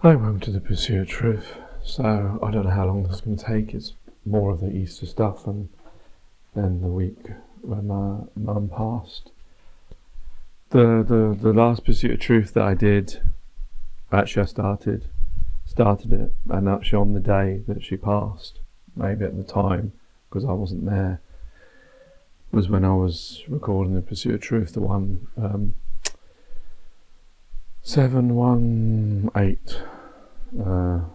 Hi, welcome to the Pursuit of Truth. So, I don't know how long this is going to take. It's more of the Easter stuff and then the week when my mum passed. The last Pursuit of Truth that I did, actually I started it, and actually on the day that she passed, maybe at the time, because I wasn't there, was when I was recording the Pursuit of Truth, the one 718, and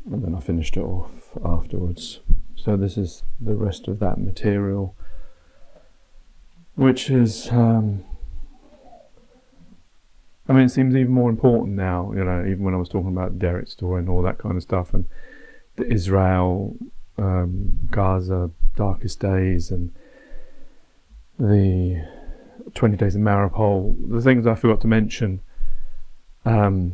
then I finished it off afterwards. So this is the rest of that material, which is, it seems even more important now, even when I was talking about Derek's story and all that kind of stuff, and the Israel, Gaza, darkest days, and the 20 days of Maripol, the things I forgot to mention, the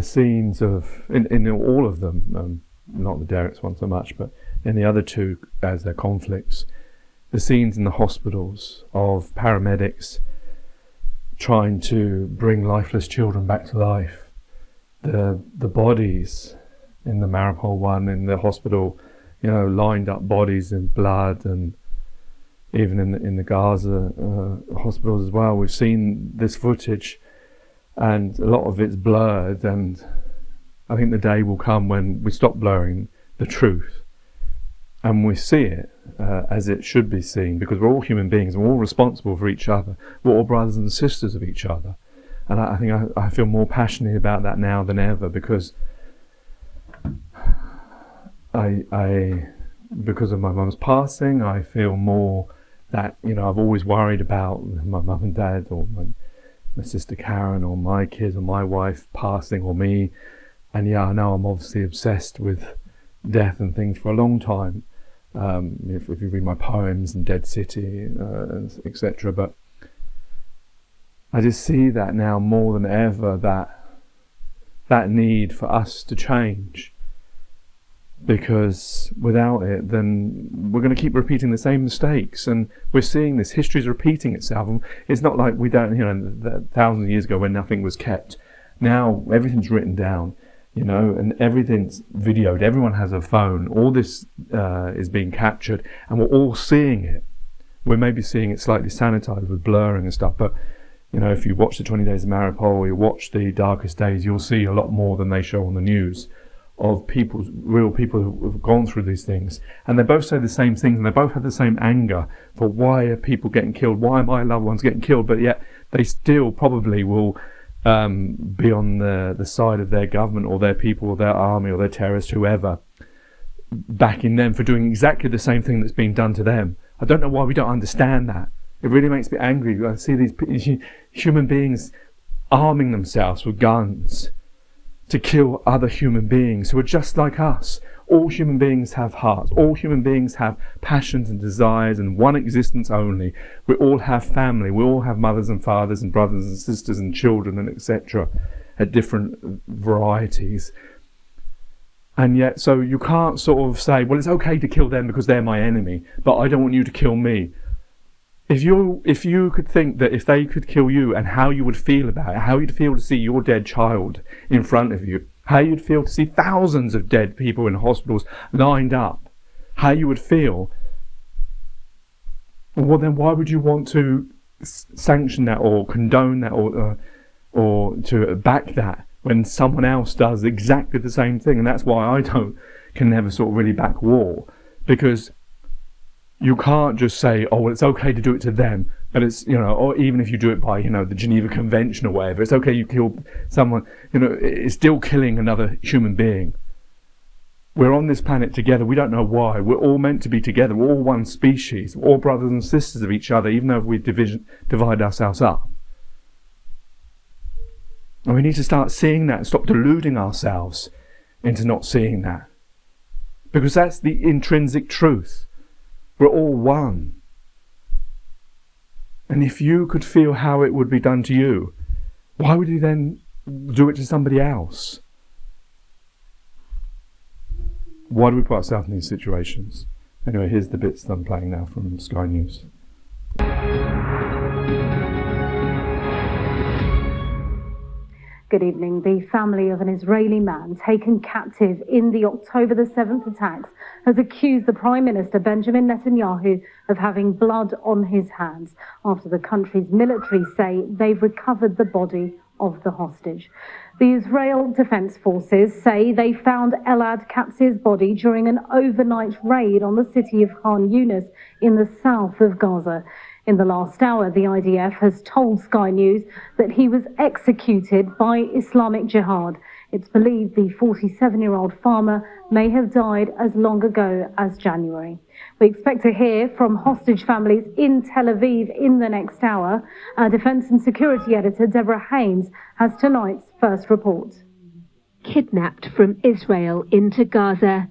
scenes of, in all of them, not the Derek's one so much, but in the other two, as their conflicts, the scenes in the hospitals of paramedics trying to bring lifeless children back to life, the bodies in the Maripol one, in the hospital, lined up bodies in blood, and even in the Gaza hospitals as well. We've seen this footage, and a lot of it's blurred, and I think the day will come when we stop blurring the truth and we see it as it should be seen, because we're all human beings and we're all responsible for each other. We're all brothers and sisters of each other, and I think I feel more passionate about that now than ever, because because of my mum's passing, I feel more that, I've always worried about my mum and dad, or my sister Karen, or my kids, or my wife passing, or me. And yeah, I know I'm obviously obsessed with death and things for a long time. If you read my poems and Dead City, etc. But I just see that now more than ever, that need for us to change. Because without it, then we're going to keep repeating the same mistakes, and we're seeing this. History's repeating itself. And it's not like we don't, thousands of years ago when nothing was kept. Now everything's written down, and everything's videoed. Everyone has a phone. All this is being captured, and we're all seeing it. We're maybe seeing it slightly sanitized with blurring and stuff, but if you watch the 20 Days of Maripol, or you watch the Darkest Days, you'll see a lot more than they show on the news, of real people who have gone through these things. And they both say the same things, and they both have the same anger for why are people getting killed, why are my loved ones getting killed, but yet they still probably will be on the side of their government, or their people, or their army, or their terrorists, whoever, backing them for doing exactly the same thing that's being done to them. I don't know why we don't understand that. It really makes me angry. I see these human beings arming themselves with guns to kill other human beings who are just like us. All human beings have hearts. All human beings have passions and desires, and one existence only. We all have family. We all have mothers and fathers and brothers and sisters and children, and etc. at different varieties. And yet, so you can't sort of say, well, it's okay to kill them because they're my enemy, but I don't want you to kill me. If you could think that if they could kill you, and how you would feel about it, how you'd feel to see your dead child in front of you, how you'd feel to see thousands of dead people in hospitals lined up, how you would feel, well then why would you want to sanction that, or condone that, or to back that, when someone else does exactly the same thing? And that's why I can never sort of really back war, because you can't just say, oh, well, it's okay to do it to them, but it's, or even if you do it by, the Geneva Convention or whatever, it's okay you kill someone, it's still killing another human being. We're on this planet together. We don't know why. We're all meant to be together. We're all one species. We're all brothers and sisters of each other, even though we divide ourselves up. And we need to start seeing that, stop deluding ourselves into not seeing that. Because that's the intrinsic truth. We're all one. And if you could feel how it would be done to you, why would you then do it to somebody else? Why do we put ourselves in these situations? Anyway, here's the bits that I'm playing now from Sky News. Good evening. The family of an Israeli man taken captive in the October the 7th attacks has accused the Prime Minister Benjamin Netanyahu of having blood on his hands after the country's military say they've recovered the body of the hostage. The Israel Defense Forces say they found Elad Katzir's body during an overnight raid on the city of Khan Yunis in the south of Gaza. In the last hour, the IDF has told Sky News that he was executed by Islamic Jihad. It's believed the 47-year-old farmer may have died as long ago as January. We expect to hear from hostage families in Tel Aviv in the next hour. Our Defence and Security Editor Deborah Haynes has tonight's first report. Kidnapped from Israel into Gaza,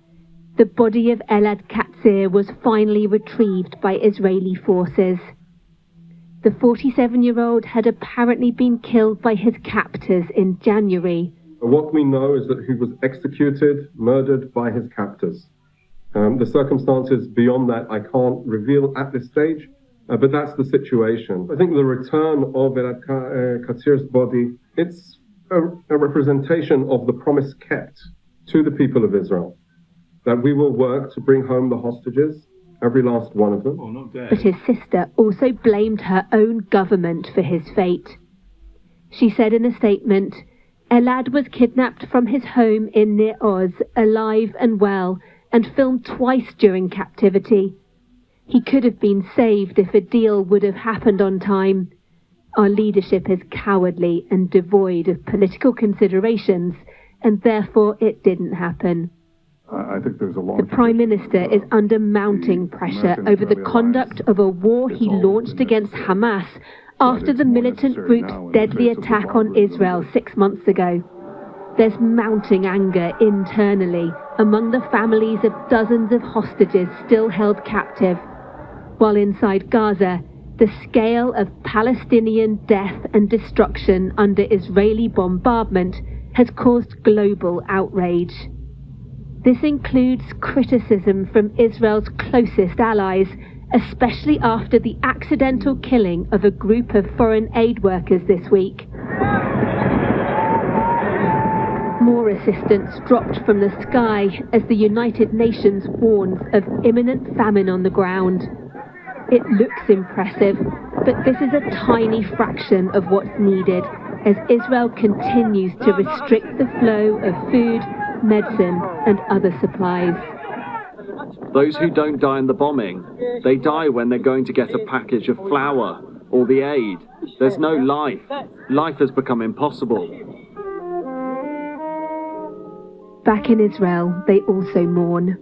the body of Elad Katzir was finally retrieved by Israeli forces. The 47-year-old had apparently been killed by his captors in January. What we know is that he was executed, murdered by his captors. The circumstances beyond that I can't reveal at this stage, but that's the situation. I think the return of Elad Katzir's body, it's a representation of the promise kept to the people of Israel, that we will work to bring home the hostages, every last one of them. But his sister also blamed her own government for his fate. She said in a statement, Elad was kidnapped from his home in Nir Oz, alive and well, and filmed twice during captivity. He could have been saved if a deal would have happened on time. Our leadership is cowardly and devoid of political considerations, and therefore it didn't happen. I think there's a long The Prime Minister is under mounting pressure over the conduct of a war he launched against Hamas after the militant group's deadly attack on Israel 6 months ago. There's mounting anger internally among the families of dozens of hostages still held captive, while inside Gaza, the scale of Palestinian death and destruction under Israeli bombardment has caused global outrage. This includes criticism from Israel's closest allies, especially after the accidental killing of a group of foreign aid workers this week. More assistance dropped from the sky as the United Nations warns of imminent famine on the ground. It looks impressive, but this is a tiny fraction of what's needed as Israel continues to restrict the flow of food, medicine and other supplies. Those who don't die in the bombing, they die when they're going to get a package of flour or the aid. There's no life. Life has become impossible. Back in Israel, they also mourn.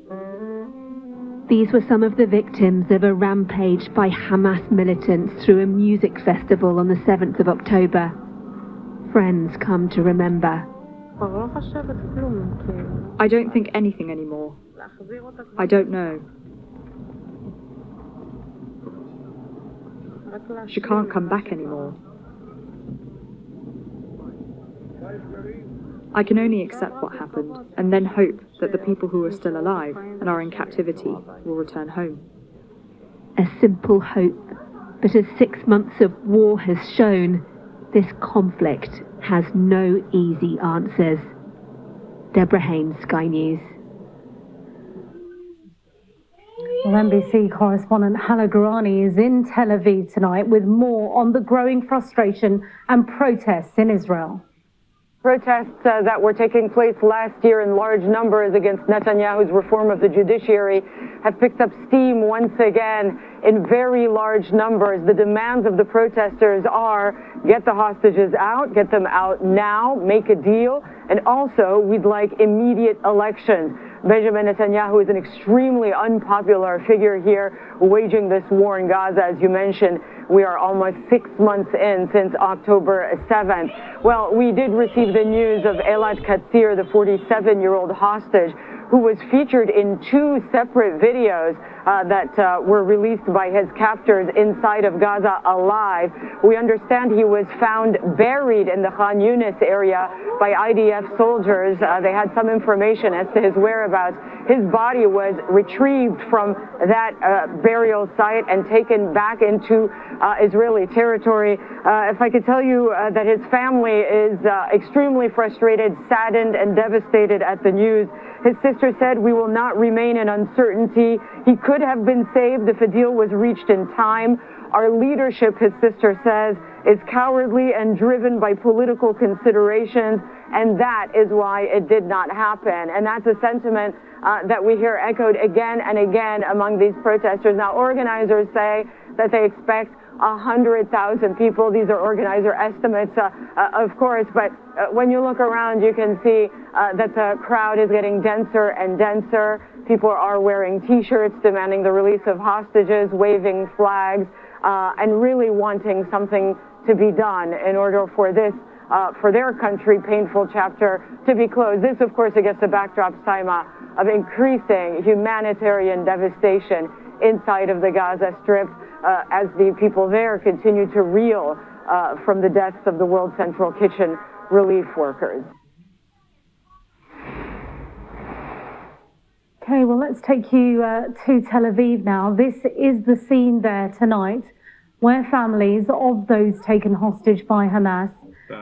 These were some of the victims of a rampage by Hamas militants through a music festival on the 7th of October. Friends come to remember. I don't think anything anymore. I don't know. She can't come back anymore. I can only accept what happened and then hope that the people who are still alive and are in captivity will return home. A simple hope, but as 6 months of war has shown, this conflict has no easy answers. Deborah Haynes, Sky News. Well, NBC correspondent Hala Gourani is in Tel Aviv tonight with more on the growing frustration and protests in Israel. Protests that were taking place last year in large numbers against Netanyahu's reform of the judiciary have picked up steam once again in very large numbers. The demands of the protesters are get the hostages out, get them out now, make a deal, and also we'd like immediate elections. Benjamin Netanyahu is an extremely unpopular figure here waging this war in Gaza. As you mentioned, we are almost 6 months in since October 7th. Well, we did receive the news of Elad Katzir, the 47-year-old hostage, who was featured in 2 separate videos that were released by his captors inside of Gaza alive. We understand he was found buried in the Khan Yunis area by IDF soldiers. They had some information as to his whereabouts. His body was retrieved from that burial site and taken back into Israeli territory. If I could tell you that his family is extremely frustrated, saddened, and devastated at the news. His sister said, "We will not remain in uncertainty. He could have been saved if a deal was reached in time. Our leadership," his sister says, "is cowardly and driven by political considerations, and that is why it did not happen." And that's a sentiment that we hear echoed again and again among these protesters. Now, organizers say that they expect 100,000 people. These are organizer estimates, of course, but when you look around, you can see that the crowd is getting denser and denser. People are wearing T-shirts demanding the release of hostages, waving flags, and really wanting something to be done in order for this, for their country, painful chapter to be closed. This, of course, against the backdrop, Saima, of increasing humanitarian devastation inside of the Gaza Strip, as the people there continue to reel from the deaths of the World Central Kitchen relief workers. Okay, well, let's take you to Tel Aviv now. This is the scene there tonight where families of those taken hostage by Hamas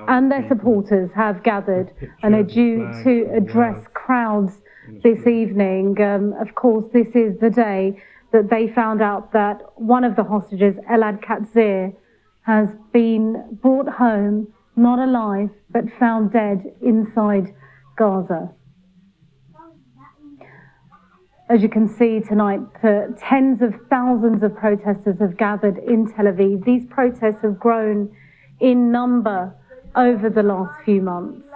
and their supporters have gathered and are due to address crowds this evening. Of course, this is the day that they found out that one of the hostages, Elad Katzir, has been brought home, not alive, but found dead inside Gaza. As you can see tonight, tens of thousands of protesters have gathered in Tel Aviv. These protests have grown in number over the last few months,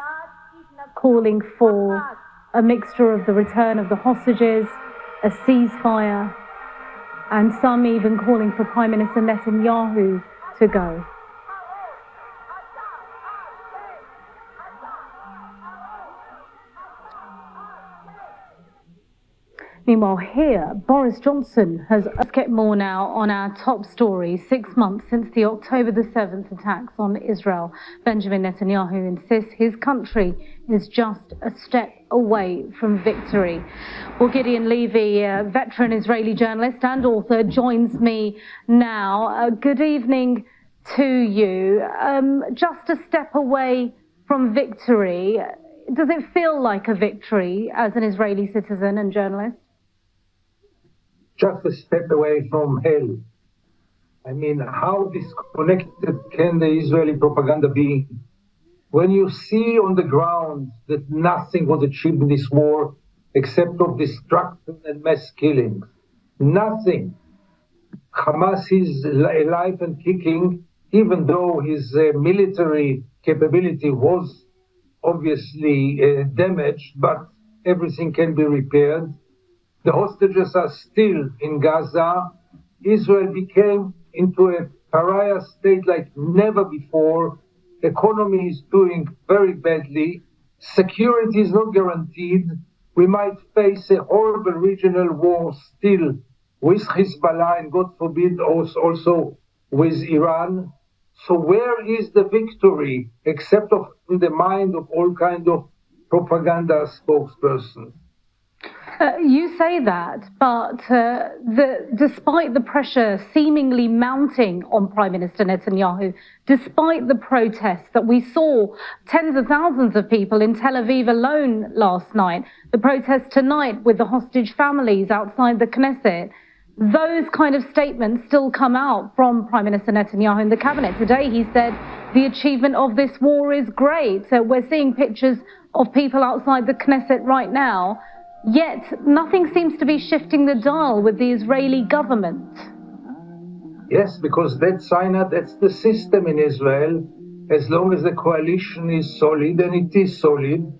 calling for a mixture of the return of the hostages, a ceasefire, and some even calling for Prime Minister Netanyahu to go. Meanwhile, here, Boris Johnson has get more now on our top story. 6 months since the October the 7th attacks on Israel, Benjamin Netanyahu insists his country is just a step away from victory. Well, Gideon Levy, a veteran Israeli journalist and author, joins me now. Good evening to you. Just a step away from victory. Does it feel like a victory as an Israeli citizen and journalist? Just a step away from hell. I mean, how disconnected can the Israeli propaganda be when you see on the ground that nothing was achieved in this war except of destruction and mass killings? Nothing. Hamas is alive and kicking, even though his military capability was obviously damaged, but everything can be repaired. The hostages are still in Gaza. Israel became into a pariah state like never before. Economy is doing very badly. Security is not guaranteed. We might face a horrible regional war still with Hezbollah and, God forbid, also with Iran. So where is the victory except in the mind of all kind of propaganda spokespersons? You say that, but despite the pressure seemingly mounting on Prime Minister Netanyahu, despite the protests that we saw, tens of thousands of people in Tel Aviv alone last night, the protests tonight with the hostage families outside the Knesset, those kind of statements still come out from Prime Minister Netanyahu in the cabinet. Today he said the achievement of this war is great. So we're seeing pictures of people outside the Knesset right now. Yet nothing seems to be shifting the dial with the Israeli government. Yes, because that's the system in Israel. As long as the coalition is solid, and it is solid,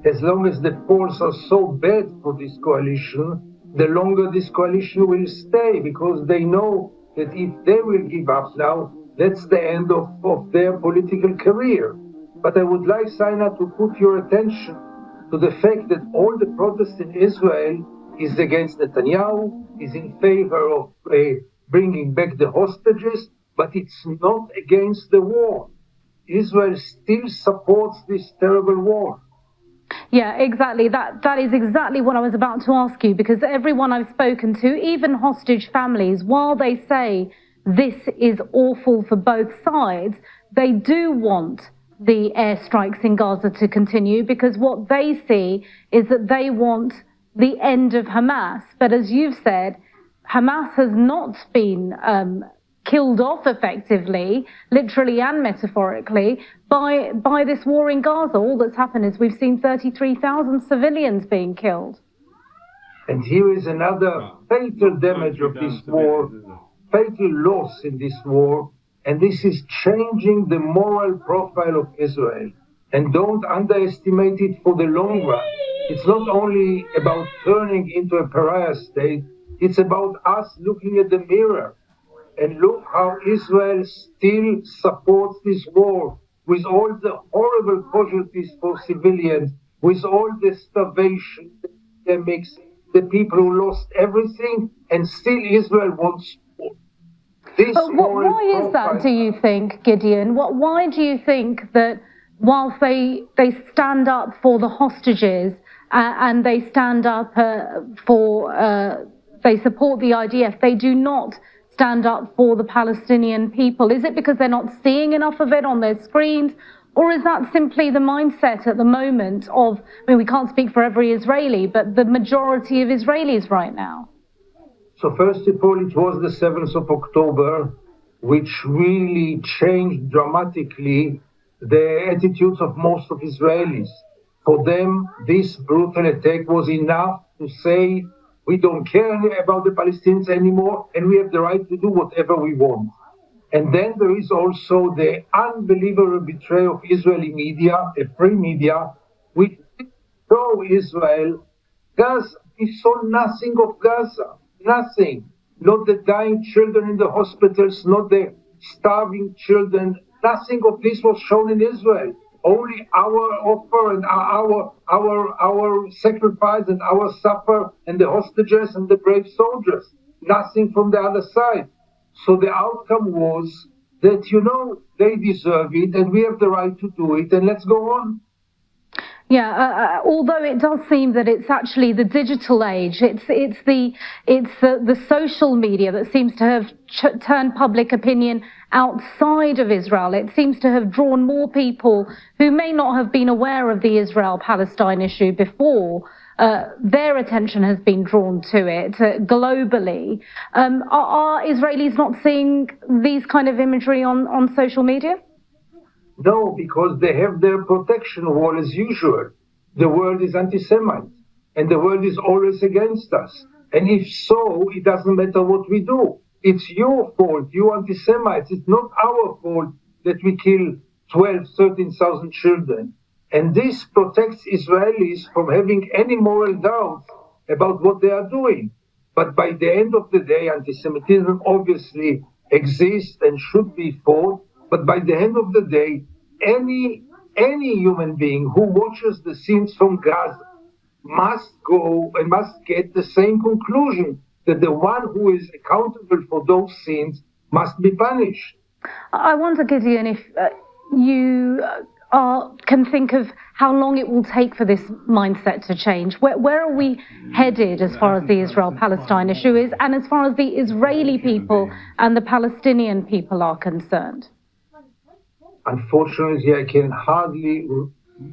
as long as the polls are so bad for this coalition, the longer this coalition will stay, because they know that if they will give up now, that's the end of their political career. But I would like, Saina, to put your attention to the fact that all the protests in Israel is against Netanyahu, is in favor of bringing back the hostages, but it's not against the war. Israel still supports this terrible war. Yeah, exactly. That is exactly what I was about to ask you, because everyone I've spoken to, even hostage families, while they say this is awful for both sides, they do want the airstrikes in Gaza to continue, because what they see is that they want the end of Hamas. But as you've said, Hamas has not been killed off effectively, literally and metaphorically, by this war in Gaza. All that's happened is we've seen 33,000 civilians being killed. And here is another fatal damage of this war, fatal loss in this war, and this is changing the moral profile of Israel. And don't underestimate it for the long run. It's not only about turning into a pariah state, it's about us looking at the mirror. And look how Israel still supports this war with all the horrible casualties for civilians, with all the starvation, the epidemics, the people who lost everything, and still Israel wants war. Why is that, do you think, Gideon? Why do you think that whilst they stand up for the hostages and they stand up they support the IDF, they do not stand up for the Palestinian people? Is it because they're not seeing enough of it on their screens? Or is that simply the mindset at the moment of, I mean, we can't speak for every Israeli, but the majority of Israelis right now? So first of all, it was the 7th of October, which really changed dramatically the attitudes of most of Israelis. For them, this brutal attack was enough to say, we don't care about the Palestinians anymore, and we have the right to do whatever we want. And then there is also the unbelievable betrayal of Israeli media, a free media, which show Israel, Gaza, we saw nothing of Gaza, nothing. Not the dying children in the hospitals, not the starving children, nothing of this was shown in Israel. Only our offer and our sacrifice and our supper and the hostages and the brave soldiers. Nothing from the other side. So the outcome was that, they deserve it and we have the right to do it, and let's go on. Yeah, although it does seem that it's actually the digital age, it's the social media that seems to have turned public opinion outside of Israel. It seems to have drawn more people who may not have been aware of the Israel-Palestine issue before. Their attention has been drawn to it globally. Are Israelis not seeing these kind of imagery on social media? No, because they have their protection wall as usual. The world is anti-Semite, and the world is always against us. And if so, it doesn't matter what we do. It's your fault, you anti-Semites. It's not our fault that we kill 12, 13,000 children. And this protects Israelis from having any moral doubts about what they are doing. But by the end of the day, anti-Semitism obviously exists and should be fought. But by the end of the day, any human being who watches the scenes from Gaza must go and must get the same conclusion, that the one who is accountable for those sins must be punished. I wonder, Gideon, if you can think of how long it will take for this mindset to change. Where are we headed as far as the Israel-Palestine issue is, and as far as the Israeli people and the Palestinian people are concerned? Unfortunately, I can hardly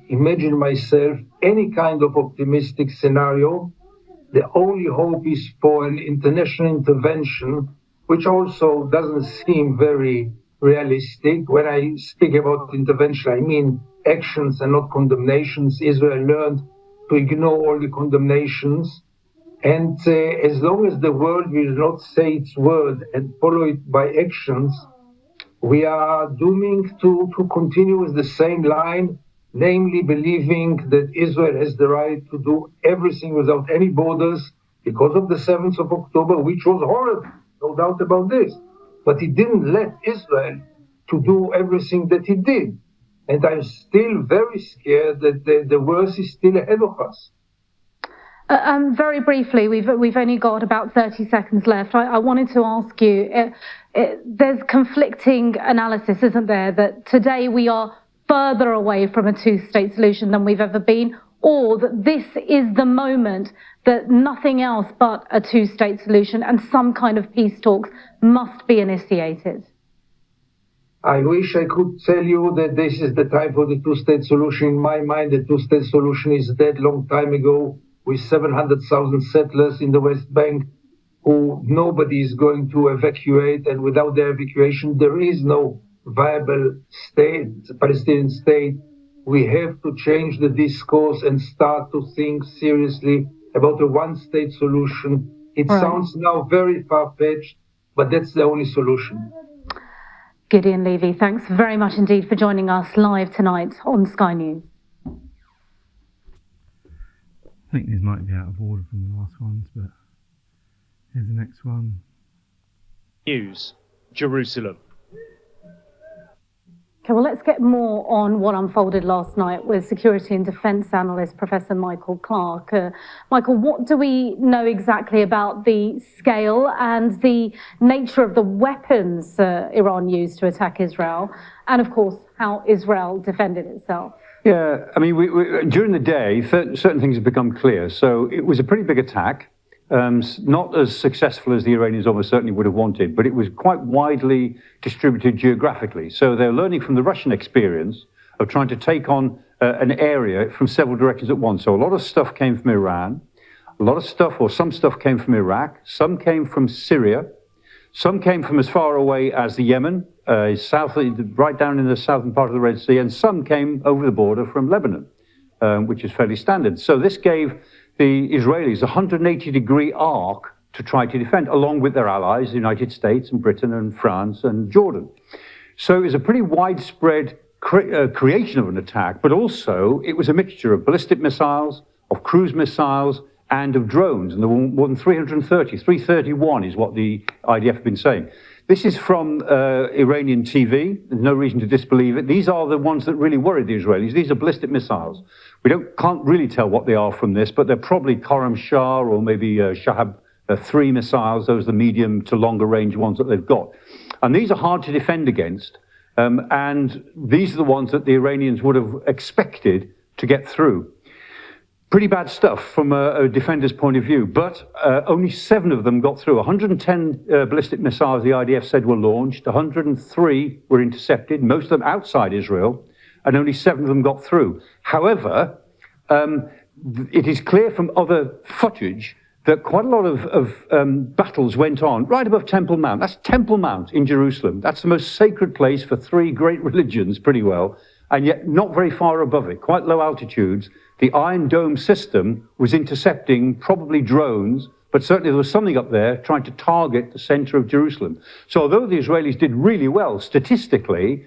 imagine myself any kind of optimistic scenario. The only hope is for an international intervention, which also doesn't seem very realistic. When I speak about intervention, I mean actions and not condemnations. Israel learned to ignore all the condemnations. And as long as the world will not say its word and follow it by actions, we are dooming to continue with the same line, namely believing that Israel has the right to do everything without any borders because of the 7th of October, which was horrible, no doubt about this. But it didn't let Israel to do everything that it did. And I'm still very scared that the worst is still ahead of us. Very briefly, we've only got about 30 seconds left. I wanted to ask you, there's conflicting analysis, isn't there, that today we are further away from a two-state solution than we've ever been, or that this is the moment that nothing else but a two-state solution and some kind of peace talks must be initiated? I wish I could tell you that this is the time for the two-state solution. In my mind, the two-state solution is dead long time ago, with 700,000 settlers in the West Bank who nobody is going to evacuate, and without their evacuation, there is no viable state, Palestinian state. We have to change the discourse and start to think seriously about a one-state solution. It sounds now very far-fetched, but that's the only solution. Gideon Levy, thanks very much indeed for joining us live tonight on Sky News. I think these might be out of order from the last ones, but here's the next one. News, Jerusalem. Okay, well, let's get more on what unfolded last night with security and defence analyst Professor Michael Clark. Michael, what do we know exactly about the scale and the nature of the weapons Iran used to attack Israel, and of course, how Israel defended itself? Yeah, I mean, during the day, certain things have become clear. So it was a pretty big attack, not as successful as the Iranians almost certainly would have wanted, but it was quite widely distributed geographically. So they're learning from the Russian experience of trying to take on an area from several directions at once. So a lot of stuff came from Iran, a lot of stuff, or some stuff came from Iraq, some came from Syria, some came from as far away as the Yemen, right down in the southern part of the Red Sea, and some came over the border from Lebanon, which is fairly standard. So this gave the Israelis a 180-degree arc to try to defend, along with their allies, the United States and Britain and France and Jordan. So it was a pretty widespread creation of an attack, but also it was a mixture of ballistic missiles, of cruise missiles, and of drones. And there were more than 331 is what the IDF have been saying. This is from Iranian TV. There's no reason to disbelieve it. These are the ones that really worried the Israelis. These are ballistic missiles. We can't really tell what they are from this, but they're probably Khorram Shah or maybe Shahab 3 missiles. Those are the medium to longer range ones that they've got. And these are hard to defend against. And these are the ones that the Iranians would have expected to get through. Pretty bad stuff from a defender's point of view, but only 7 of them got through. 110 ballistic missiles the IDF said were launched, 103 were intercepted, most of them outside Israel, and only 7 of them got through. However, it is clear from other footage that quite a lot of battles went on right above Temple Mount. That's Temple Mount in Jerusalem. That's the most sacred place for 3 great religions, pretty well, and yet not very far above it, quite low altitudes. The Iron Dome system was intercepting probably drones, but certainly there was something up there trying to target the center of Jerusalem. So although the Israelis did really well statistically,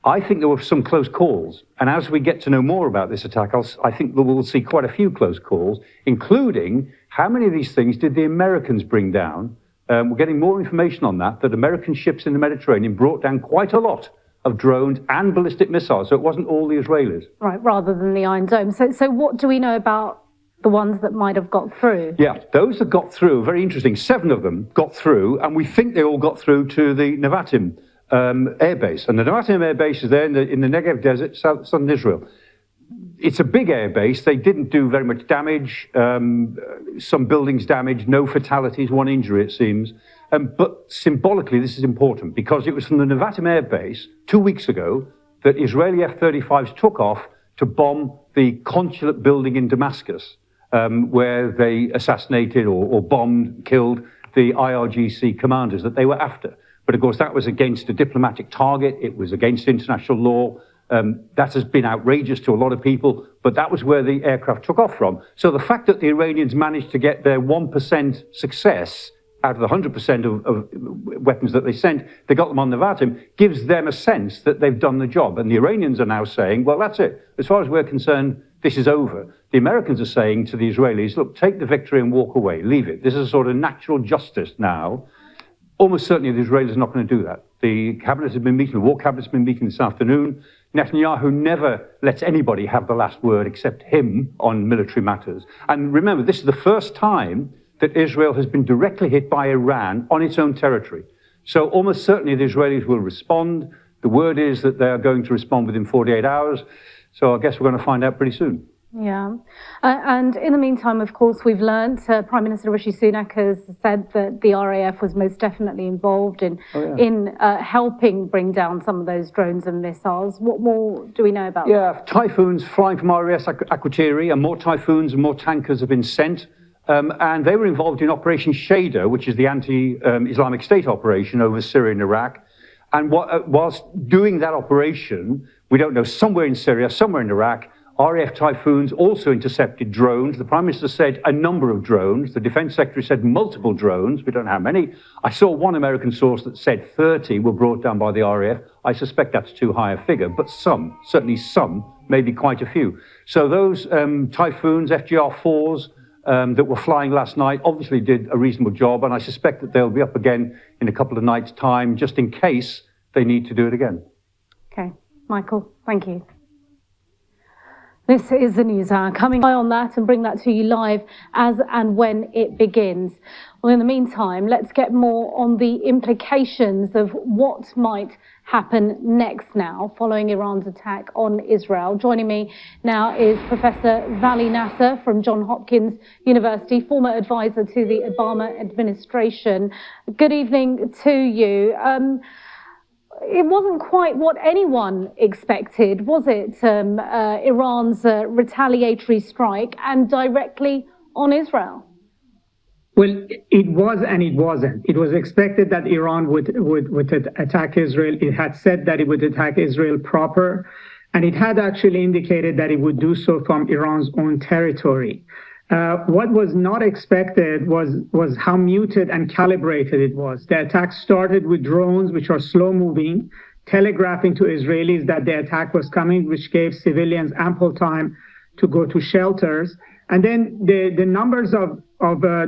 I think there were some close calls. And as we get to know more about this attack, I think that we'll see quite a few close calls, including how many of these things did the Americans bring down. We're getting more information on that American ships in the Mediterranean brought down quite a lot of drones and ballistic missiles. So it wasn't all the Israelis. Right, rather than the Iron Dome. So what do we know about the ones that might have got through? Yeah, those that got through, very interesting. 7 of them got through, and we think they all got through to the Nevatim air base. And the Nevatim air base is there in the Negev desert, southern Israel. It's a big air base. They didn't do very much damage. Some buildings damaged, no fatalities, 1 injury, it seems. But symbolically, this is important because it was from the Nevatim air base 2 weeks ago that Israeli F-35s took off to bomb the consulate building in Damascus, where they assassinated or bombed, killed the IRGC commanders that they were after. But of course, that was against a diplomatic target. It was against international law. That has been outrageous to a lot of people, but that was where the aircraft took off from. So the fact that the Iranians managed to get their 1% success out of the 100% of weapons that they sent, they got them on Nevatim, gives them a sense that they've done the job. And the Iranians are now saying, well, that's it. As far as we're concerned, this is over. The Americans are saying to the Israelis, look, take the victory and walk away, leave it. This is a sort of natural justice now. Almost certainly the Israelis are not going to do that. The cabinet has been meeting, the war cabinet has been meeting this afternoon. Netanyahu never lets anybody have the last word except him on military matters. And remember, this is the first time that Israel has been directly hit by Iran on its own territory. So almost certainly the Israelis will respond. The word is that they are going to respond within 48 hours. So I guess we're going to find out pretty soon. Yeah. And in the meantime, of course, we've learned Prime Minister Rishi Sunak has said that the RAF was most definitely involved in helping bring down some of those drones and missiles. What more do we know about that? Yeah, typhoons flying from RAF Akrotiri, and more typhoons and more tankers have been sent. And they were involved in Operation Shader, which is the anti-Islamic State operation over Syria and Iraq. And whilst doing that operation, we don't know, somewhere in Syria, somewhere in Iraq, RAF Typhoons also intercepted drones. The Prime Minister said a number of drones. The Defense Secretary said multiple drones. We don't know how many. I saw one American source that said 30 were brought down by the RAF. I suspect that's too high a figure, but some, certainly some, maybe quite a few. So those Typhoons, FGR-4s, that were flying last night obviously did a reasonable job, and I suspect that they'll be up again in a couple of nights' time, just in case they need to do it again. Okay. Michael, thank you. This is the News Hour. Coming on that and bring that to you live as and when it begins. Well, in the meantime, let's get more on the implications of what might happen next now following Iran's attack on Israel. Joining me now is Professor Vali Nasser from Johns Hopkins University, former advisor to the Obama administration. Good evening to you. It wasn't quite what anyone expected, was it? Iran's retaliatory strike and directly on Israel. Well, it was and it wasn't. It was expected that Iran would attack Israel. It had said that it would attack Israel proper, and it had actually indicated that it would do so from Iran's own territory. What was not expected was how muted and calibrated it was. The attack started with drones, which are slow-moving, telegraphing to Israelis that the attack was coming, which gave civilians ample time to go to shelters. And then the numbers of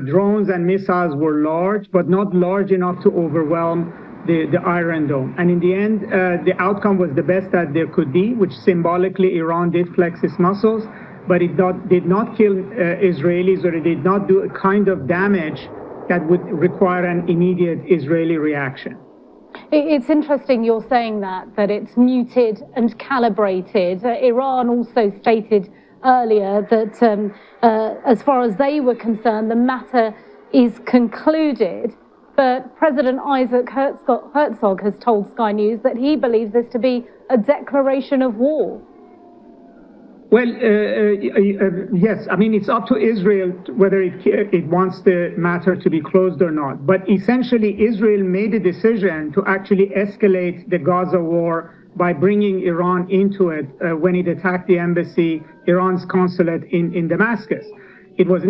drones and missiles were large, but not large enough to overwhelm the Iron Dome. And in the end, the outcome was the best that there could be, which symbolically Iran did flex its muscles. But it did not kill Israelis, or it did not do a kind of damage that would require an immediate Israeli reaction. It's interesting you're saying that it's muted and calibrated. Iran also stated earlier that as far as they were concerned, the matter is concluded. But President Isaac Herzog has told Sky News that he believes this to be a declaration of war. Well, yes. I mean, it's up to Israel whether it wants the matter to be closed or not. But essentially, Israel made a decision to actually escalate the Gaza war by bringing Iran into it when it attacked the embassy, Iran's consulate in Damascus. It was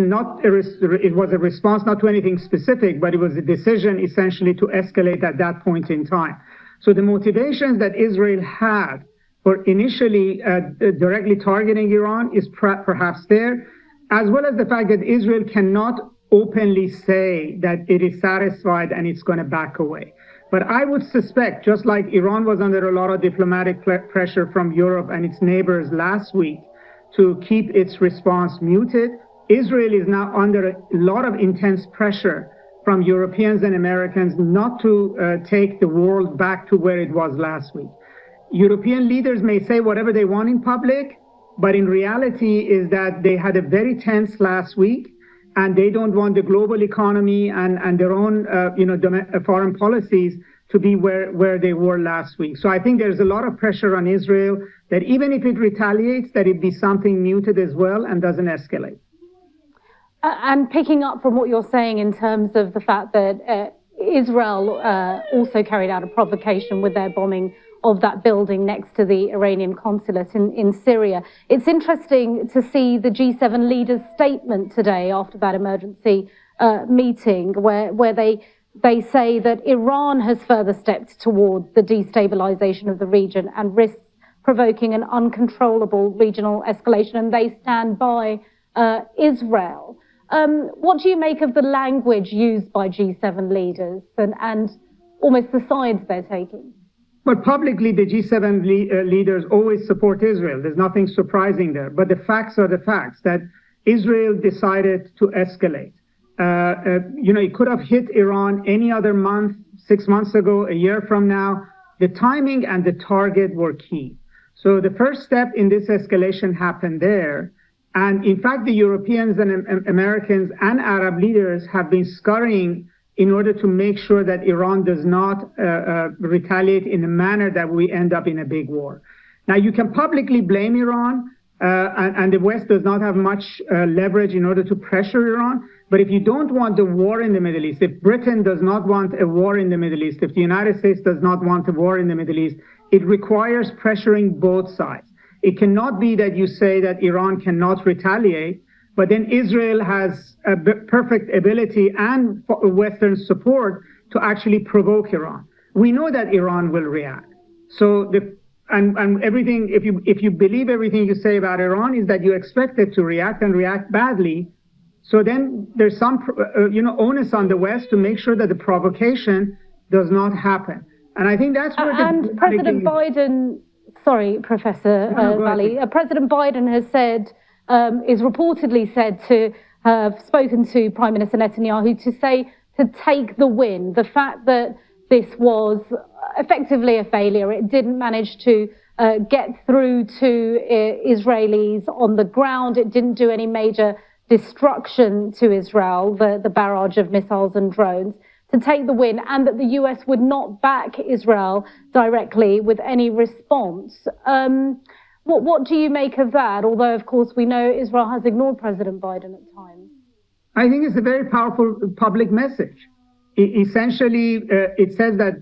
a response not to anything specific, but it was a decision essentially to escalate at that point in time. So the motivations that Israel had for initially directly targeting Iran is perhaps there, as well as the fact that Israel cannot openly say that it is satisfied and it's going to back away. But I would suspect, just like Iran was under a lot of diplomatic pressure from Europe and its neighbors last week to keep its response muted, Israel is now under a lot of intense pressure from Europeans and Americans not to take the world back to where it was last week. European leaders may say whatever they want in public, but in reality is that they had a very tense last week, and they don't want the global economy and their own foreign policies to be where they were last week. So I think there's a lot of pressure on Israel that even if it retaliates, that it be something muted as well and doesn't escalate. And picking up from what you're saying in terms of the fact that Israel also carried out a provocation with their bombing of that building next to the Iranian consulate in Syria. It's interesting to see the G7 leaders' statement today after that emergency meeting where they say that Iran has further stepped toward the destabilization of the region and risks provoking an uncontrollable regional escalation, and they stand by Israel. What do you make of the language used by G7 leaders and almost the sides they're taking? But publicly, the G7 leaders always support Israel. There's nothing surprising there. But the facts are the facts, that Israel decided to escalate. It could have hit Iran any other month, 6 months ago, a year from now. The timing and the target were key. So the first step in this escalation happened there. And in fact, the Europeans and Americans and Arab leaders have been scurrying in order to make sure that Iran does not retaliate in a manner that we end up in a big war. Now, you can publicly blame Iran, and the West does not have much leverage in order to pressure Iran. But if you don't want the war in the Middle East, if Britain does not want a war in the Middle East, if the United States does not want a war in the Middle East, it requires pressuring both sides. It cannot be that you say that Iran cannot retaliate, but then Israel has a perfect ability and Western support to actually provoke Iran. We know that Iran will react. So and everything, if you believe everything you say about Iran, is that you expect it to react and react badly. So then there's some onus on the West to make sure that the provocation does not happen. And I think that's where and President Biden. Sorry, Professor Valley. President Biden has said, is reportedly said to have spoken to Prime Minister Netanyahu to take the win. The fact that this was effectively a failure, it didn't manage to get through to Israelis on the ground. It didn't do any major destruction to Israel, the barrage of missiles and drones, to take the win, and that the US would not back Israel directly with any response. What do you make of that? Although, of course, we know Israel has ignored President Biden at times. I think it's a very powerful public message. Essentially, it says that,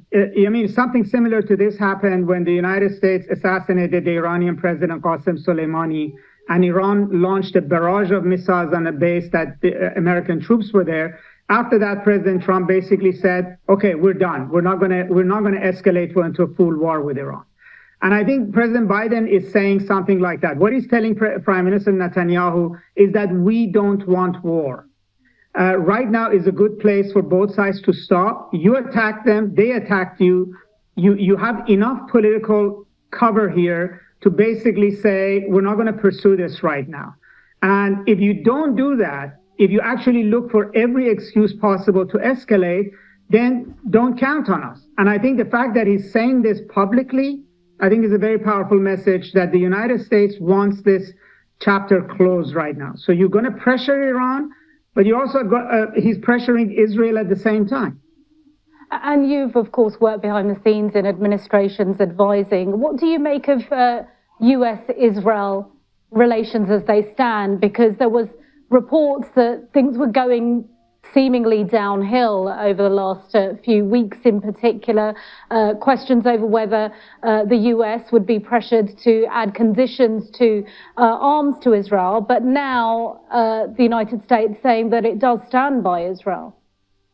something similar to this happened when the United States assassinated the Iranian President Qasem Soleimani, and Iran launched a barrage of missiles on a base that the American troops were there. After that, President Trump basically said, okay, we're done. We're not going to escalate into a full war with Iran. And I think President Biden is saying something like that. What he's telling Prime Minister Netanyahu is that we don't want war. Right now is a good place for both sides to stop. You attacked them, they attacked you. You have enough political cover here to basically say, we're not going to pursue this right now. And if you don't do that, if you actually look for every excuse possible to escalate, then don't count on us. And I think the fact that he's saying this publicly, I think is a very powerful message that the United States wants this chapter closed right now. So you're going to pressure Iran, but you also he's pressuring Israel at the same time. And you've, of course, worked behind the scenes in administrations advising. What do you make of US-Israel relations as they stand? Because there was reports that things were going seemingly downhill over the last few weeks in particular, questions over whether the US would be pressured to add conditions to arms to Israel, but now the United States saying that it does stand by Israel.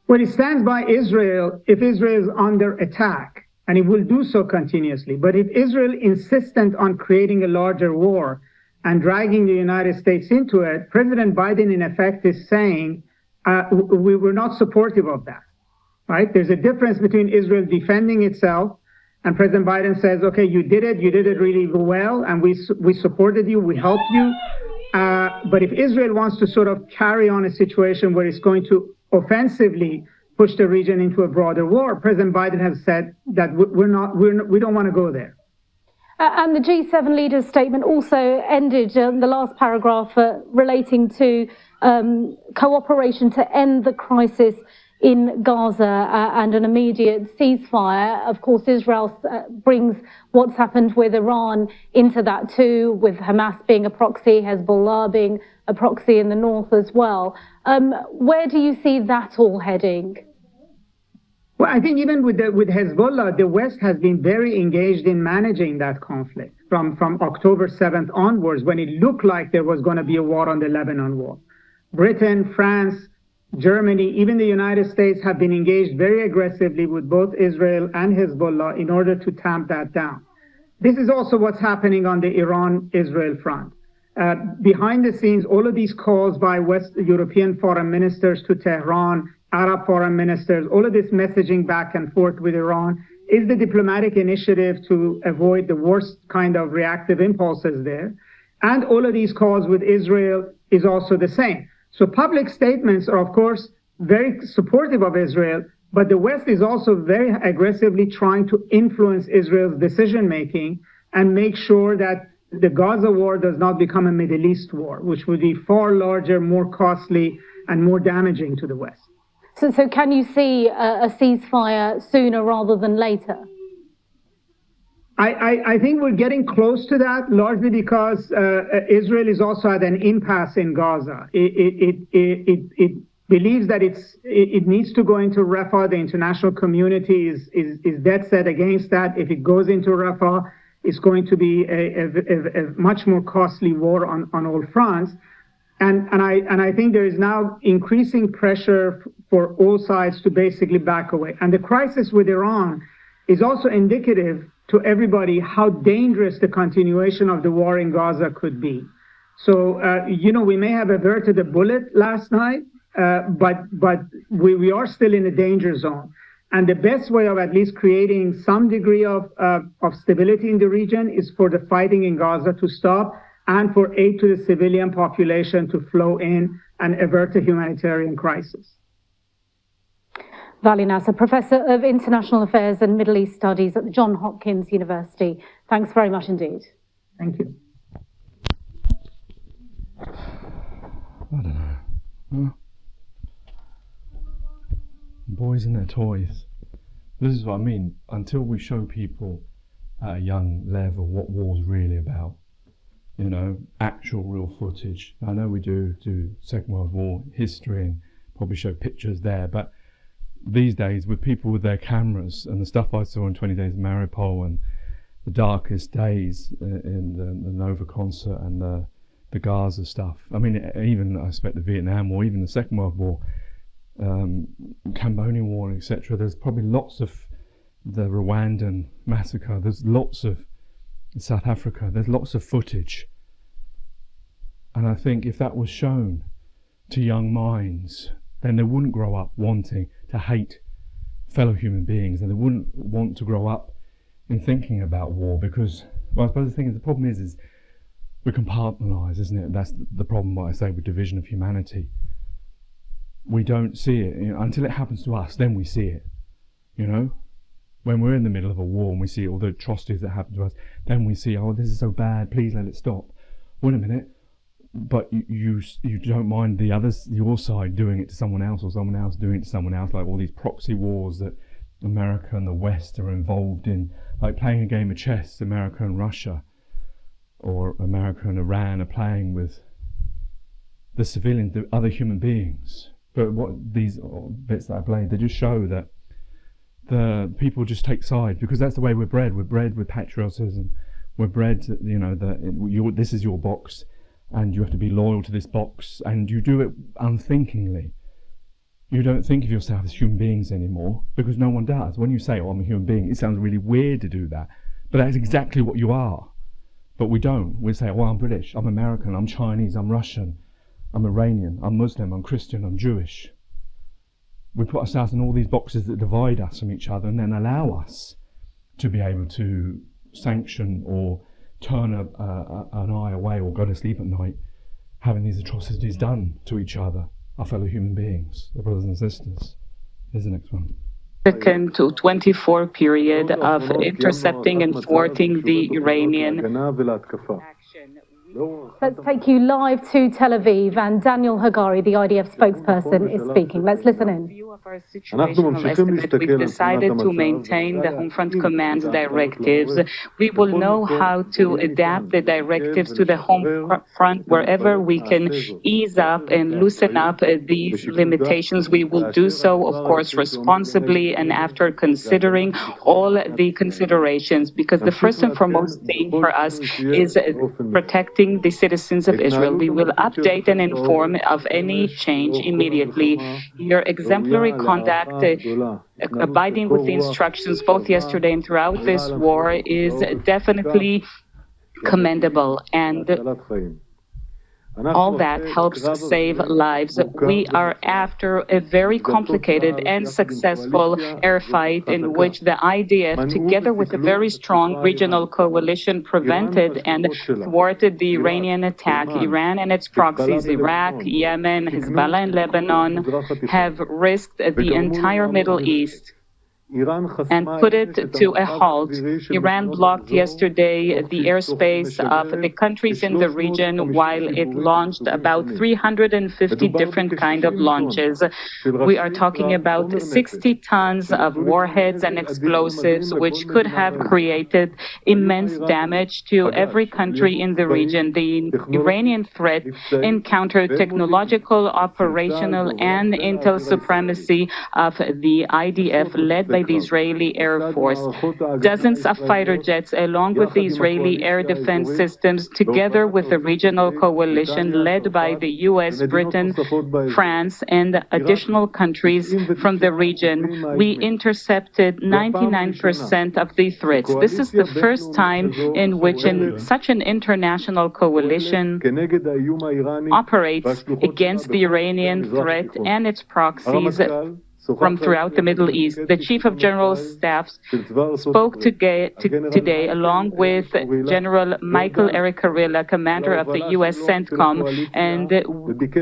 Well, it stands by Israel if Israel is under attack, and it will do so continuously. But if Israel insistent on creating a larger war and dragging the United States into it, President Biden, in effect, is saying, we were not supportive of that, right? There's a difference between Israel defending itself, and President Biden says, okay, you did it really well, and we supported you, we helped you. But if Israel wants to sort of carry on a situation where it's going to offensively push the region into a broader war, President Biden has said that we don't want to go there. And the G7 leaders' statement also ended the last paragraph relating to cooperation to end the crisis in Gaza and an immediate ceasefire. Of course, Israel brings what's happened with Iran into that too, with Hamas being a proxy, Hezbollah being a proxy in the north as well. Where do you see that all heading? Well, I think even with Hezbollah, the West has been very engaged in managing that conflict from October 7th onwards, when it looked like there was going to be a war on the Lebanon wall. Britain, France, Germany, even the United States have been engaged very aggressively with both Israel and Hezbollah in order to tamp that down. This is also what's happening on the Iran-Israel front. Behind the scenes, all of these calls by West European foreign ministers to Tehran, Arab foreign ministers, all of this messaging back and forth with Iran is the diplomatic initiative to avoid the worst kind of reactive impulses there. And all of these calls with Israel is also the same. So public statements are, of course, very supportive of Israel, but the West is also very aggressively trying to influence Israel's decision-making and make sure that the Gaza war does not become a Middle East war, which would be far larger, more costly, and more damaging to the West. So can you see a ceasefire sooner rather than later? I think we're getting close to that, largely because Israel is also at an impasse in Gaza. It believes that it needs to go into Rafah. The international community is dead set against that. If it goes into Rafah, it's going to be a much more costly war on all fronts. And I think there is now increasing pressure for all sides to basically back away. And the crisis with Iran is also indicative to everybody how dangerous the continuation of the war in Gaza could be. So, we may have averted a bullet last night, but we are still in a danger zone. And the best way of at least creating some degree of stability in the region is for the fighting in Gaza to stop and for aid to the civilian population to flow in and avert a humanitarian crisis. Vali Nasser, Professor of International Affairs and Middle East Studies at the Johns Hopkins University. Thanks very much indeed. Thank you. I don't know. Well, boys and their toys. This is what I mean. Until we show people at a young level what war's really about, actual real footage. I know we do Second World War history and probably show pictures there, but these days with people with their cameras and the stuff I saw in 20 Days of Mariupol and the darkest days in the Nova concert and the Gaza stuff. I mean, even I expect the Vietnam War, even the Second World War, Cambodian War, etc. There's probably lots of the Rwandan massacre. There's lots of South Africa. There's lots of footage. And I think if that was shown to young minds, then they wouldn't grow up wanting to hate fellow human beings, and they wouldn't want to grow up in thinking about war, because, well, I suppose the problem is we compartmentalise, isn't it? That's the problem, what I say, with division of humanity. We don't see it until it happens to us. Then we see it. When we're in the middle of a war and we see all the atrocities that happen to us, then we see, oh, this is so bad. Please let it stop. Wait a minute, but you don't mind the others, your side, doing it to someone else, or someone else doing it to someone else, like all these proxy wars that America and the West are involved in, like playing a game of chess. America and Russia, or America and Iran are playing with the civilians, the other human beings. But what these bits that I played, they just show that the people just take sides, because that's the way we're bred. We're bred with patriotism. We're bred, that this is your box, and you have to be loyal to this box, and you do it unthinkingly. You don't think of yourself as human beings anymore, because no one does. When you say, oh, I'm a human being, it sounds really weird to do that, but that's exactly what you are. But we don't. We say, well, I'm British, I'm American, I'm Chinese, I'm Russian, I'm Iranian, I'm Muslim, I'm Christian, I'm Jewish. We put ourselves in all these boxes that divide us from each other, and then allow us to be able to sanction or turn an eye away or go to sleep at night having these atrocities done to each other, our fellow human beings, our brothers and sisters. Here's the next one. To 24 period of intercepting and thwarting the Iranian action. Let's take you live to Tel Aviv, and Daniel Hagari, the IDF spokesperson, is speaking. Let's listen in. We've decided to maintain the Homefront Command's directives. We will know how to adapt the directives to the home front wherever we can ease up and loosen up these limitations. We will do so, of course, responsibly and after considering all the considerations, because the first and foremost thing for us is protecting the citizens of Israel. We will update and inform of any change immediately. Your exemplary conduct, abiding with the instructions both yesterday and throughout this war, is definitely commendable. And All that helps save lives. We are after a very complicated and successful air fight in which the IDF, together with a very strong regional coalition, prevented and thwarted the Iranian attack. Iran and its proxies, Iraq, Yemen, Hezbollah, and Lebanon, have risked the entire Middle East and put it to a halt. Iran blocked yesterday the airspace of the countries in the region while it launched about 350 different kind of launches. We are talking about 60 tons of warheads and explosives, which could have created immense damage to every country in the region. The Iranian threat encountered technological, operational, and intel supremacy of the IDF led by the Israeli Air Force. Dozens of fighter jets, along with the Israeli air defense systems, together with the regional coalition led by the US, Britain, France, and additional countries from the region, we intercepted 99% of the threats. This is the first time in which such an international coalition operates against the Iranian threat and its proxies from throughout the Middle East. The Chief of General Staff spoke today along with General Michael Eric Carilla, commander of the U.S. CENTCOM, and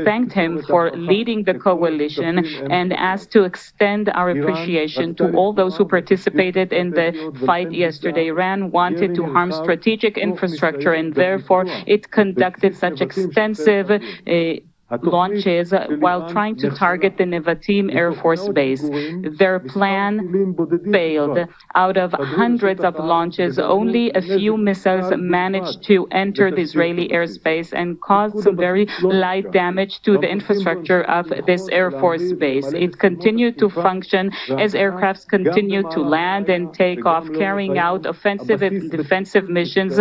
thanked him for leading the coalition and asked to extend our appreciation to all those who participated in the fight yesterday. Iran wanted to harm strategic infrastructure, and therefore it conducted such extensive launches while trying to target the Nevatim Air Force Base. Their plan failed. Out of hundreds of launches, only a few missiles managed to enter the Israeli airspace and caused some very light damage to the infrastructure of this Air Force base. It continued to function as aircrafts continued to land and take off, carrying out offensive and defensive missions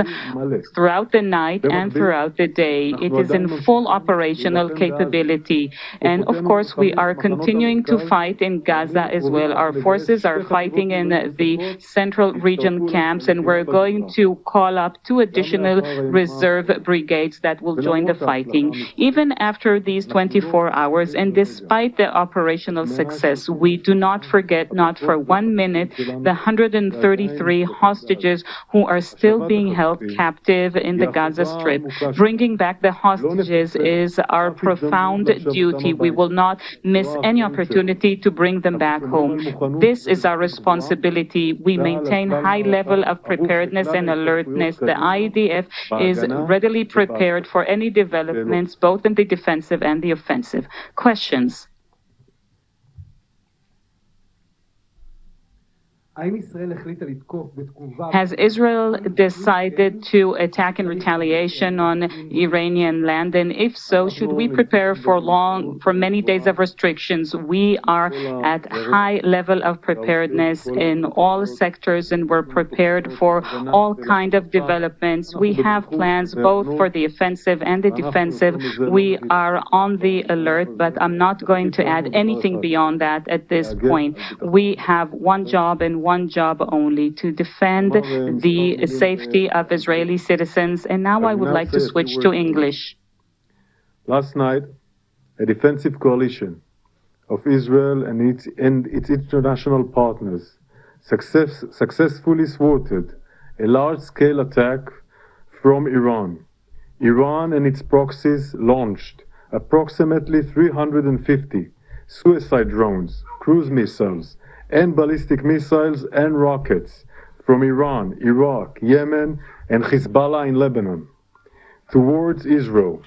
throughout the night and throughout the day. It is in full operational capability. And of course, we are continuing to fight in Gaza as well. Our forces are fighting in the central region camps, and we're going to call up 2 additional reserve brigades that will join the fighting. Even after these 24 hours, and despite the operational success, we do not forget, not for 1 minute, the 133 hostages who are still being held captive in the Gaza Strip. Bringing back the hostages is our profound duty. We will not miss any opportunity to bring them back home. This is our responsibility. We maintain high level of preparedness and alertness. The IDF is readily prepared for any developments, both in the defensive and the offensive. Questions? Has Israel decided to attack in retaliation on Iranian land? And if so, should we prepare for many days of restrictions? We are at high level of preparedness in all sectors, and we're prepared for all kind of developments. We have plans both for the offensive and the defensive. We are on the alert, but I'm not going to add anything beyond that at this point. We have one job and one job only: to defend the safety of Israeli citizens. And now I would like to switch to English. Last night, a defensive coalition of Israel and its international partners successfully thwarted a large-scale attack from Iran. Iran and its proxies launched approximately 350 suicide drones, cruise missiles, and ballistic missiles and rockets from Iran, Iraq, Yemen, and Hezbollah in Lebanon towards Israel,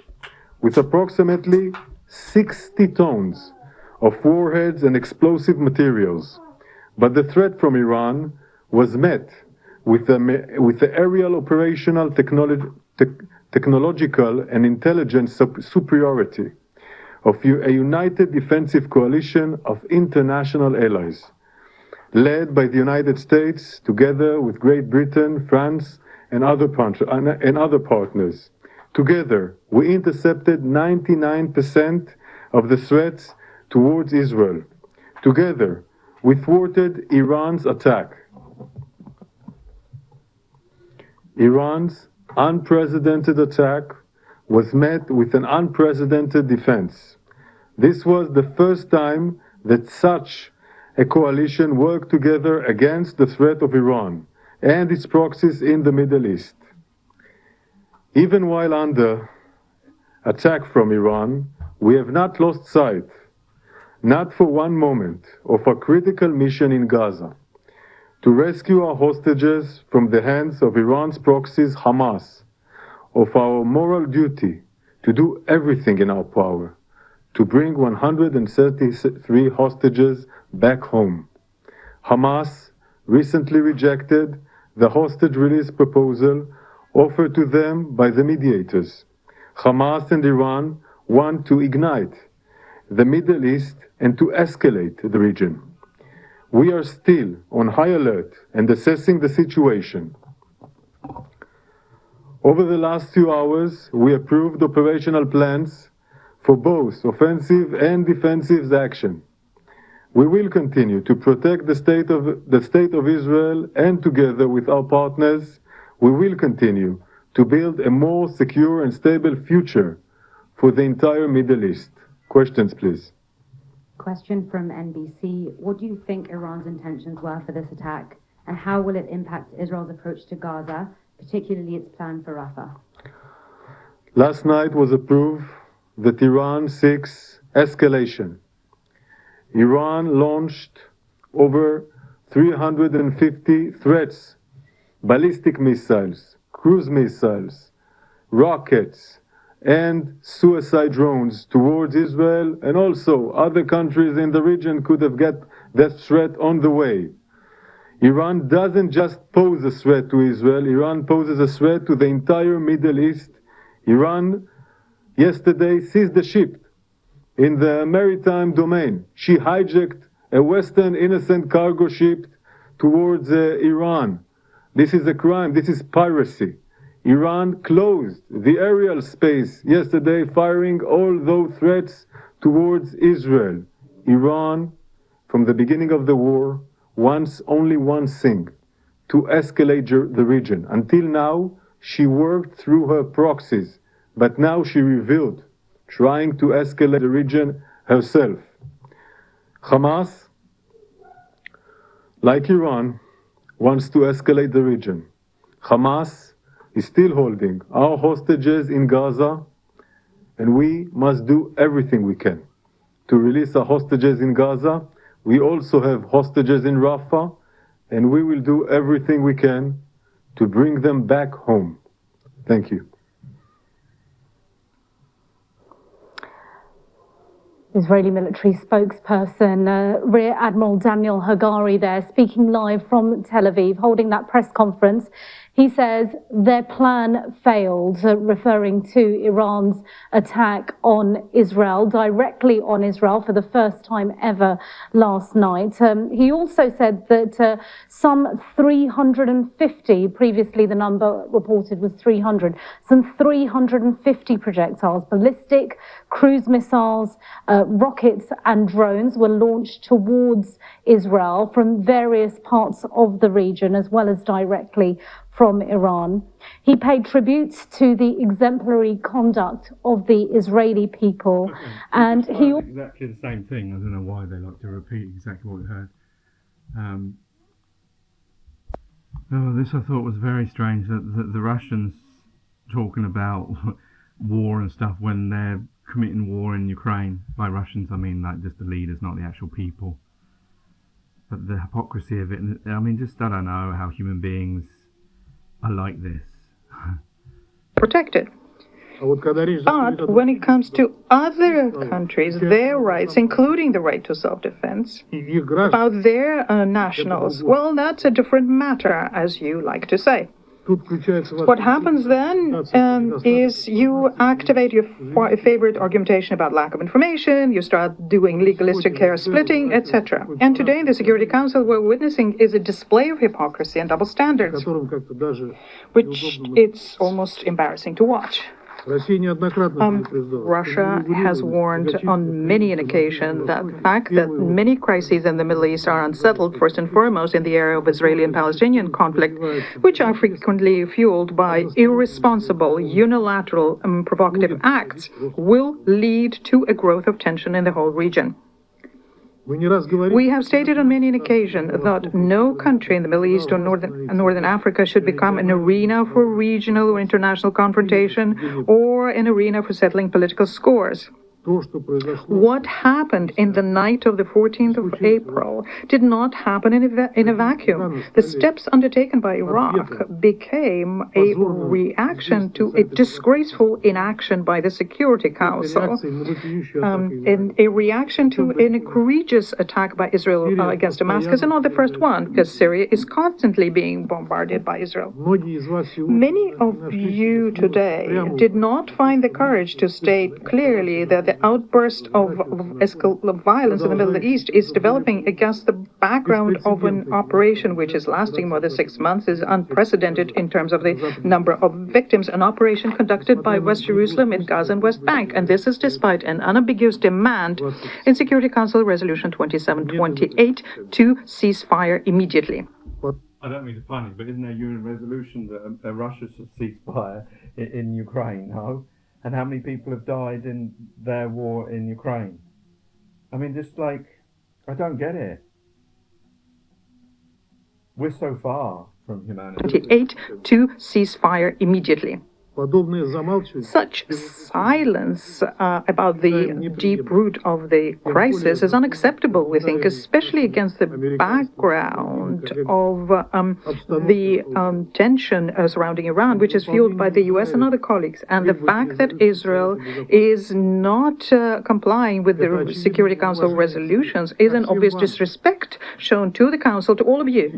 with approximately 60 tons of warheads and explosive materials. But the threat from Iran was met with the aerial operational technological and intelligence superiority of a united defensive coalition of international allies, led by the United States, together with Great Britain, France, and other partners. Together, we intercepted 99% of the threats towards Israel. Together, we thwarted Iran's attack. Iran's unprecedented attack was met with an unprecedented defense. This was the first time that such a coalition worked together against the threat of Iran and its proxies in the Middle East. Even while under attack from Iran, we have not lost sight, not for one moment, of our critical mission in Gaza, to rescue our hostages from the hands of Iran's proxies, Hamas, of our moral duty to do everything in our power to bring 133 hostages back home. Hamas recently rejected the hostage release proposal offered to them by the mediators. Hamas and Iran want to ignite the Middle East and to escalate the region. We are still on high alert and assessing the situation. Over the last few hours, we approved operational plans for both offensive and defensive action. We will continue to protect the state of Israel, and together with our partners, we will continue to build a more secure and stable future for the entire Middle East. Questions, please. Question from NBC. What do you think Iran's intentions were for this attack, and how will it impact Israel's approach to Gaza, particularly its plan for Rafah? Last night was approved that Iran seeks escalation. Iran launched over 350 threats, ballistic missiles, cruise missiles, rockets, and suicide drones towards Israel, and also other countries in the region could have got that threat on the way. Iran doesn't just pose a threat to Israel, Iran poses a threat to the entire Middle East. Iran yesterday seized the ship in the maritime domain. She hijacked a Western innocent cargo ship towards Iran. This is a crime, this is piracy. Iran closed the aerial space yesterday, firing all those threats towards Israel. Iran, from the beginning of the war, wants only one thing: to escalate the region. Until now, she worked through her proxies, but now she revealed, trying to escalate the region herself. Hamas, like Iran, wants to escalate the region. Hamas is still holding our hostages in Gaza, and we must do everything we can to release our hostages in Gaza. We also have hostages in Rafah, and we will do everything we can to bring them back home. Thank you. Israeli military spokesperson Rear Admiral Daniel Hagari there, speaking live from Tel Aviv, holding that press conference. He says their plan failed, referring to Iran's attack on Israel, directly on Israel for the first time ever last night. He also said that some 350, previously the number reported was 300, some 350 projectiles, ballistic, cruise missiles, rockets and drones were launched towards Israel from various parts of the region, as well as directly from Iran. He paid tribute to the exemplary conduct of the Israeli people, and he exactly the same thing. I don't know why they like to repeat exactly what we heard. This I thought was very strange, that the Russians talking about war and stuff when they're committing war in Ukraine. By Russians, I mean like just the leaders, not the actual people. But the hypocrisy of it, I mean, just I don't know how human beings are like this. Protected. But when it comes to other countries, their rights, including the right to self-defense, about their nationals, well, that's a different matter, as you like to say. What happens then is you activate your favorite argumentation about lack of information, you start doing legalistic hair splitting, etc. And today in the Security Council, what we're witnessing is a display of hypocrisy and double standards, which it's almost embarrassing to watch. Russia has warned on many occasions that the fact that many crises in the Middle East are unsettled, first and foremost in the area of Israeli and Palestinian conflict, which are frequently fueled by irresponsible, unilateral, and provocative acts, will lead to a growth of tension in the whole region. We have stated on many occasions that no country in the Middle East or Northern Africa should become an arena for regional or international confrontation or an arena for settling political scores. What happened in the night of the 14th of April did not happen in a vacuum. The steps undertaken by Iraq became a reaction to a disgraceful inaction by the Security Council, in a reaction to an egregious attack by Israel against Damascus, and not the first one, because Syria is constantly being bombarded by Israel. Many of you today did not find the courage to state clearly that the outburst of violence in the Middle East is developing against the background of an operation which is lasting more than 6 months, is unprecedented in terms of the number of victims, an operation conducted by West Jerusalem in Gaza and West Bank. And this is despite an unambiguous demand in Security Council Resolution 2728 to cease fire immediately. I don't mean to be funny, but isn't there a UN resolution that Russia should cease fire in Ukraine? No? And how many people have died in their war in Ukraine? I mean, just like, I don't get it. We're so far from humanity. 28 to cease fire immediately. Such silence about the deep root of the crisis is unacceptable, we think, especially against the background of the tension surrounding Iran, which is fueled by the U.S. and other colleagues, and the fact that Israel is not complying with the Security Council resolutions is an obvious disrespect shown to the Council, to all of you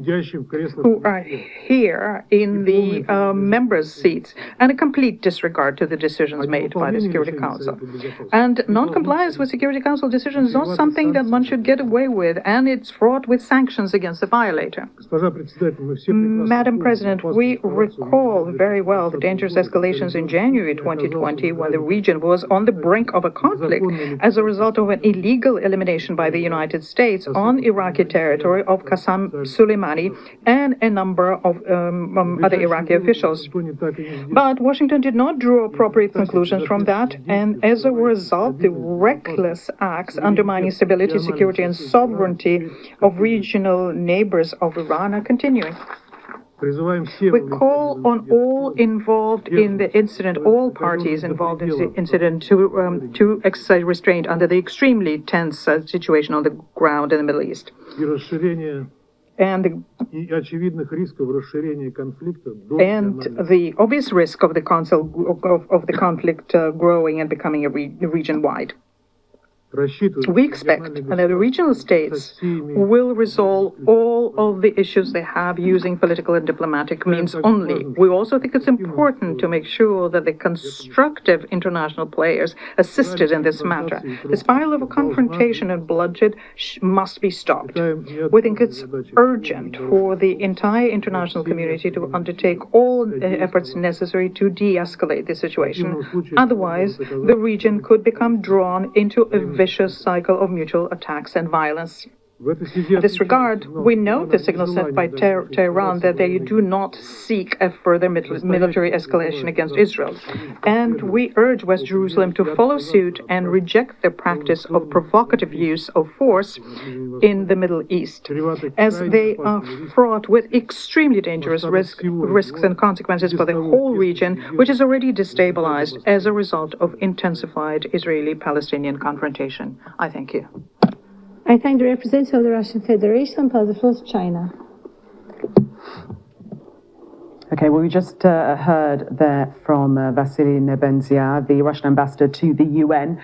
who are here in the members' seats, and a complete disregard to the decisions made by the Security Council. And non-compliance with Security Council decisions is not something that one should get away with, and it's fraught with sanctions against the violator. Madam President, we recall very well the dangerous escalations in January 2020 when the region was on the brink of a conflict as a result of an illegal elimination by the United States on Iraqi territory of Qasem Soleimani and a number of other Iraqi officials. But Washington did not draw appropriate conclusions from that, and as a result, the reckless acts undermining stability, security, and sovereignty of regional neighbors of Iran are continuing. We call on all involved in the incident, all parties involved in the incident, to exercise restraint under the extremely tense situation on the ground in the Middle East. And the obvious risk of the conflict growing and becoming a region-wide. We expect that the regional states will resolve all of the issues they have using political and diplomatic means only. We also think it's important to make sure that the constructive international players assisted in this matter. The spiral of a confrontation and bloodshed must be stopped. We think it's urgent for the entire international community to undertake all efforts necessary to de-escalate the situation. Otherwise, the region could become drawn into a vicious cycle of mutual attacks and violence. In this regard, we note the signal sent by Tehran that they do not seek a further military escalation against Israel. And we urge West Jerusalem to follow suit and reject the practice of provocative use of force in the Middle East, as they are fraught with extremely dangerous risks and consequences for the whole region, which is already destabilized as a result of intensified Israeli-Palestinian confrontation. I thank you. I thank the representative of the Russian Federation and pass the floor to China. Okay, well, we just heard there from Vasily Nebenzia, the Russian ambassador to the UN.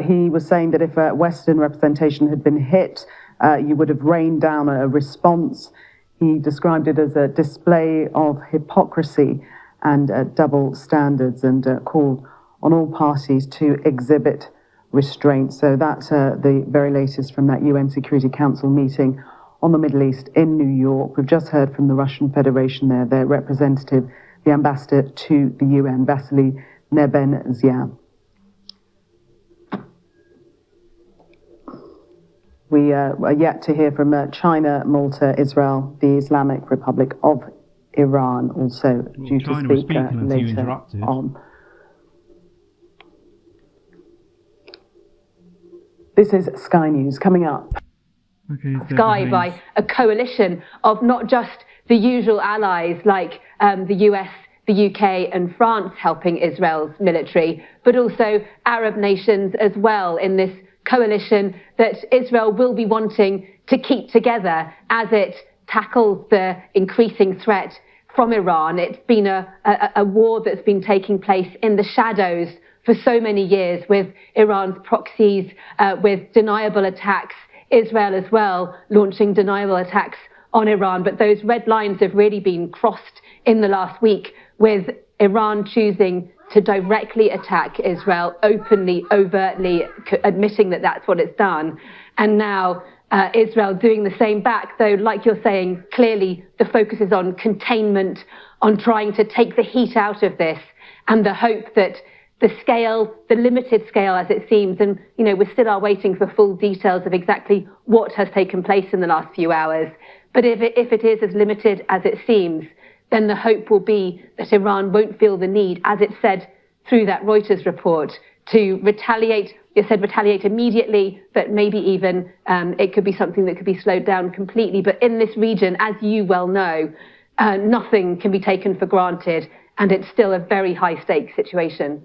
He was saying that if Western representation had been hit, you would have rained down a response. He described it as a display of hypocrisy and double standards, and called on all parties to exhibit restraint. So that's the very latest from that UN Security Council meeting on the Middle East in New York. We've just heard from the Russian Federation there, their representative, the ambassador to the UN, Vasily Nebenzia. We are yet to hear from China, Malta, Israel, the Islamic Republic of Iran, also due to speak later on. This is Sky News coming up. Sky by a coalition of not just the usual allies like the US, the UK and France helping Israel's military, but also Arab nations as well in this coalition that Israel will be wanting to keep together as it tackles the increasing threat from Iran. It's been a war that's been taking place in the shadows for so many years, with Iran's proxies, with deniable attacks, Israel as well launching deniable attacks on Iran. But those red lines have really been crossed in the last week, with Iran choosing to directly attack Israel openly, overtly, admitting that that's what it's done. And now Israel doing the same back, though, like you're saying, clearly the focus is on containment, on trying to take the heat out of this, and the hope that the scale, the limited scale as it seems, and we still are waiting for full details of exactly what has taken place in the last few hours. But if it is as limited as it seems, then the hope will be that Iran won't feel the need, as it said through that Reuters report, to retaliate. It said retaliate immediately, but maybe even it could be something that could be slowed down completely. But in this region, as you well know, nothing can be taken for granted, and it's still a very high-stakes situation.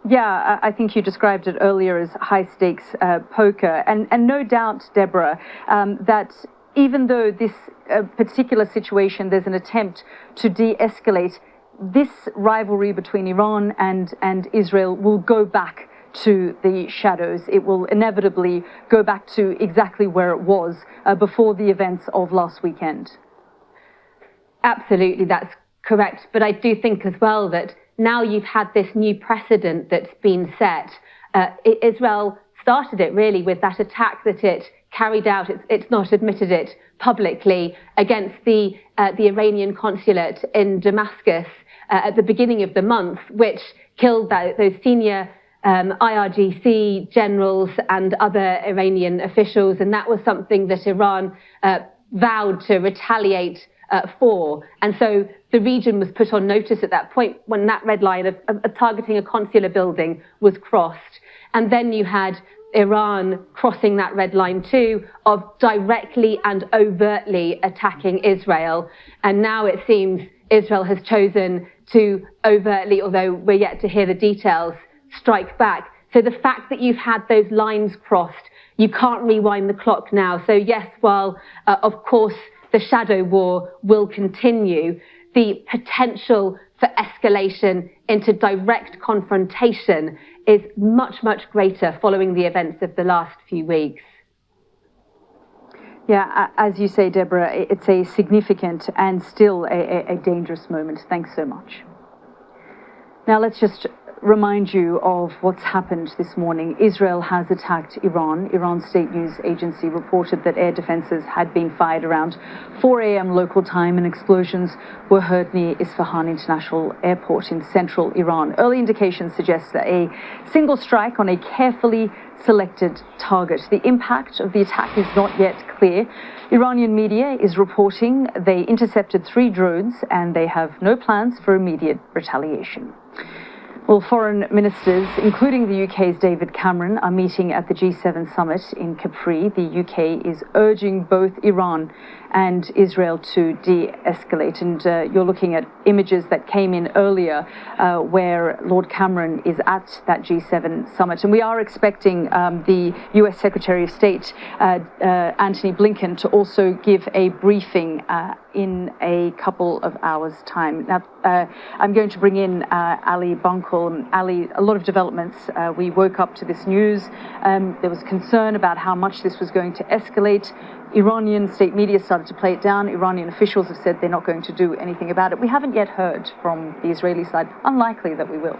Yeah, I think you described it earlier as high-stakes poker. And no doubt, Deborah, that even though this particular situation, there's an attempt to de-escalate, this rivalry between Iran and Israel will go back to the shadows. It will inevitably go back to exactly where it was before the events of last weekend. Absolutely, that's correct. But I do think as well that now you've had this new precedent that's been set. Israel started it really with that attack that it carried out. It's not admitted it publicly, against the Iranian consulate in Damascus at the beginning of the month, which killed those senior IRGC generals and other Iranian officials. And that was something that Iran vowed to retaliate for. And so the region was put on notice at that point when that red line of targeting a consular building was crossed. And then you had Iran crossing that red line too, of directly and overtly attacking Israel. And now it seems Israel has chosen to overtly, although we're yet to hear the details, strike back. So the fact that you've had those lines crossed, you can't rewind the clock now. So yes, while of course the shadow war will continue, the potential for escalation into direct confrontation is much, much greater following the events of the last few weeks. Yeah, as you say, Deborah, it's a significant and still a dangerous moment. Thanks so much. Now let's just remind you of what's happened this morning. Israel has attacked Iran. Iran's state news agency reported that air defenses had been fired around 4 a.m. local time, and explosions were heard near Isfahan International Airport in central Iran. Early indications suggest that a single strike on a carefully selected target. The impact of the attack is not yet clear. Iranian media is reporting they intercepted 3 drones and they have no plans for immediate retaliation. Well, foreign ministers, including the UK's David Cameron, are meeting at the G7 summit in Capri. The UK is urging both Iran and Israel to de-escalate. And you're looking at images that came in earlier where Lord Cameron is at that G7 summit. And we are expecting the US Secretary of State, Antony Blinken, to also give a briefing in a couple of hours' time. Now, I'm going to bring in Ali Bunkel. Ali, a lot of developments. We woke up to this news. There was concern about how much this was going to escalate. Iranian state media started to play it down. Iranian officials have said they're not going to do anything about it. We haven't yet heard from the Israeli side. Unlikely that we will.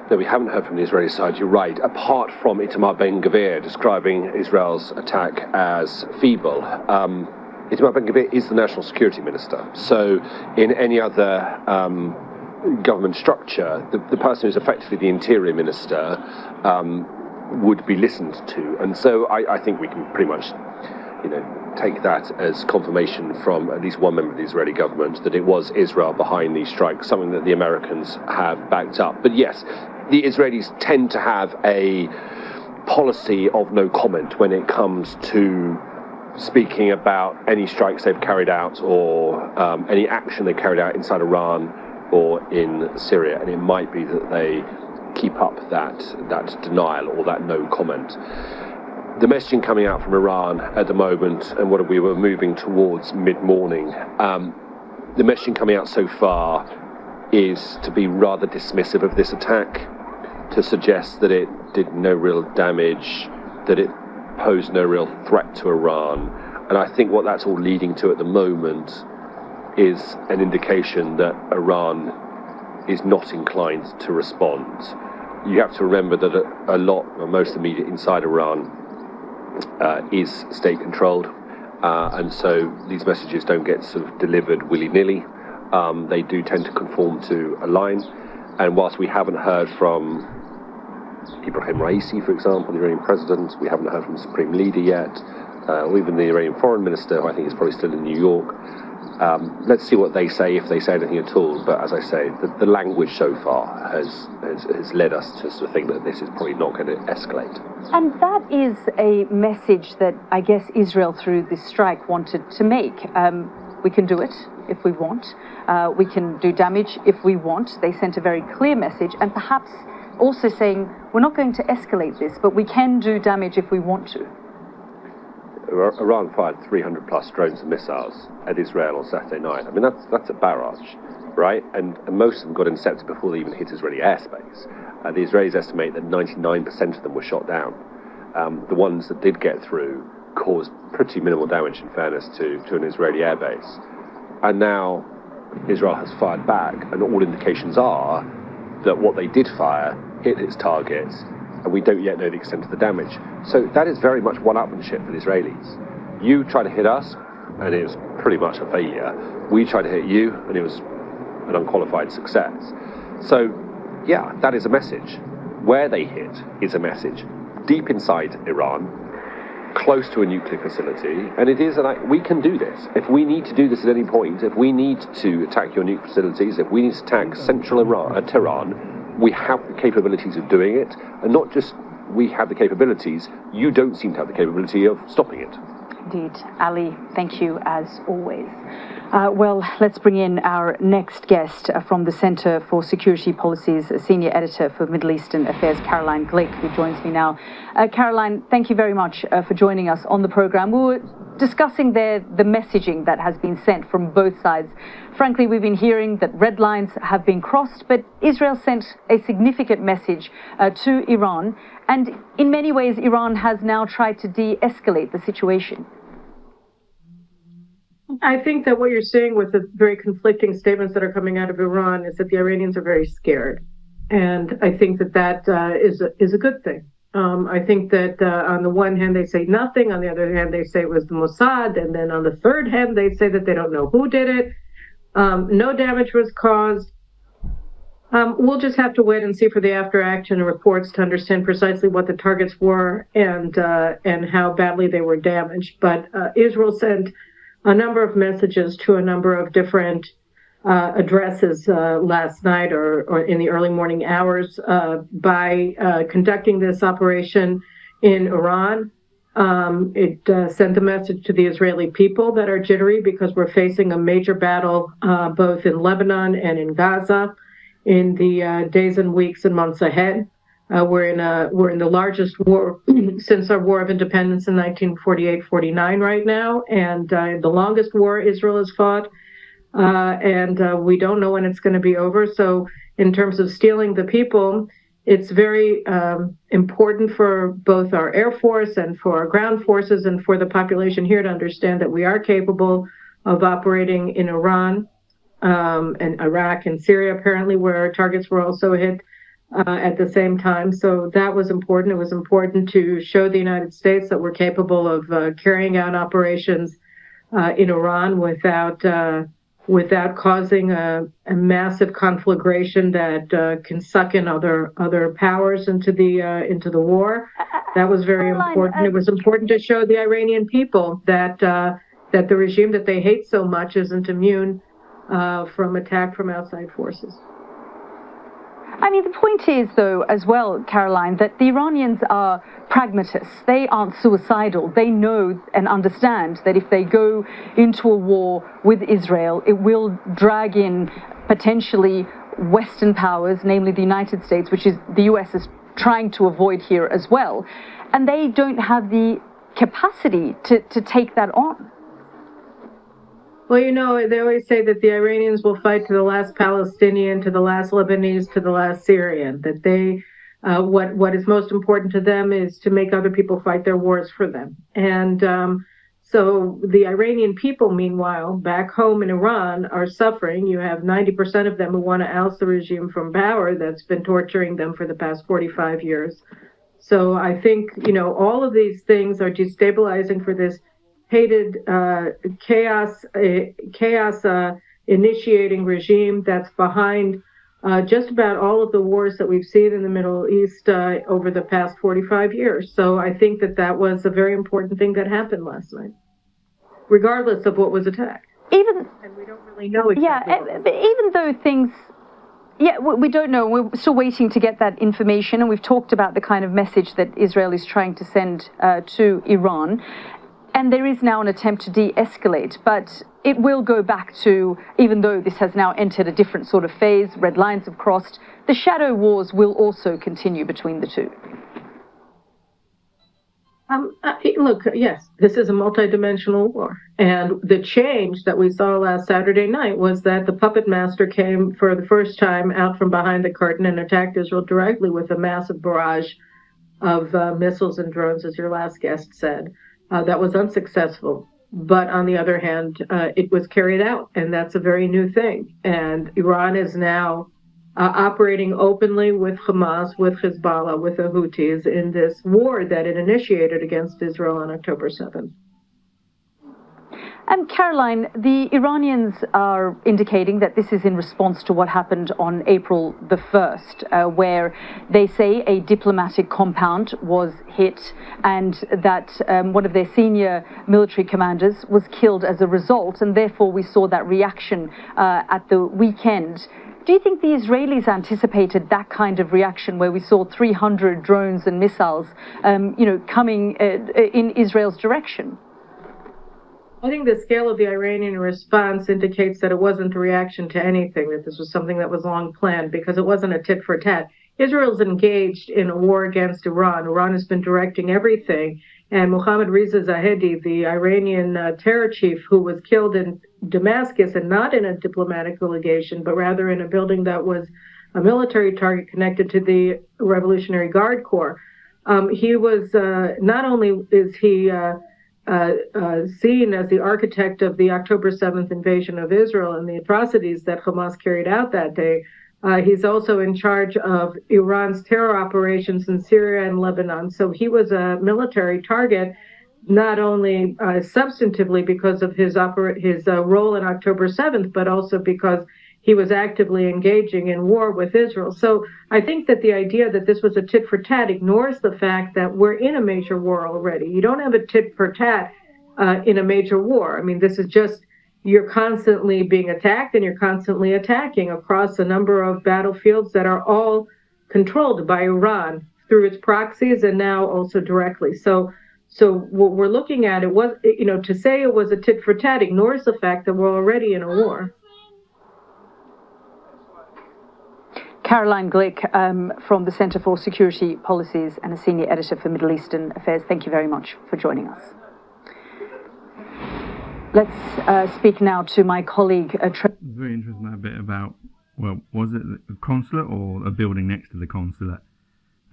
No, we haven't heard from the Israeli side, you're right, apart from Itamar Ben-Gvir describing Israel's attack as feeble. Itamar Ben-Gvir is the national security minister. So in any other government structure, the person who's effectively the interior minister would be listened to. And so I think we can pretty much, take that as confirmation from at least one member of the Israeli government that it was Israel behind these strikes, something that the Americans have backed up. But yes, the Israelis tend to have a policy of no comment when it comes to speaking about any strikes they've carried out or any action they've carried out inside Iran or in Syria. And it might be that they keep up that denial or that no comment. The messaging coming out from Iran at the moment, and what we were moving towards mid-morning, the messaging coming out so far is to be rather dismissive of this attack, to suggest that it did no real damage, that it posed no real threat to Iran. And I think what that's all leading to at the moment is an indication that Iran is not inclined to respond. You have to remember that most of the media inside Iran is state-controlled, and so these messages don't get sort of delivered willy-nilly. They do tend to conform to a line, and whilst we haven't heard from Ibrahim Raisi, for example, the Iranian president, we haven't heard from the supreme leader yet, or even the Iranian foreign minister, who I think is probably still in New York. Let's see what they say, if they say anything at all. But as I say, the language so far has led us to sort of think that this is probably not going to escalate. And that is a message that I guess Israel, through this strike, wanted to make. We can do it if we want. We can do damage if we want. They sent a very clear message, and perhaps also saying, we're not going to escalate this, but we can do damage if we want to. Iran fired 300 plus drones and missiles at Israel on Saturday night. I mean, that's a barrage, right? And most of them got intercepted before they even hit Israeli airspace. The Israelis estimate that 99% of them were shot down. The ones that did get through caused pretty minimal damage, in fairness, to an Israeli airbase. And now Israel has fired back, and all indications are that what they did fire hit its targets, and we don't yet know the extent of the damage. So that is very much one-upmanship for the Israelis. You try to hit us, and it was pretty much a failure. We tried to hit you, and it was an unqualified success. So, yeah, that is a message. Where they hit is a message. Deep inside Iran, close to a nuclear facility, and it is like, we can do this. If we need to do this at any point, if we need to attack your nuclear facilities, if we need to attack central Tehran, we have the capabilities of doing it, and not just we have the capabilities, you don't seem to have the capability of stopping it. Indeed. Ali, thank you as always. Well, let's bring in our next guest from the Center for Security Policy's Senior Editor for Middle Eastern Affairs, Caroline Glick, who joins me now. Caroline, thank you very much for joining us on the program. We were discussing there the messaging that has been sent from both sides. Frankly, we've been hearing that red lines have been crossed, but Israel sent a significant message to Iran. And in many ways, Iran has now tried to de-escalate the situation. I think that what you're seeing with the very conflicting statements that are coming out of Iran is that the Iranians are very scared. And I think that is a good thing. I think that on the one hand, they say nothing. On the other hand, they say it was the Mossad. And then on the third hand, they say that they don't know who did it. No damage was caused. We'll just have to wait and see for the after action reports to understand precisely what the targets were and how badly they were damaged. But Israel sent a number of messages to a number of different addresses last night or in the early morning hours by conducting this operation in Iran. It sent a message to the Israeli people that are jittery because we're facing a major battle both in Lebanon and in Gaza in the days and weeks and months ahead. We're in the largest war since our War of Independence in 1948-49 right now, and the longest war Israel has fought, and we don't know when it's going to be over. So in terms of stealing the people, it's very important for both our Air Force and for our ground forces and for the population here to understand that we are capable of operating in Iran and Iraq and Syria, apparently, where our targets were also hit at the same time. So that was important. It was important to show the United States that we're capable of carrying out operations in Iran without without causing a massive conflagration that can suck in other powers into the war. That was very important. It was important to show the Iranian people that that the regime that they hate so much isn't immune from attack from outside forces. I mean, the point is, though, as well, Caroline, that the Iranians are pragmatists. They aren't suicidal. They know and understand that if they go into a war with Israel, it will drag in potentially Western powers, namely the United States, which is the US is trying to avoid here as well. And they don't have the capacity to take that on. Well, you know, they always say that the Iranians will fight to the last Palestinian, to the last Lebanese, to the last Syrian, that they, what is most important to them is to make other people fight their wars for them. And so the Iranian people, meanwhile, back home in Iran, are suffering. You have 90% of them who want to oust the regime from power that's been torturing them for the past 45 years. So I think, you know, all of these things are destabilizing for this hated chaos initiating regime that's behind just about all of the wars that we've seen in the Middle East over the past 45 years. So I think that that was a very important thing that happened last night, regardless of what was attacked. And we don't really know exactly. But even though things... Yeah, we don't know. We're still waiting to get that information, and we've talked about the kind of message that Israel is trying to send to Iran. And there is now an attempt to de-escalate, but it will go back to, even though this has now entered a different sort of phase, red lines have crossed, the shadow wars will also continue between the two. Look, yes, this is a multidimensional war. And the change that we saw last Saturday night was that the puppet master came for the first time out from behind the curtain and attacked Israel directly with a massive barrage of missiles and drones, as your last guest said. That was unsuccessful. But on the other hand, it was carried out, and that's a very new thing. And Iran is now operating openly with Hamas, with Hezbollah, with the Houthis in this war that it initiated against Israel on October 7th. And Caroline, the Iranians are indicating that this is in response to what happened on April the 1st, where they say a diplomatic compound was hit and that one of their senior military commanders was killed as a result, and therefore we saw that reaction at the weekend. Do you think the Israelis anticipated that kind of reaction where we saw 300 drones and missiles, coming in Israel's direction? I think the scale of the Iranian response indicates that it wasn't a reaction to anything, that this was something that was long planned, because it wasn't a tit for tat. Israel's engaged in a war against Iran. Iran has been directing everything. And Mohammad Reza Zahedi, the Iranian terror chief who was killed in Damascus, and not in a diplomatic delegation, but rather in a building that was a military target connected to the Revolutionary Guard Corps. He was, not only is he seen as the architect of the October 7th invasion of Israel and the atrocities that Hamas carried out that day, he's also in charge of Iran's terror operations in Syria and Lebanon. So he was a military target, not only substantively because of his role in October 7th, but also because he was actively engaging in war with Israel. So I think that the idea that this was a tit for tat ignores the fact that we're in a major war already. You don't have a tit for tat in a major war. I mean, this is just, you're constantly being attacked and you're constantly attacking across a number of battlefields that are all controlled by Iran through its proxies and now also directly. So what we're looking at, it was, to say it was a tit for tat ignores the fact that we're already in a war. Caroline Glick from the Center for Security Policies and a senior editor for Middle Eastern Affairs, thank you very much for joining us. Let's speak now to my colleague. Very interesting that bit about, well, was it a consulate or a building next to the consulate?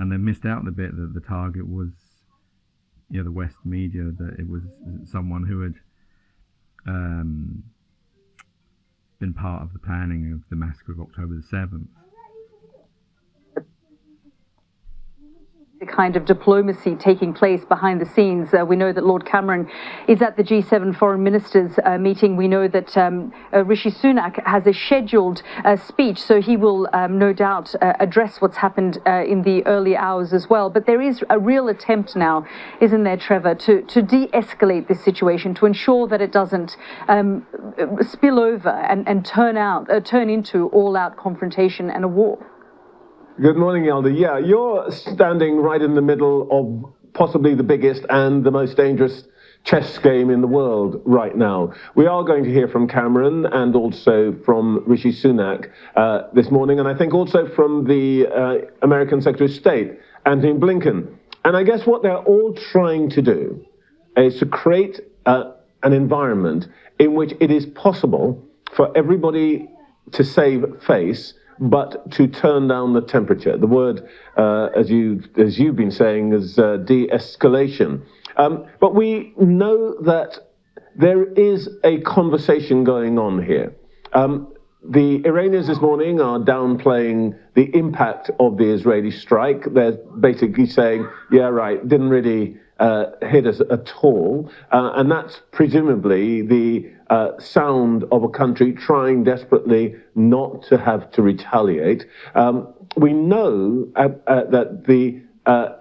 And they missed out the bit that the target was, the West media, that it was someone who had been part of the planning of the massacre of October the 7th. the kind of diplomacy taking place behind the scenes. We know that Lord Cameron is at the G7 foreign ministers meeting. We know that Rishi Sunak has a scheduled speech, so he will no doubt address what's happened in the early hours as well. But there is a real attempt now, isn't there, Trevor, to de-escalate this situation, to ensure that it doesn't spill over and turn into all-out confrontation and a war. Good morning, Elder. Yeah, you're standing right in the middle of possibly the biggest and the most dangerous chess game in the world right now. We are going to hear from Cameron and also from Rishi Sunak this morning, and I think also from the American Secretary of State, Antony Blinken. And I guess what they're all trying to do is to create an environment in which it is possible for everybody to save face, but to turn down the temperature. The word, as you've been saying, is de-escalation. But we know that there is a conversation going on here. The Iranians this morning are downplaying the impact of the Israeli strike. They're basically saying, yeah, right, didn't really hit us at all. And that's presumably the sound of a country trying desperately not to have to retaliate. We know that the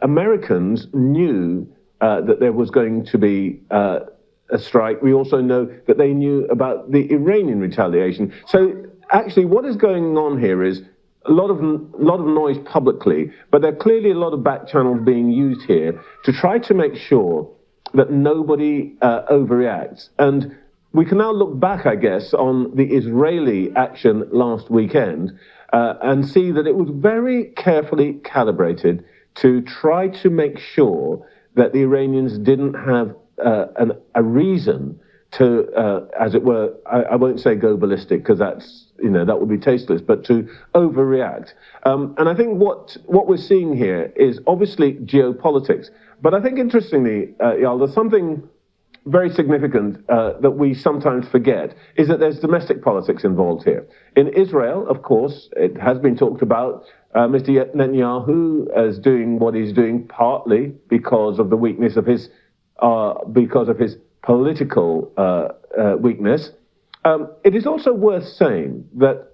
Americans knew that there was going to be a strike. We also know that they knew about the Iranian retaliation. So actually what is going on here is a lot of noise publicly, but there are clearly a lot of back channels being used here to try to make sure that nobody overreacts. And we can now look back, I guess, on the Israeli action last weekend and see that it was very carefully calibrated to try to make sure that the Iranians didn't have a reason to, as it were, I won't say go ballistic because that's, that would be tasteless, but to overreact. And I think what we're seeing here is obviously geopolitics. But I think interestingly, Yael, there's something very significant that we sometimes forget, is that there's domestic politics involved here. In Israel, of course, it has been talked about, Mr. Netanyahu is doing what he's doing partly because of the weakness of his, political weakness. It is also worth saying that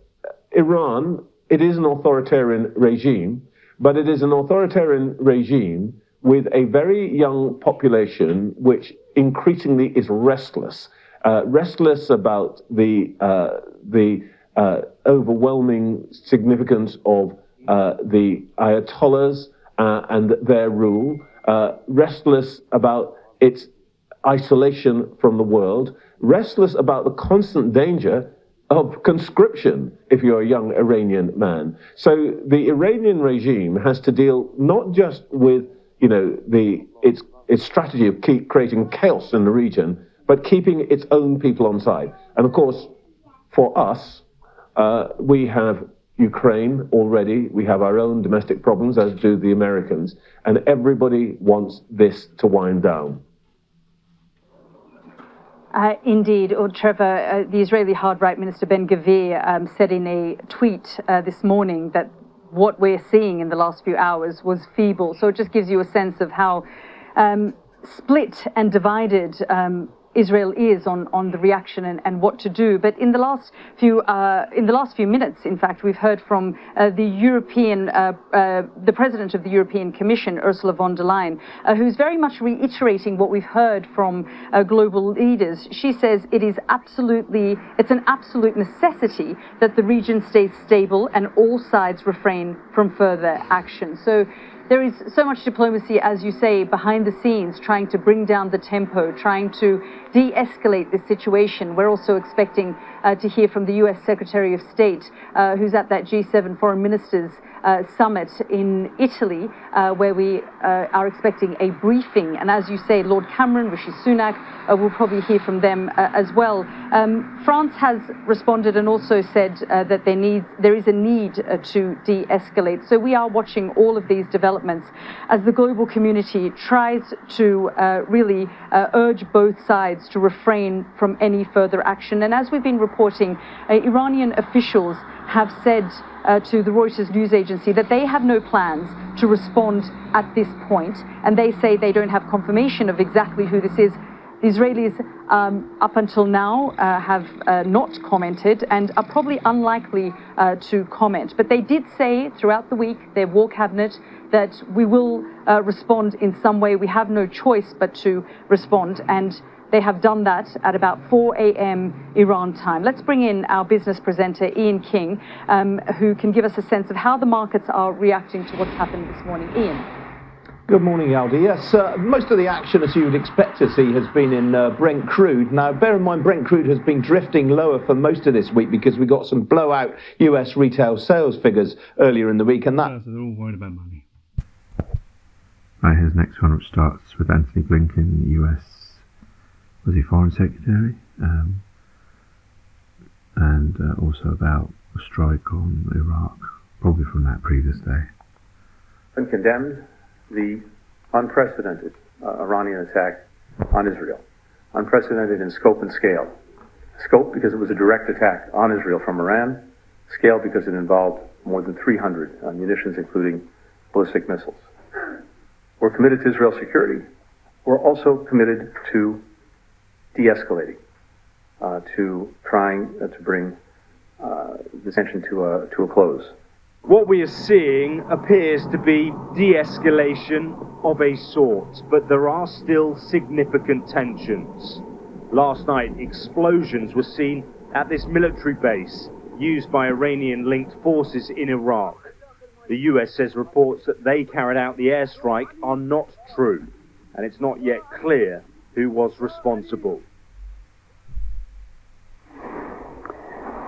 Iran, it is an authoritarian regime, but it is an authoritarian regime with a very young population which increasingly is restless. Restless about the overwhelming significance of the Ayatollahs and their rule, restless about its isolation from the world, restless about the constant danger of conscription if you're a young Iranian man. So the Iranian regime has to deal not just with its strategy of creating chaos in the region, but keeping its own people on side. And of course, for us, we have Ukraine already. We have our own domestic problems, as do the Americans, and everybody wants this to wind down. Indeed, Trevor, the Israeli hard-right Minister Ben-Gvir said in a tweet this morning that what we're seeing in the last few hours was feeble. So it just gives you a sense of how split and divided Israel is on the reaction and what to do. But in the last few minutes, in fact, we've heard from the President of the European Commission, Ursula von der Leyen, who's very much reiterating what we've heard from global leaders. She says it's an absolute necessity that the region stays stable and all sides refrain from further action. So there is so much diplomacy, as you say, behind the scenes, trying to bring down the tempo, trying to de-escalate this situation. We're also expecting to hear from the US Secretary of State, who's at that G7 Foreign Ministers Summit in Italy, where we are expecting a briefing. And as you say, Lord Cameron, Rishi Sunak, we'll probably hear from them as well. France has responded and also said that there is a need to de-escalate. So we are watching all of these developments as the global community tries to really urge both sides to refrain from any further action. And as we've been reporting, Iranian officials have said to the Reuters news agency that they have no plans to respond at this point, and they say they don't have confirmation of exactly who this is. The Israelis, up until now, have not commented and are probably unlikely to comment. But they did say throughout the week, their war cabinet, that we will respond in some way. We have no choice but to respond. And they have done that at about 4 a.m. Iran time. Let's bring in our business presenter, Ian King, who can give us a sense of how the markets are reacting to what's happened this morning. Ian. Good morning, Aldi. Yes, most of the action, as you would expect to see, has been in Brent crude. Now, bear in mind, Brent crude has been drifting lower for most of this week because we got some blowout US retail sales figures earlier in the week, and that... So they're all worried about money. Right, here's next one, which starts with Anthony Blinken, US, was he Foreign Secretary? And also about a strike on Iraq, probably from that previous day. And condemned the unprecedented Iranian attack on Israel. Unprecedented in scope and scale. Scope because it was a direct attack on Israel from Iran. Scale because it involved more than 300 munitions, including ballistic missiles. We're committed to Israel's security. We're also committed to de-escalating, to trying to bring the tension to a close. What we are seeing appears to be de-escalation of a sort, but there are still significant tensions. Last night, explosions were seen at this military base used by Iranian-linked forces in Iraq. The US says reports that they carried out the airstrike are not true, and it's not yet clear who was responsible.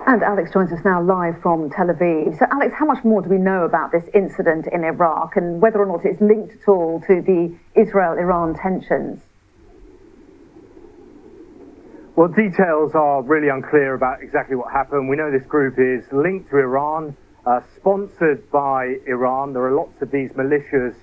And Alex joins us now live from Tel Aviv. So, Alex, how much more do we know about this incident in Iraq and whether or not it's linked at all to the Israel-Iran tensions? Well, details are really unclear about exactly what happened. We know this group is linked to Iran, sponsored by Iran. There are lots of these militias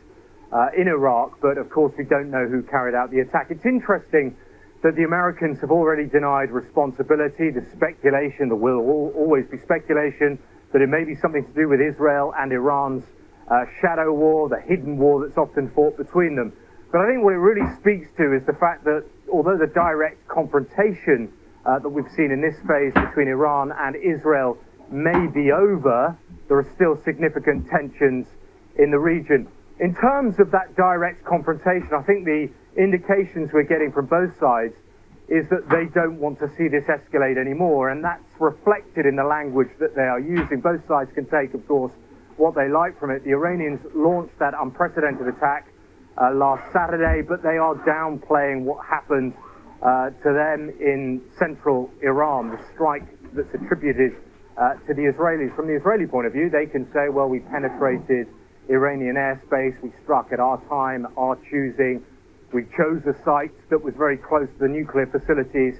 in Iraq, but of course we don't know who carried out the attack. It's interesting that the Americans have already denied responsibility. The speculation, there will always be speculation, that it may be something to do with Israel and Iran's shadow war, the hidden war that's often fought between them. But I think what it really speaks to is the fact that although the direct confrontation that we've seen in this phase between Iran and Israel may be over, there are still significant tensions in the region. In terms of that direct confrontation, I think the indications we're getting from both sides is that they don't want to see this escalate anymore, and that's reflected in the language that they are using. Both sides can take, of course, what they like from it. The Iranians launched that unprecedented attack last Saturday, but they are downplaying what happened to them in central Iran, the strike that's attributed to the Israelis. From the Israeli point of view, they can say, well, we penetrated Iranian airspace, we struck at our time, our choosing, we chose a site that was very close to the nuclear facilities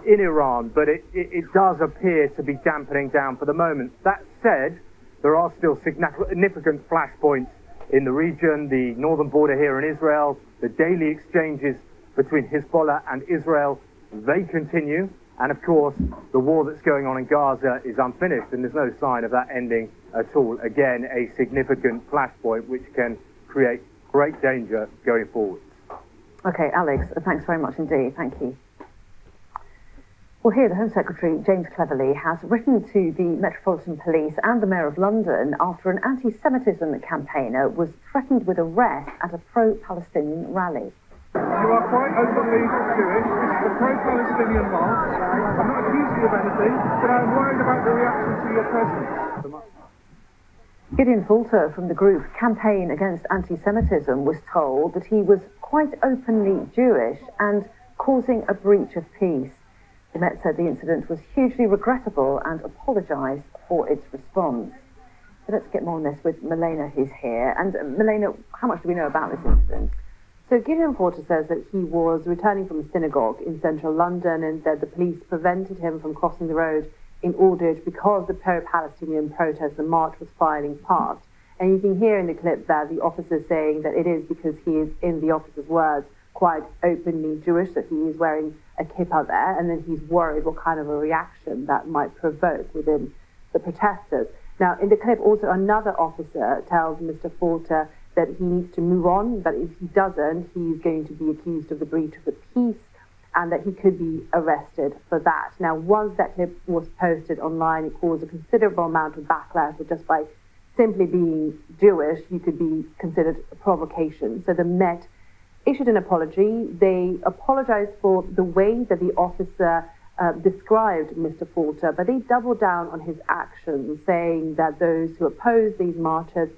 in Iran, but it does appear to be dampening down for the moment. That said, there are still significant flashpoints in the region, the northern border here in Israel, the daily exchanges between Hezbollah and Israel, they continue. And of course, the war that's going on in Gaza is unfinished, and there's no sign of that ending at all. Again, a significant flashpoint which can create great danger going forward. Okay, Alex, thanks very much indeed. Thank you. Well, here, the Home Secretary, James Cleverly, has written to the Metropolitan Police and the Mayor of London after an anti-Semitism campaigner was threatened with arrest at a pro-Palestinian rally. You are quite openly Jewish. This is a pro-Palestinian march. I'm not accusing you of anything, but I'm worried about the reaction to your presence. Gideon Falter from the group Campaign Against Anti-Semitism was told that he was quite openly Jewish and causing a breach of peace. The Met said the incident was hugely regrettable and apologised for its response. So let's get more on this with Milena, who's here. And Milena, how much do we know about this incident? So Gideon Porter says that he was returning from a synagogue in central London and that the police prevented him from crossing the road in Aldridge because the pro-Palestinian protest, the march, was filing past. And you can hear in the clip there the officer saying that it is because he is, in the officer's words, quite openly Jewish, that he is wearing a kippah there, and then he's worried what kind of a reaction that might provoke within the protesters. Now, in the clip, also another officer tells Mr. Falter that he needs to move on, but if he doesn't, he's going to be accused of the breach of the peace and that he could be arrested for that. Now, once that clip was posted online, it caused a considerable amount of backlash, but just by simply being Jewish, you could be considered a provocation. So the Met issued an apology. They apologized for the way that the officer described Mr. Falter, but they doubled down on his actions, saying that those who oppose these marches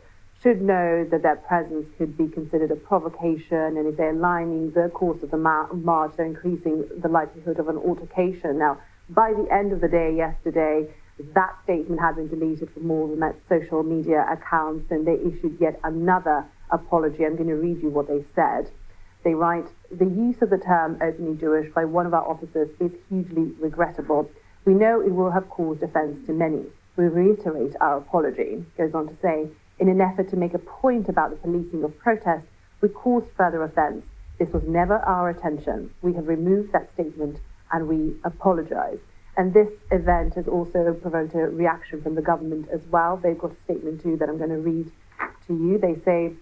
should know that their presence could be considered a provocation, and if they're lining the course of the march, they're increasing the likelihood of an altercation. Now, by the end of the day yesterday, that statement had been deleted from all the Met social media accounts, and they issued yet another apology. I'm going to read you what they said. They write, "The use of the term openly Jewish by one of our officers is hugely regrettable. We know it will have caused offense to many. We reiterate our apology." Goes on to say, "In an effort to make a point about the policing of protest, we caused further offense. This was never our intention. We have removed that statement and we apologize." And this event has also provoked a reaction from the government as well. They've got a statement too that I'm going to read to you. They say,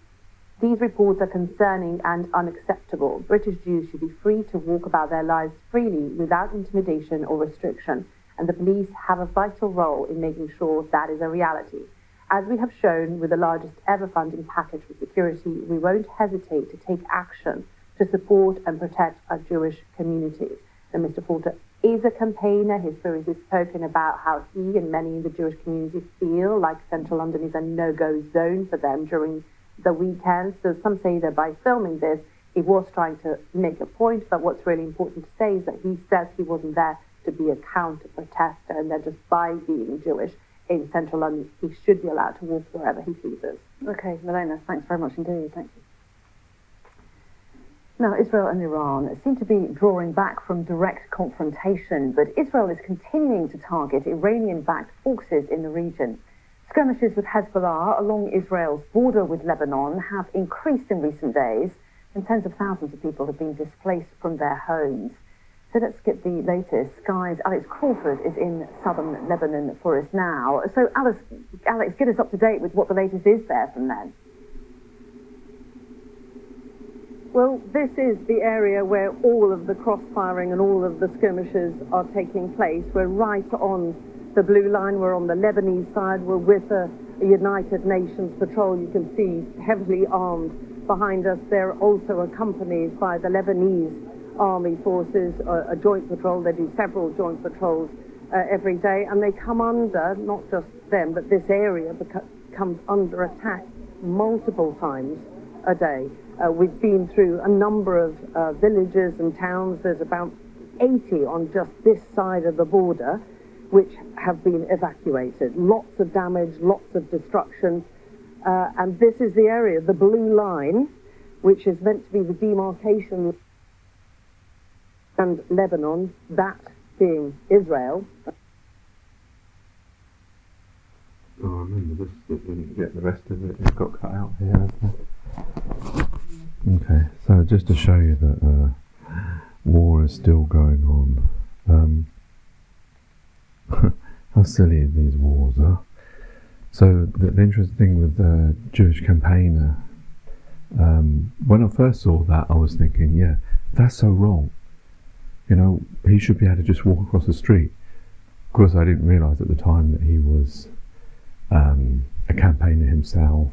"These reports are concerning and unacceptable. British Jews should be free to walk about their lives freely without intimidation or restriction, and the police have a vital role in making sure that is a reality. As we have shown with the largest ever funding package for security, we won't hesitate to take action to support and protect our Jewish communities." And Mr. Falter is a campaigner. He's previously spoken about how he and many in the Jewish community feel like Central London is a no-go zone for them during the weekend. So some say that by filming this, he was trying to make a point, but what's really important to say is that he says he wasn't there to be a counter-protester, and that just by being Jewish in Central London, he should be allowed to walk wherever he pleases. Okay, Milena, thanks very much indeed. Thank you. Now, Israel and Iran seem to be drawing back from direct confrontation, but Israel is continuing to target Iranian-backed forces in the region. Skirmishes with Hezbollah along Israel's border with Lebanon have increased in recent days, and tens of thousands of people have been displaced from their homes. So let's get the latest. Sky's Alex Crawford is in southern Lebanon for us now. So Alex, get us up to date with what the latest is there from then. Well, this is the area where all of the cross-firing and all of the skirmishes are taking place. We're right on the blue line. We're on the Lebanese side. We're with a United Nations patrol. You can see heavily armed behind us. They're also accompanied by the Lebanese army forces, a joint patrol. They do several joint patrols every day, and they come under, not just them, but this area comes under attack multiple times a day. We've been through a number of villages and towns. There's about 80 on just this side of the border which have been evacuated. Lots of damage, lots of destruction, and this is the area, the blue line, which is meant to be the demarcation and Lebanon, that being Israel. Oh, I remember this, it didn't get the rest of it, it got cut out here, hasn't it? Okay, so just to show you that war is still going on. How silly these wars are. So the interesting thing with the Jewish campaigner, when I first saw that, I was thinking, yeah, that's so wrong. You know, he should be able to just walk across the street. Of course, I didn't realise at the time that he was a campaigner himself.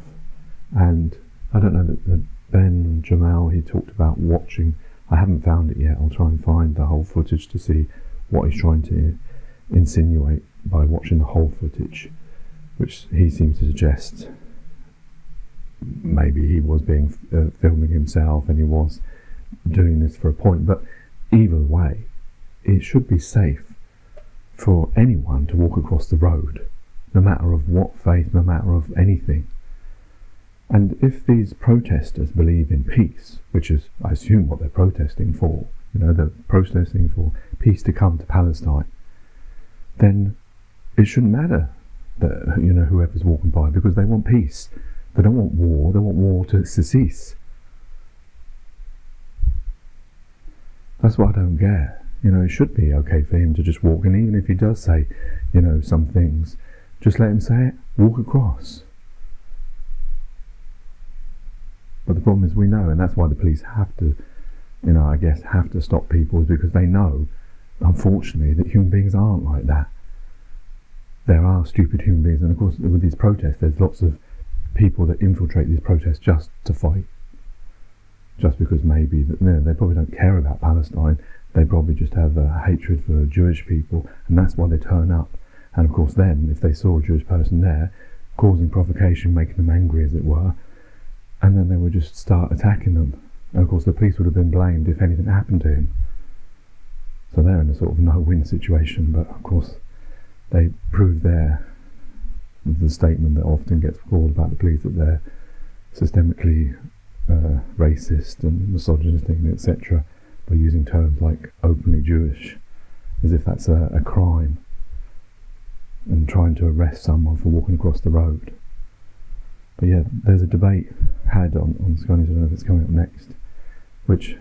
And I don't know that Ben Jamal, he talked about watching. I haven't found it yet. I'll try and find the whole footage to see what he's trying to insinuate by watching the whole footage, which he seems to suggest maybe he was filming himself and he was doing this for a point. But either way, it should be safe for anyone to walk across the road, no matter of what faith, no matter of anything. And if these protesters believe in peace, which is, I assume, what they're protesting for, you know, they're protesting for peace to come to Palestine, then it shouldn't matter that, you know, whoever's walking by, because they want peace. They don't want war. They want war to cease. That's what I don't get. You know, it should be okay for him to just walk, and even if he does say, you know, some things, just let him say it. walk across. But the problem is we know, and that's why the police have to, I guess, have to stop people, is because they know, unfortunately, that human beings aren't like that. There are stupid human beings, and of course with these protests there's lots of people that infiltrate these protests just to fight. Just because maybe they probably don't care about Palestine, they probably just have a hatred for Jewish people, and that's why they turn up. And of course then, if they saw a Jewish person there, causing provocation, making them angry as it were, and then they would just start attacking them. And of course the police would have been blamed if anything happened to him. So they're in a sort of no-win situation, but of course they prove the statement that often gets called about the police, that they're systemically racist and misogynistic, etc., by using terms like openly Jewish, as if that's a crime, and trying to arrest someone for walking across the road. But yeah, there's a debate had on Sky News, I don't know if it's coming up next, which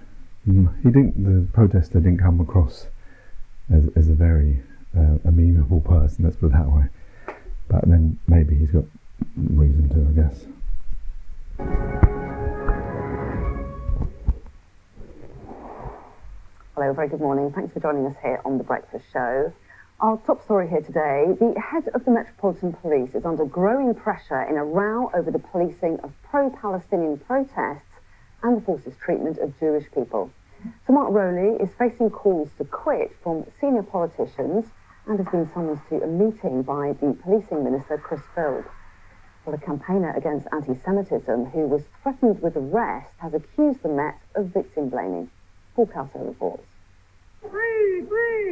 the protester didn't come across as a very amenable person, let's put it that way. But then maybe he's got reason to, I guess. Hello, very good morning. Thanks for joining us here on The Breakfast Show. Our top story here today, the head of the Metropolitan Police is under growing pressure in a row over the policing of pro-Palestinian protests and the force's treatment of Jewish people. So Mark Rowley is facing calls to quit from senior politicians and has been summoned to a meeting by the policing minister, Chris Philp. Well, a campaigner against anti-Semitism who was threatened with arrest has accused the Met of victim blaming. Paul Calso reports. Free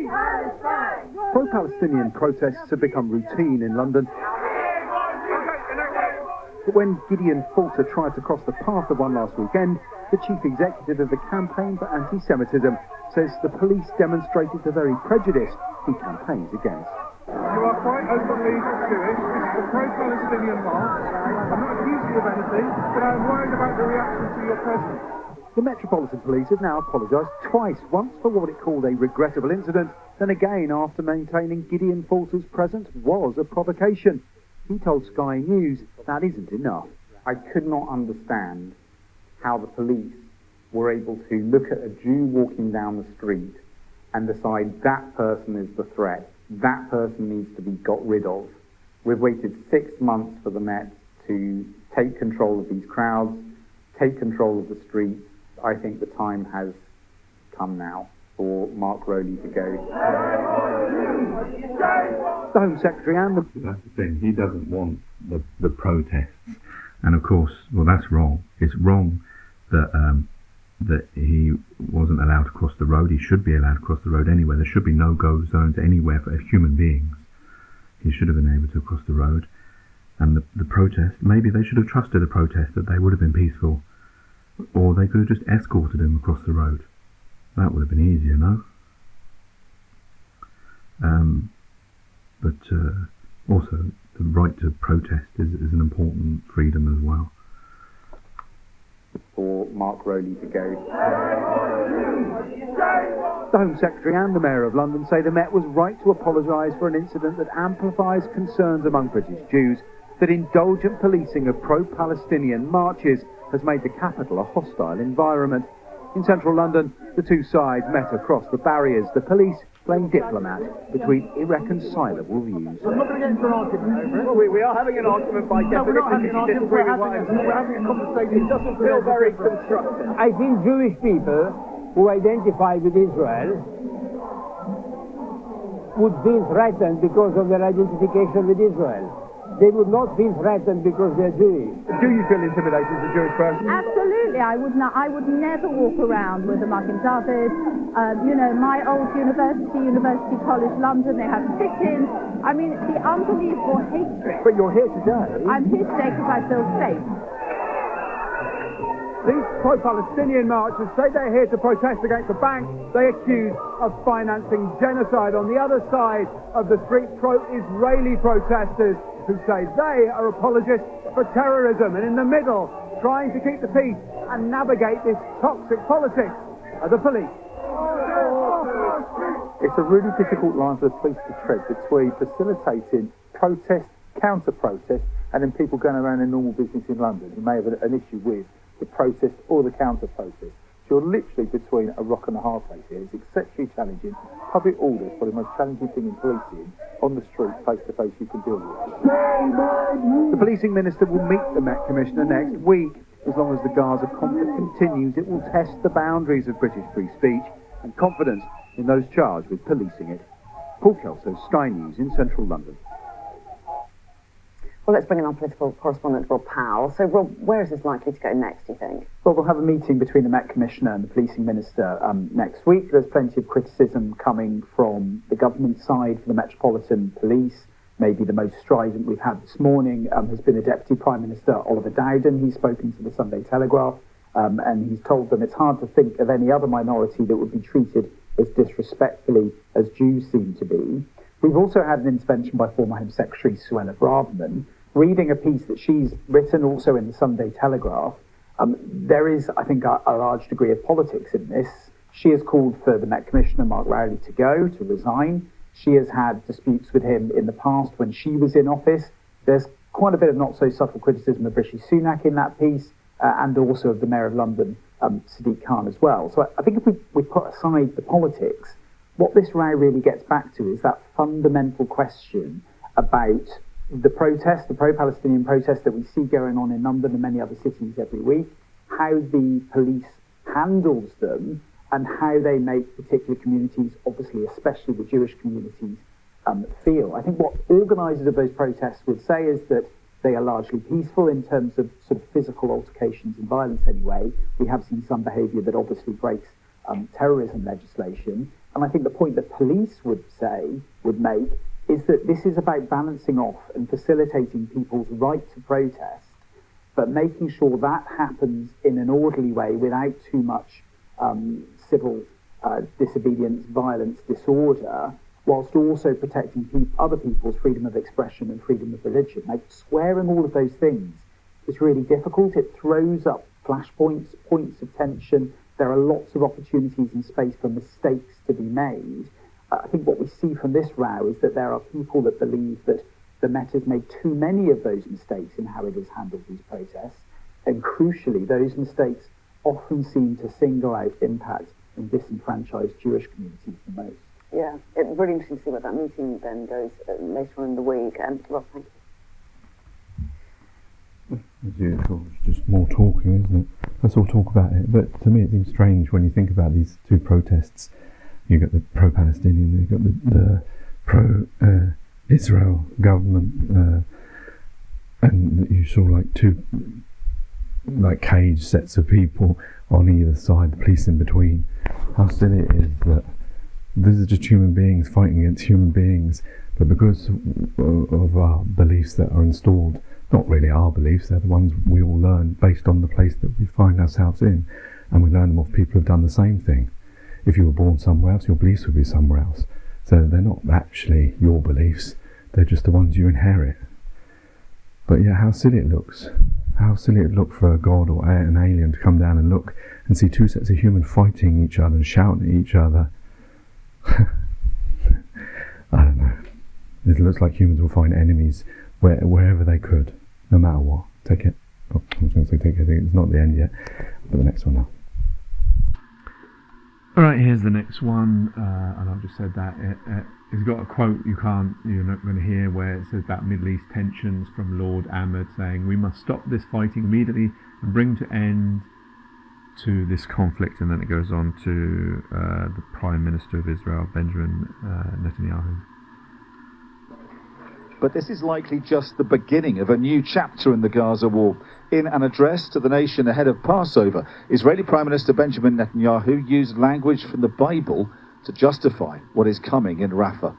Palestine! Pro-Palestinian protests have become routine in London. But when Gideon Falter tried to cross the path of one last weekend, the chief executive of the Campaign for Anti-Semitism says the police demonstrated the very prejudice he campaigns against. You are quite openly Jewish. This is a pro-Palestinian march. I'm not accusing you of anything, but I'm worried about the reaction to your presence. The Metropolitan Police have now apologised twice, once for what it called a regrettable incident, then again after maintaining Gideon Falter's presence was a provocation. He told Sky News that isn't enough. I could not understand how the police were able to look at a Jew walking down the street and decide that person is the threat, that person needs to be got rid of. We've waited 6 months for the Met to take control of these crowds, take control of the streets. I think the time has come now for Mark Rowley to go. The Home Secretary and the... That's the thing, he doesn't want the protests. And of course, well, that's wrong. It's wrong that he wasn't allowed to cross the road. He should be allowed to cross the road anywhere. There should be no-go zones anywhere for human beings. He should have been able to cross the road. And the protest, maybe they should have trusted the protest, that they would have been peaceful. Or they could have just escorted him across the road. That would have been easier, no? But also, the right to protest is an important freedom as well. For Mark Rowley to go. The Home Secretary and the Mayor of London say the Met was right to apologise for an incident that amplifies concerns among British Jews that indulgent policing of pro-Palestinian marches has made the capital a hostile environment. In central London, the two sides met across the barriers, the police playing diplomat between irreconcilable views. I'm not going to get into an argument over it. Well, we are having an argument by definition. No, we're not having an argument, we're having a conversation. It doesn't feel very constructive. I think Jewish people who identify with Israel would feel threatened because of their identification with Israel. They would not feel threatened because they're Jewish. Do you feel intimidated as a Jewish person? Absolutely. I would never walk around with a Magen David. My old University College London, they have sit-ins. I mean, the unbelievable hatred. But you're here today. I'm here today because I feel safe. These pro-Palestinian marchers say they're here to protest against the bank they accuse of financing genocide. On the other side of the street, pro-Israeli protesters who say they are apologists for terrorism, and in the middle, trying to keep the peace and navigate this toxic politics, are the police. It's a really difficult line for the police to tread between facilitating protest counter-protest, and then people going around their normal business in London who may have an issue with the protest or the counter-protest. So you're literally between a rock and a hard place here. It's exceptionally challenging. Public order is probably the most challenging thing in policing on the street, face-to-face, you can deal with. The policing minister will meet the Met Commissioner next week. As long as the Gaza conflict continues, it will test the boundaries of British free speech and confidence in those charged with policing it. Paul Kelso, Sky News in central London. Well, let's bring in our political correspondent, Rob Powell. So, Rob, where is this likely to go next, do you think? Well, we'll have a meeting between the Met Commissioner and the Policing Minister next week. There's plenty of criticism coming from the government side for the Metropolitan Police. Maybe the most strident we've had this morning has been the Deputy Prime Minister, Oliver Dowden. He's spoken to the Sunday Telegraph and he's told them it's hard to think of any other minority that would be treated as disrespectfully as Jews seem to be. We've also had an intervention by former Home Secretary Suella Braverman, reading a piece that she's written also in the Sunday Telegraph. There is, I think, a large degree of politics in this. She has called for the Met Commissioner, Mark Rowley, to resign. She has had disputes with him in the past when she was in office. There's quite a bit of not so subtle criticism of Rishi Sunak in that piece, and also of the Mayor of London, Sadiq Khan, as well. So I think if we put aside the politics, what this row really gets back to is that fundamental question about the protest, the pro-Palestinian protest that we see going on in London and many other cities every week, how the police handles them and how they make particular communities, obviously especially the Jewish communities, feel. I think what organisers of those protests would say is that they are largely peaceful in terms of sort of physical altercations and violence anyway. We have seen some behaviour that obviously breaks terrorism legislation. And I think the point that police would make, is that this is about balancing off and facilitating people's right to protest, but making sure that happens in an orderly way without too much civil disobedience, violence, disorder, whilst also protecting other people's freedom of expression and freedom of religion. Like, squaring all of those things is really difficult. It throws up flashpoints, points of tension. There are lots of opportunities and space for mistakes to be made. I think what we see from this row is that there are people that believe that the Met has made too many of those mistakes in how it has handled these protests. And crucially, those mistakes often seem to single out impact and disenfranchised Jewish communities the most. Yeah, it's really interesting to see what that meeting then goes later on in the week. And Rob, thank you. As usual, it's just more talking, isn't it? Let's all talk about it. But to me, it seems strange when you think about these two protests. You've got the pro-Palestinian, you've got the pro-Israel government, and you saw like two cage sets of people on either side, the police in between. How silly it is that these are just human beings fighting against human beings, but because of our beliefs that are installed, not really our beliefs, they're the ones we all learn based on the place that we find ourselves in, and we learn them off people who've done the same thing. If you were born somewhere else, your beliefs would be somewhere else. So they're not actually your beliefs, they're just the ones you inherit. But yeah, how silly it looks. How silly it looked for a god or an alien to come down and look and see two sets of humans fighting each other and shouting at each other. I don't know. It looks like humans will find enemies wherever they could, no matter what. Take it. Oh, I was going to say take it. It's not the end yet, but the next one now. Alright, here's the next one, and I've just said that. It's got a quote you're not going to hear, where it says about Middle East tensions from Lord Ahmed, saying, "We must stop this fighting immediately and bring to end to this conflict." And then it goes on to the Prime Minister of Israel, Benjamin Netanyahu. But this is likely just the beginning of a new chapter in the Gaza war. In an address to the nation ahead of Passover, Israeli Prime Minister Benjamin Netanyahu used language from the Bible to justify what is coming in Rafah.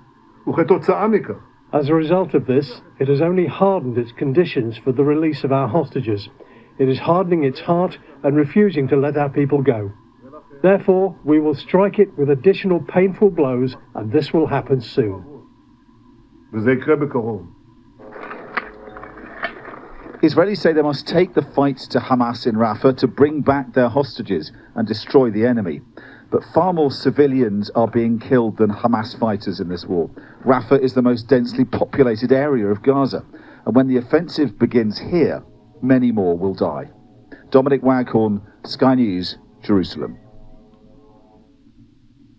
As a result of this, it has only hardened its conditions for the release of our hostages. It is hardening its heart and refusing to let our people go. Therefore, we will strike it with additional painful blows, and this will happen soon. Israelis say they must take the fight to Hamas in Rafah to bring back their hostages and destroy the enemy. But far more civilians are being killed than Hamas fighters in this war. Rafah is the most densely populated area of Gaza. And when the offensive begins here, many more will die. Dominic Waghorn, Sky News, Jerusalem.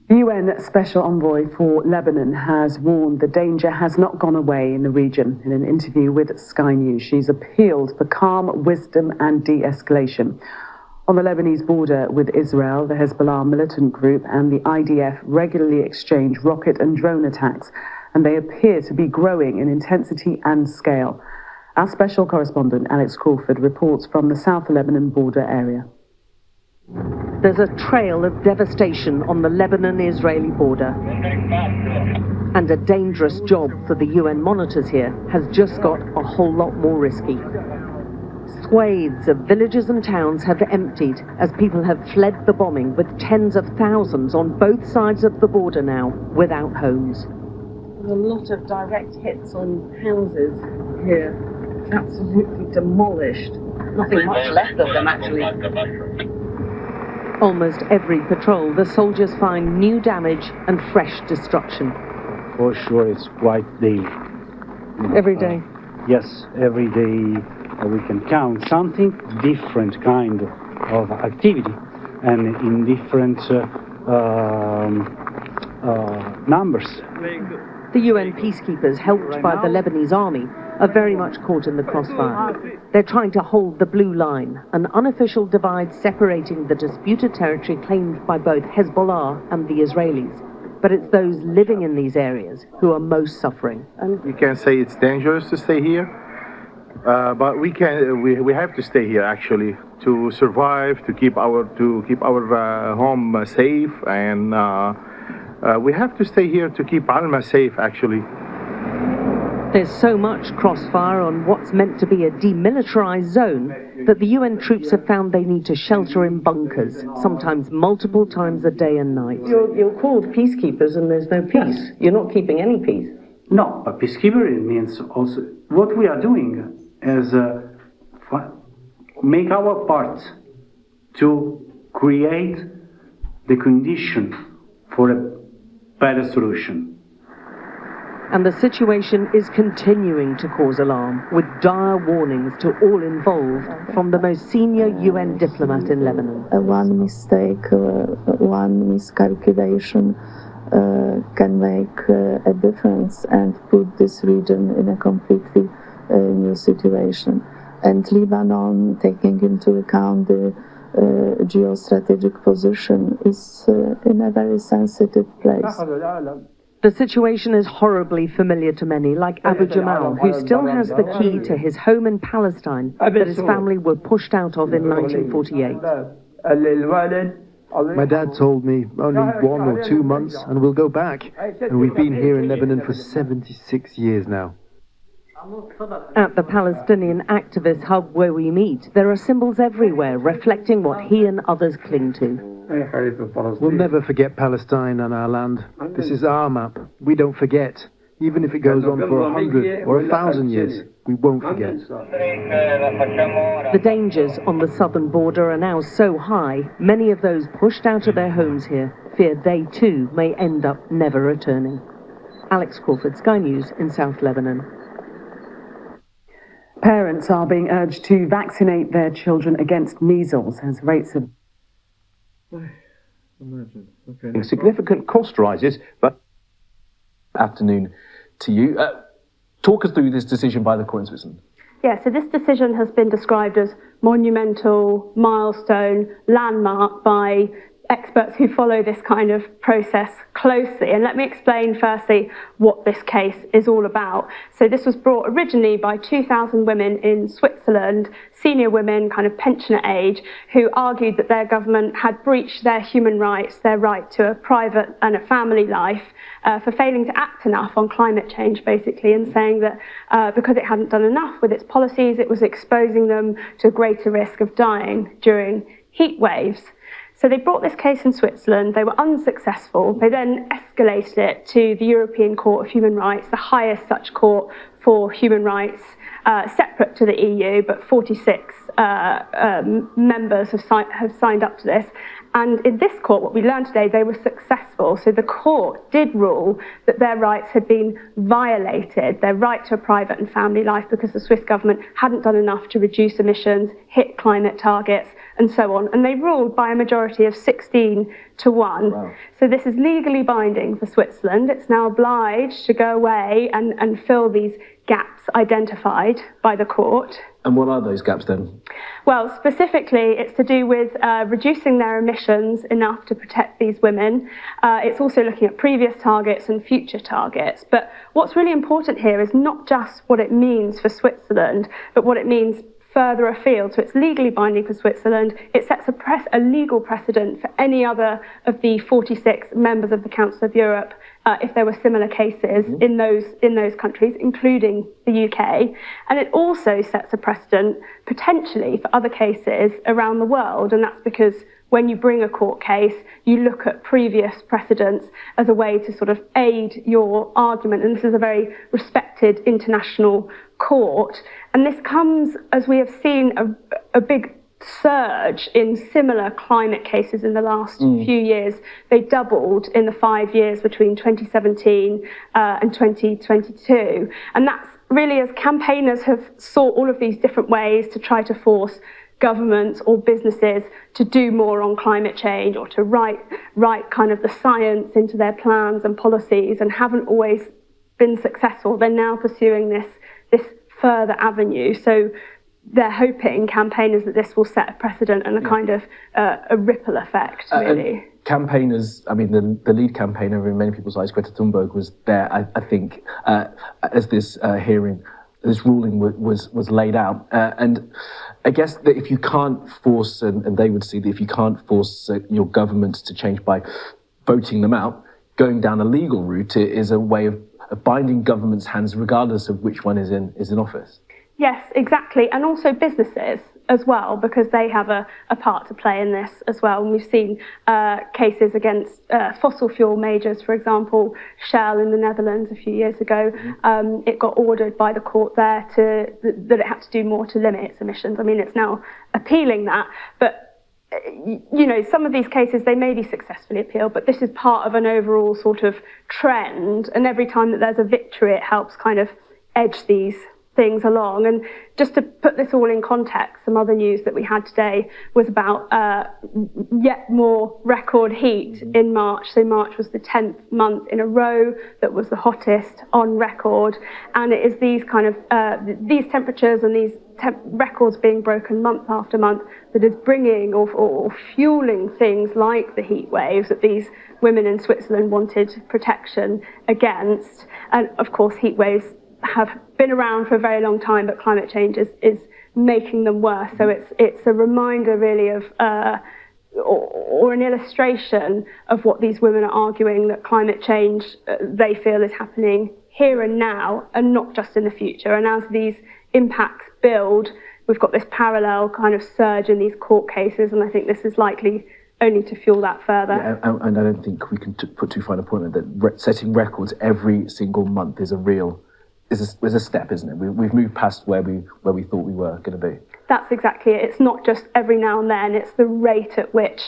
The UN Special Envoy for Lebanon has warned the danger has not gone away in the region. In an interview with Sky News, she's appealed for calm, wisdom and de-escalation. On the Lebanese border with Israel, the Hezbollah militant group and the IDF regularly exchange rocket and drone attacks, and they appear to be growing in intensity and scale. Our special correspondent, Alex Crawford, reports from the South Lebanon border area. There's a trail of devastation on the Lebanon-Israeli border. And a dangerous job for the UN monitors here has just got a whole lot more risky. Swathes of villages and towns have emptied as people have fled the bombing, with tens of thousands on both sides of the border now without homes. There's a lot of direct hits on houses here. Absolutely demolished. Nothing much left of them, actually. Almost every patrol, the soldiers find new damage and fresh destruction. For sure, it's quite daily. Every day? Yes, every day we can count something, different kind of activity, and in different numbers. The UN peacekeepers, helped by the Lebanese army, are very much caught in the crossfire. They're trying to hold the blue line, an unofficial divide separating the disputed territory claimed by both Hezbollah and the Israelis. But it's those living in these areas who are most suffering. We can say it's dangerous to stay here, but we have to stay here actually to survive, to keep our home safe, and we have to stay here to keep Alma safe actually. There's so much crossfire on what's meant to be a demilitarized zone that the UN troops have found they need to shelter in bunkers, sometimes multiple times a day and night. You're called peacekeepers and there's no peace. You're not keeping any peace. No, a peacekeeper means also what we are doing is make our part to create the condition for a better solution. And the situation is continuing to cause alarm, with dire warnings to all involved from the most senior UN diplomat in Lebanon. One mistake, one miscalculation can make a difference and put this region in a completely new situation. And Lebanon, taking into account the geostrategic position, is in a very sensitive place. The situation is horribly familiar to many, like Abu Jamal, who still has the key to his home in Palestine that his family were pushed out of in 1948. My dad told me only 1 or 2 months and we'll go back. And we've been here in Lebanon for 76 years now. At the Palestinian activist hub where we meet, there are symbols everywhere reflecting what he and others cling to. We'll never forget Palestine and our land. This is our map. We don't forget. Even if it goes on for 100 or 1,000 years, we won't forget. The dangers on the southern border are now so high, many of those pushed out of their homes here fear they too may end up never returning. Alex Crawford, Sky News in South Lebanon. Parents are being urged to vaccinate their children against measles as rates of... Imagine. Okay. Significant cost rises, but... Afternoon to you. Talk us through this decision by the court in Switzerland. Yeah, so this decision has been described as monumental, milestone, landmark by experts who follow this kind of process closely. And let me explain firstly what this case is all about. So this was brought originally by 2,000 women in Switzerland, senior women, kind of pensioner age, who argued that their government had breached their human rights, their right to a private and a family life, for failing to act enough on climate change, basically, and saying that because it hadn't done enough with its policies, it was exposing them to a greater risk of dying during heat waves. So they brought this case in Switzerland. They were unsuccessful. They then escalated it to the European Court of Human Rights, the highest such court for human rights, separate to the EU, but 46 members have signed up to this. And in this court, what we learned today, they were successful. So the court did rule that their rights had been violated, their right to a private and family life, because the Swiss government hadn't done enough to reduce emissions, hit climate targets, and so on. And they ruled by a majority of 16 to 1. Wow. So this is legally binding for Switzerland. It's now obliged to go away and fill these gaps identified by the court. And what are those gaps then? Well, specifically, it's to do with reducing their emissions enough to protect these women. It's also looking at previous targets and future targets. But what's really important here is not just what it means for Switzerland, but what it means further afield. So it's legally binding for Switzerland. It sets a legal precedent for any other of the 46 members of the Council of Europe if there were similar cases in those countries, including the UK. And it also sets a precedent potentially for other cases around the world. And that's because when you bring a court case, you look at previous precedents as a way to sort of aid your argument. And this is a very respected international court. And this comes as we have seen a big surge in similar climate cases in the last few years. They doubled in the 5 years between 2017 and 2022. And that's really as campaigners have sought all of these different ways to try to force governments or businesses to do more on climate change, or to write kind of the science into their plans and policies, and haven't always been successful. They're now pursuing this further avenue. So they're hoping, campaigners, that this will set a precedent and a kind of a ripple effect, really. Campaigners, I mean, the lead campaigner in many people's eyes, Greta Thunberg, was there, I think, as this ruling was laid out. And I guess that if you can't force, and they would see that if you can't force your government to change by voting them out, going down a legal route is a way of binding government's hands, regardless of which one is in office. Yes, exactly. And also businesses as well, because they have a part to play in this as well. And we've seen cases against fossil fuel majors, for example, Shell in the Netherlands a few years ago. It got ordered by the court there that it had to do more to limit its emissions. I mean, it's now appealing that, but you know, some of these cases, they may be successfully appealed, but this is part of an overall sort of trend. And every time that there's a victory, it helps kind of edge these things along. And just to put this all in context, some other news that we had today was about yet more record heat in March. So March was the 10th month in a row that was the hottest on record. And it is these kind of these temperatures and these records being broken month after month that is bringing or fueling things like the heat waves that these women in Switzerland wanted protection against. And of course, heat waves have been around for a very long time, but climate change is making them worse. So it's a reminder really of or an illustration of what these women are arguing, that climate change they feel is happening here and now and not just in the future. And as these impacts build, we've got this parallel kind of surge in these court cases, and I think this is likely only to fuel that further. Yeah, and I don't think we can put too fine a point on that. Setting records every single month is a step, isn't it? We've moved past where we thought we were going to be. That's exactly it. It's not just every now and then, it's the rate at which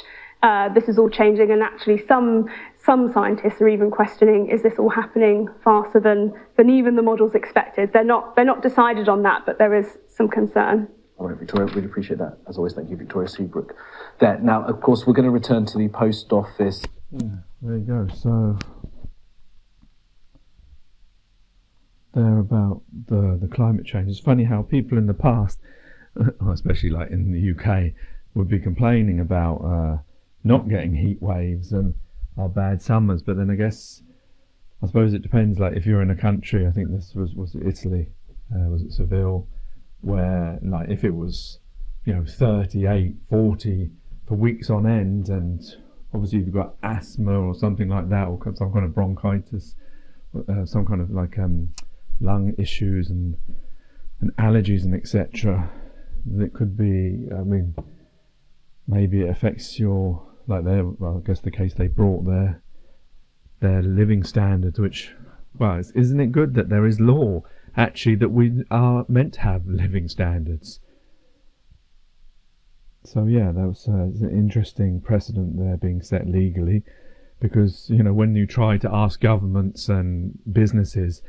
this is all changing. And actually some scientists are even questioning, is this all happening faster than even the models expected? They're not decided on that, but there is some concern. All right, Victoria, really appreciate that. As always, thank you, Victoria Seabrook. There. Now, of course, we're going to return to the post office. Yeah, there you go. So there about the climate change. It's funny how people in the past, especially like in the UK, would be complaining about not getting heat waves and our bad summers. But then I suppose it depends. Like if you're in a country, I think this was it Italy, was it Seville, where like if it was 38, 40 for weeks on end, and obviously if you've got asthma or something like that, or some kind of bronchitis, some kind of like lung issues and allergies and etc. That could be, I mean, maybe it affects your, like I guess the case they brought their living standards, which, well, isn't it good that there is law actually that we are meant to have living standards? So yeah, that was an interesting precedent there being set legally, because, you know, when you try to ask governments and businesses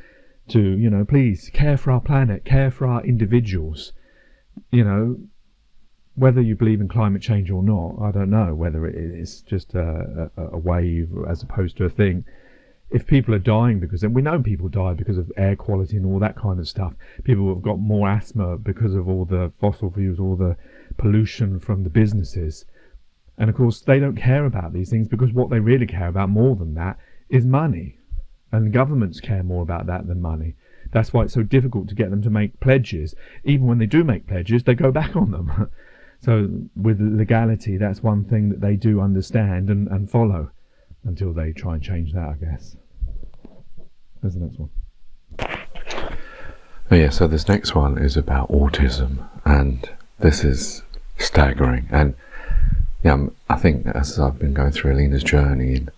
to, you know, please care for our planet, care for our individuals, you know, whether you believe in climate change or not, I don't know whether it is just a wave as opposed to a thing. If people are dying because, and we know people die because of air quality and all that kind of stuff, people have got more asthma because of all the fossil fuels, all the pollution from the businesses. And of course they don't care about these things, because what they really care about more than that is money. And governments care more about that than money. That's why it's so difficult to get them to make pledges. Even when they do make pledges, they go back on them. So with legality, that's one thing that they do understand and follow, until they try and change that, I guess. There's the next one. Oh yeah, so this next one is about autism, and this is staggering. And yeah, I think as I've been going through Alina's journey and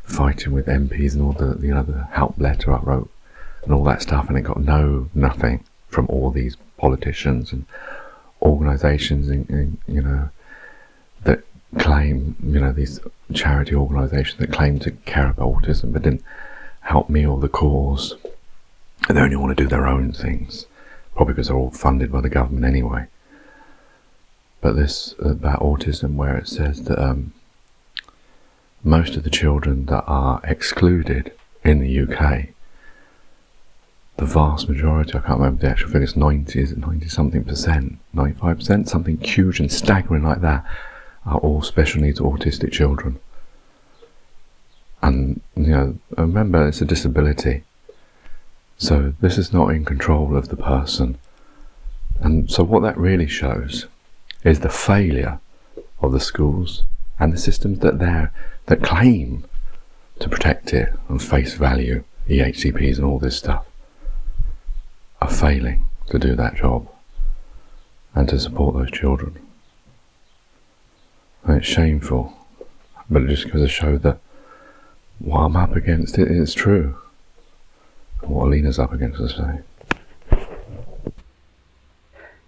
fighting with MPs and all the, you know, the help letter I wrote and all that stuff, and it got nothing from all these politicians and organisations, and you know, that claim, you know, these charity organisations that claim to care about autism but didn't help me or the cause, and they only want to do their own things, probably because they're all funded by the government anyway. But this about autism, where it says that most of the children that are excluded in the UK, the vast majority, I can't remember the actual figures, 90 something percent, 95%, something huge and staggering like that, are all special needs autistic children. And, you know, remember, it's a disability, so this is not in control of the person. And so what that really shows is the failure of the schools and the systems that claim to protect it on face value, EHCPs and all this stuff, are failing to do that job and to support those children. And it's shameful, but it just goes to show that what I'm up against is true, and what Alina's up against is say.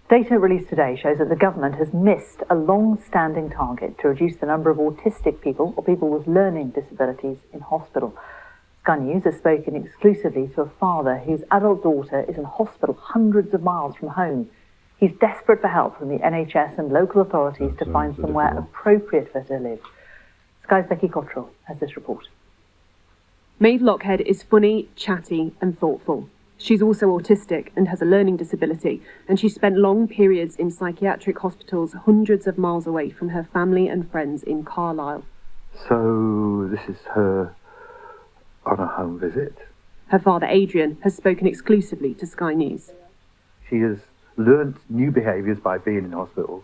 Data released today shows that the government has missed a long-standing target to reduce the number of autistic people or people with learning disabilities in hospital. Sky News has spoken exclusively to a father whose adult daughter is in hospital hundreds of miles from home. He's desperate for help from the NHS and local authorities to find somewhere appropriate for her to live. Sky's Becky Cottrell has this report. Maeve Lockhead is funny, chatty and thoughtful. She's also autistic and has a learning disability, and she spent long periods in psychiatric hospitals hundreds of miles away from her family and friends in Carlisle. So this is her on a home visit. Her father, Adrian, has spoken exclusively to Sky News. She has learnt new behaviours by being in hospital.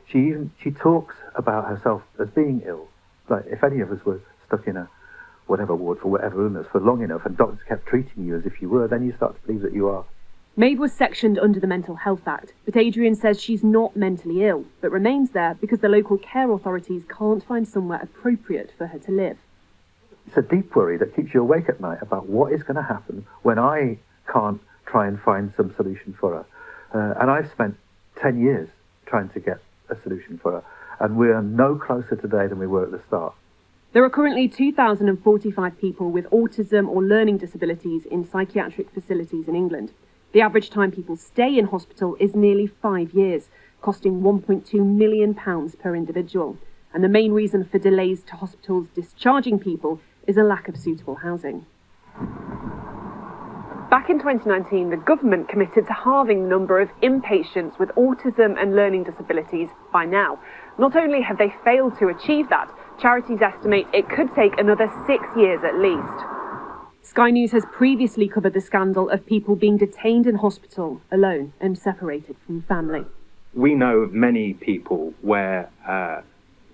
She talks about herself as being ill. Like if any of us were stuck in a whatever ward for whatever illness for long enough and doctors kept treating you as if you were, then you start to believe that you are. Maeve was sectioned under the Mental Health Act, but Adrian says she's not mentally ill, but remains there because the local care authorities can't find somewhere appropriate for her to live. It's a deep worry that keeps you awake at night about what is going to happen when I can't try and find some solution for her. And I've spent 10 years trying to get a solution for her, and we are no closer today than we were at the start. There are currently 2,045 people with autism or learning disabilities in psychiatric facilities in England. The average time people stay in hospital is nearly 5 years, costing £1.2 million per individual. And the main reason for delays to hospitals discharging people is a lack of suitable housing. Back in 2019, the government committed to halving the number of inpatients with autism and learning disabilities by now. Not only have they failed to achieve that, charities estimate it could take another 6 years at least. Sky News has previously covered the scandal of people being detained in hospital alone and separated from family. We know of many people where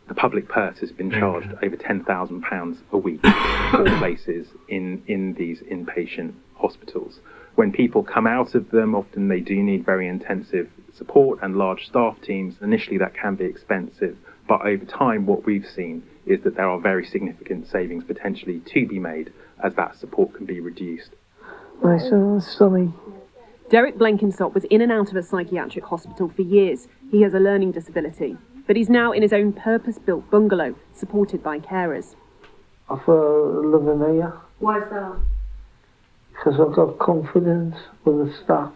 the public purse has been charged over £10,000 a week for places in these inpatient hospitals. When people come out of them, often they do need very intensive support and large staff teams. Initially that can be expensive, but over time what we've seen is that there are very significant savings potentially to be made as that support can be reduced. I'm so sorry. Derek Blenkinsop was in and out of a psychiatric hospital for years. He has a learning disability, but he's now in his own purpose-built bungalow, supported by carers. I feel living here. Why is that? Because I've got confidence with the staff.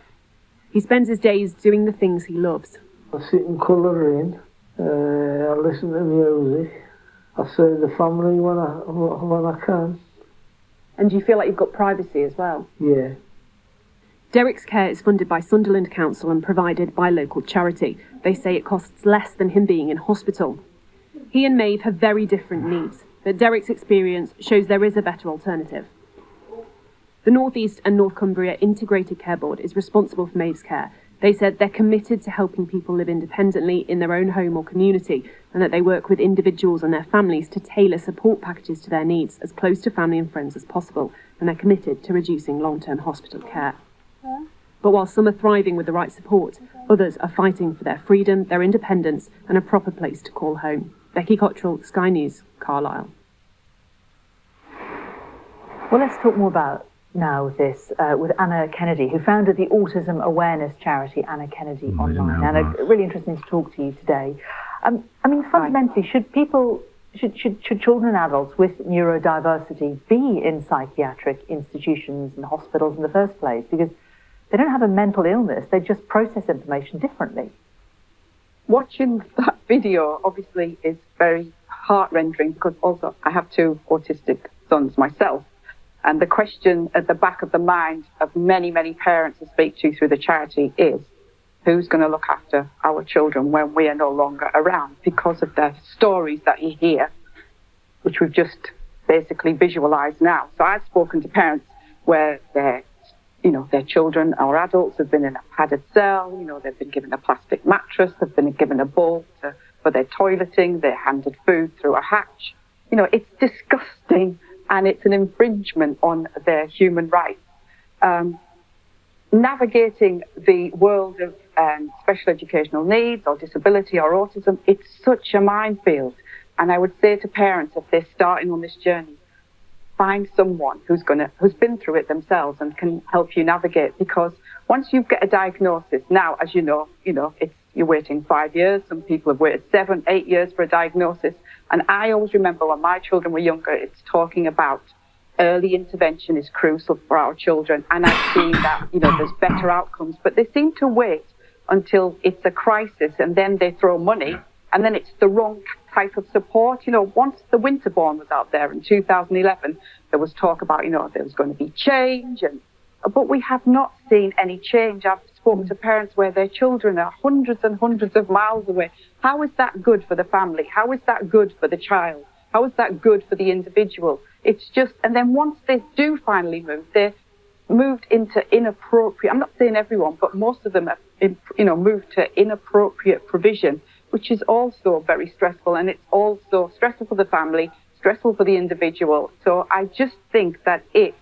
He spends his days doing the things he loves. I sit and colour in. I listen to music. I see the family when I can. And do you feel like you've got privacy as well? Yeah. Derek's care is funded by Sunderland Council and provided by local charity. They say it costs less than him being in hospital. He and Maeve have very different needs, but Derek's experience shows there is a better alternative. The North East and North Cumbria Integrated Care Board is responsible for Maeve's care. They said they're committed to helping people live independently in their own home or community, and that they work with individuals and their families to tailor support packages to their needs as close to family and friends as possible, and they're committed to reducing long-term hospital care. But while some are thriving with the right support, others are fighting for their freedom, their independence, and a proper place to call home. Becky Cottrell, Sky News, Carlisle. Well, let's talk more about now this with Anna Kennedy, who founded the autism awareness charity Anna Kennedy Online. Anna, really interesting to talk to you today. I mean, fundamentally, should children and adults with neurodiversity be in psychiatric institutions and hospitals in the first place? Because they don't have a mental illness, they just process information differently. Watching that video obviously is very heart-rendering, because also I have 2 autistic sons myself. And the question at the back of the mind of many, many parents I speak to through the charity is, who's going to look after our children when we are no longer around? Because of the stories that you hear, which we've just basically visualised now. So I've spoken to parents where their children or adults have been in a padded cell, they've been given a plastic mattress, they've been given a bowl for their toileting, they're handed food through a hatch. It's disgusting, and it's an infringement on their human rights. Navigating the world of special educational needs or disability or autism, it's such a minefield. And I would say to parents, if they're starting on this journey, find someone who's been through it themselves and can help you navigate. Because once you get a diagnosis, now, as you know, you're waiting 5 years. Some people have waited 7, 8 years for a diagnosis. And I always remember when my children were younger, it's talking about early intervention is crucial for our children. And I've seen that, there's better outcomes. But they seem to wait until it's a crisis, and then they throw money, and then it's the wrong type of support. Once the Winterbourne was out there in 2011, there was talk about, there was going to be change, but we have not seen any change. I've spoken to parents where their children are hundreds and hundreds of miles away. How is that good for the family? How is that good for the child? How is that good for the individual? It's just, and then once they do finally move, they're moved into inappropriate, I'm not saying everyone, but most of them have, moved to inappropriate provision, which is also very stressful, and it's also stressful for the family, stressful for the individual. So I just think that it's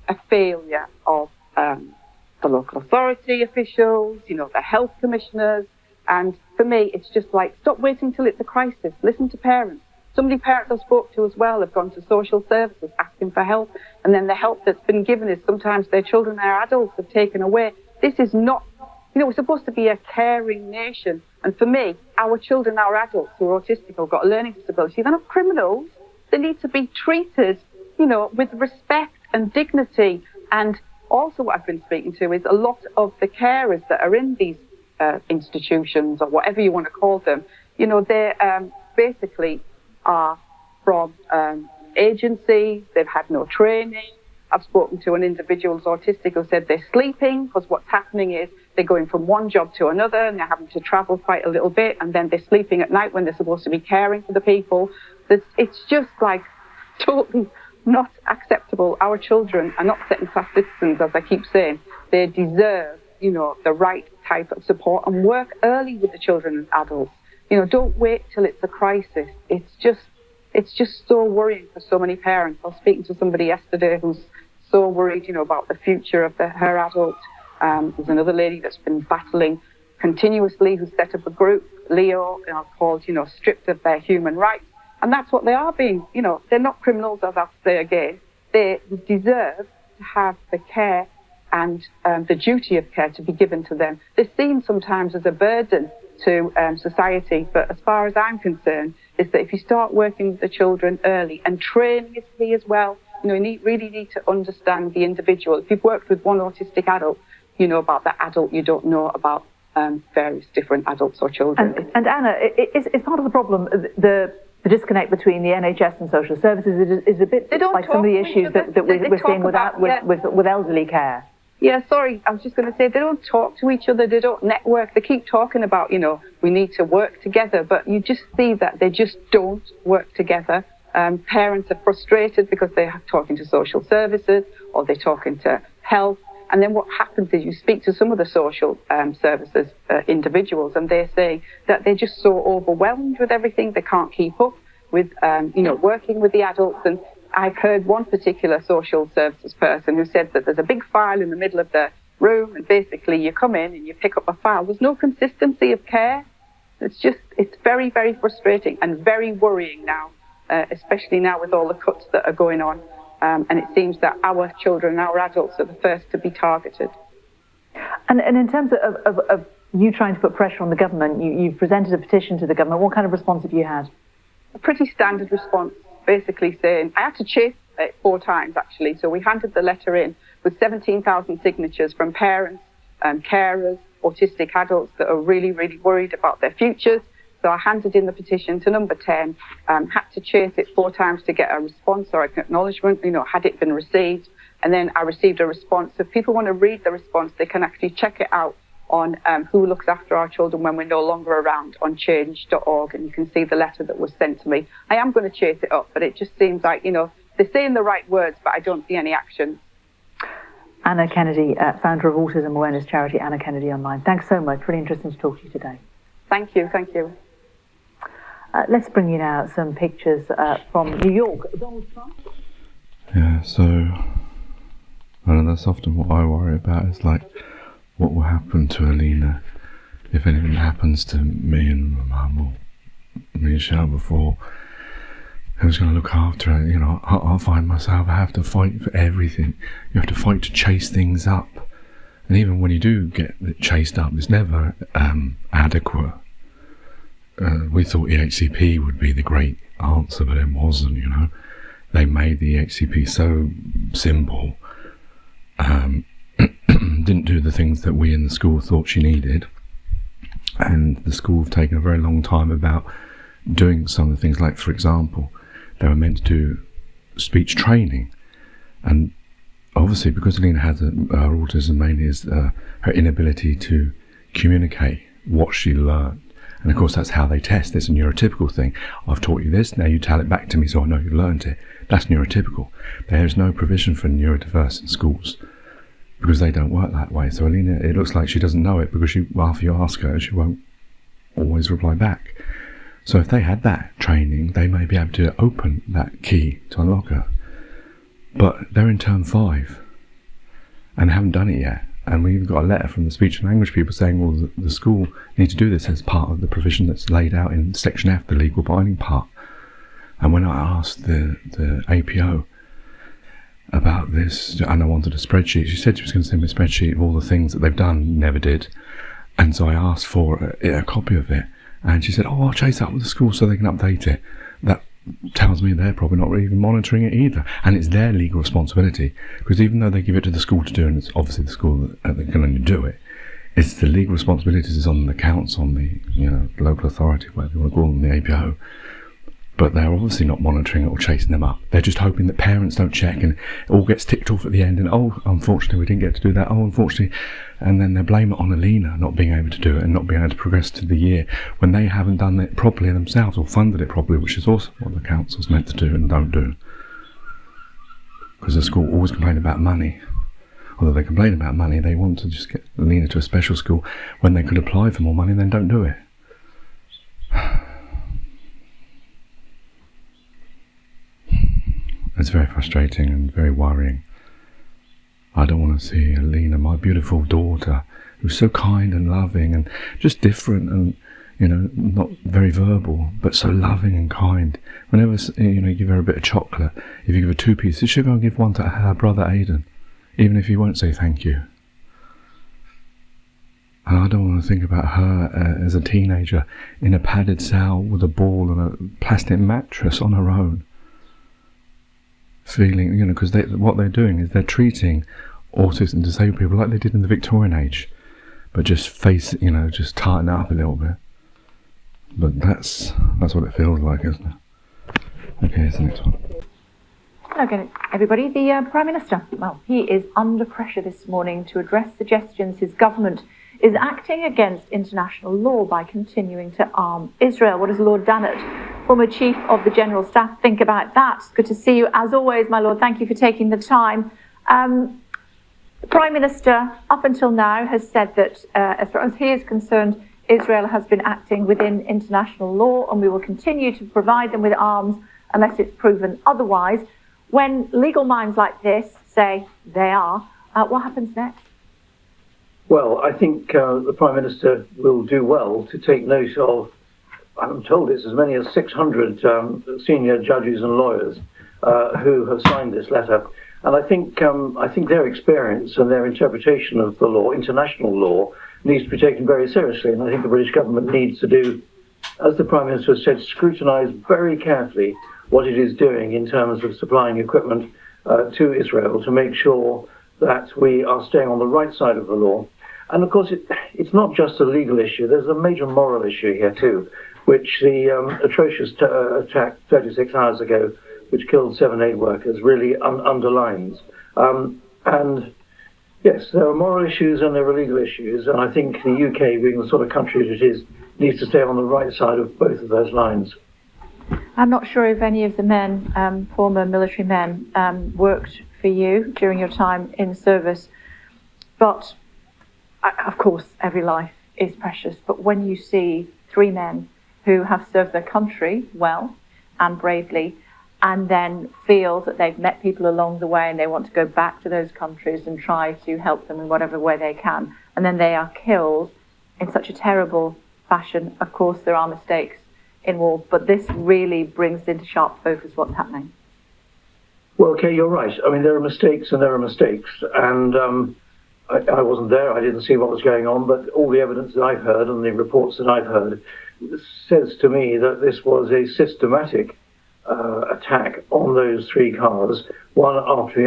a failure of the local authority officials, the health commissioners, and for me, it's just like, stop waiting till it's a crisis. Listen to parents. So many parents I've spoke to as well have gone to social services asking for help, and then the help that's been given is sometimes their children, their adults, have taken away. This is not, we're supposed to be a caring nation. And for me, our children, our adults who are autistic or got a learning disability, they're not criminals. They need to be treated, with respect and dignity. And also what I've been speaking to is a lot of the carers that are in these institutions, or whatever you want to call them, they basically are from agencies. They've had no training. I've spoken to an individual who's autistic who said they're sleeping because what's happening is they're going from one job to another, and they're having to travel quite a little bit, and then they're sleeping at night when they're supposed to be caring for the people. It's just like totally not acceptable. Our children are not second-class citizens, as I keep saying. They deserve, the right type of support, and work early with the children and adults. Don't wait till it's a crisis. It's just so worrying for so many parents. I was speaking to somebody yesterday who's so worried, about the future of her adult. There's another lady that's been battling continuously, who set up a group, Leo, called, stripped of their human rights. And that's what they are being, they're not criminals, as I have to say again. They deserve to have the care and the duty of care to be given to them. They're seen sometimes as a burden to society, but as far as I'm concerned, is that if you start working with the children early, and training is key as well, you really need to understand the individual. If you've worked with one autistic adult, you know about that adult, you don't know about various different adults or children. And Anna, is part of the problem the disconnect between the NHS and social services is a bit like some of the issues that we're seeing with elderly care? Yeah, sorry, I was just going to say, they don't talk to each other, they don't network, they keep talking about, we need to work together, but you just see that they just don't work together. Parents are frustrated because they're talking to social services or they're talking to health, and then what happens is you speak to some of the social services individuals, and they say that they're just so overwhelmed with everything, they can't keep up with, working with the adults. And I've heard one particular social services person who said that there's a big file in the middle of the room, and basically you come in and you pick up a file. There's no consistency of care. It's very, very frustrating and very worrying now, especially now with all the cuts that are going on. And it seems that our children, our adults, are the first to be targeted. And in terms of you trying to put pressure on the government, you've presented a petition to the government. What kind of response have you had? A pretty standard response, basically saying, I had to chase it 4 times actually, so we handed the letter in with 17,000 signatures from parents, carers, autistic adults that are really, really worried about their futures. So I handed in the petition to number 10, had to chase it 4 times to get a response or an acknowledgement, had it been received. And then I received a response. So if people want to read the response, they can actually check it out on Who Looks After Our Children When We're No Longer Around on change.org, and you can see the letter that was sent to me. I am going to chase it up, but it just seems like, they're saying the right words, but I don't see any action. Anna Kennedy, founder of autism awareness charity Anna Kennedy Online. Thanks so much. Really interesting to talk to you today. Thank you. Thank you. Let's bring you now some pictures from New York. Donald Trump? Yeah, so I know that's often what I worry about, is like what will happen to Alina if anything happens to me and my mum or me and Shell before. Who's going to look after her? I'll find myself, I have to fight for everything. You have to fight to chase things up. And even when you do get chased up, it's never adequate. We thought EHCP would be the great answer, but it wasn't, They made the EHCP so simple. Didn't do the things that we in the school thought she needed. And the school have taken a very long time about doing some of the things, like, for example, they were meant to do speech training. And obviously, because Alina has her autism, mainly is her inability to communicate what she learned. And of course, that's how they test. It's a neurotypical thing. I've taught you this, now you tell it back to me so I know you learned it. That's neurotypical. There's no provision for neurodiverse in schools because they don't work that way. So Alina, it looks like she doesn't know it because after you ask her, she won't always reply back. So if they had that training, they may be able to open that key to unlock her. But they're in term 5 and haven't done it yet. And we even got a letter from the speech and language people saying, well, the school needs to do this as part of the provision that's laid out in Section F, the legal binding part. And when I asked the APO about this, and I wanted a spreadsheet, she said she was going to send me a spreadsheet of all the things that they've done, never did. And so I asked for a copy of it. And she said, I'll chase that with the school so they can update it. That tells me they're probably not even monitoring it either. And it's their legal responsibility. Because even though they give it to the school to do, and it's obviously the school that can only do it, it's the legal responsibilities is on the council, on the local authority, whatever you want to call them, the APO. But they're obviously not monitoring it or chasing them up. They're just hoping that parents don't check and it all gets ticked off at the end. And, oh, unfortunately, we didn't get to do that. Oh, unfortunately. And then they blame it on Alina not being able to do it and not being able to progress to the year when they haven't done it properly themselves or funded it properly, which is also what the council's meant to do and don't do. Because the school always complain about money. Although they complain about money, they want to just get Alina to a special school when they could apply for more money and then don't do it. It's very frustrating and very worrying. I don't want to see Alina, my beautiful daughter, who's so kind and loving and just different and, not very verbal, but so loving and kind. Whenever, you give her a bit of chocolate, if you give her 2 pieces, she'll go and give one to her brother Aidan. even if he won't say thank you. And I don't want to think about her as a teenager in a padded cell with a ball and a plastic mattress on her own. Feeling, because what they're doing is they're treating autism disabled people like they did in the Victorian age, but just just tighten it up a little bit. But that's what it feels like, isn't it? Okay, here's the next one. Hello, everybody. The Prime Minister, well, he is under pressure this morning to address suggestions his government is acting against international law by continuing to arm Israel. What does Lord Dannett, former Chief of the General Staff, think about that? Good to see you. As always, my Lord, thank you for taking the time. The Prime Minister, up until now, has said that, as far as he is concerned, Israel has been acting within international law, and we will continue to provide them with arms unless it's proven otherwise. When legal minds like this say they are, what happens next? Well, I think the Prime Minister will do well to take note of, I'm told it's as many as 600 senior judges and lawyers who have signed this letter. And I think their experience and their interpretation of the law, international law, needs to be taken very seriously. And I think the British government needs to do, as the Prime Minister has said, scrutinise very carefully what it is doing in terms of supplying equipment to Israel to make sure that we are staying on the right side of the law. And of course, it's not just a legal issue. There's a major moral issue here too, which the atrocious attack 36 hours ago, which killed 7 aid workers, really underlines. And yes, there are moral issues and there are legal issues. And I think the UK, being the sort of country that it is, needs to stay on the right side of both of those lines. I'm not sure if any of the men, former military men, worked for you during your time in service, but of course every life is precious. But when you see 3 men who have served their country well and bravely, and then feel that they've met people along the way and they want to go back to those countries and try to help them in whatever way they can, and then they are killed in such a terrible fashion, of course there are mistakes in war, but this really brings into sharp focus what's happening. Well, okay, you're right. I mean, there are mistakes and there are mistakes. And I wasn't there, I didn't see what was going on, but all the evidence that I've heard and the reports that I've heard says to me that this was a systematic attack on those 3 cars, one after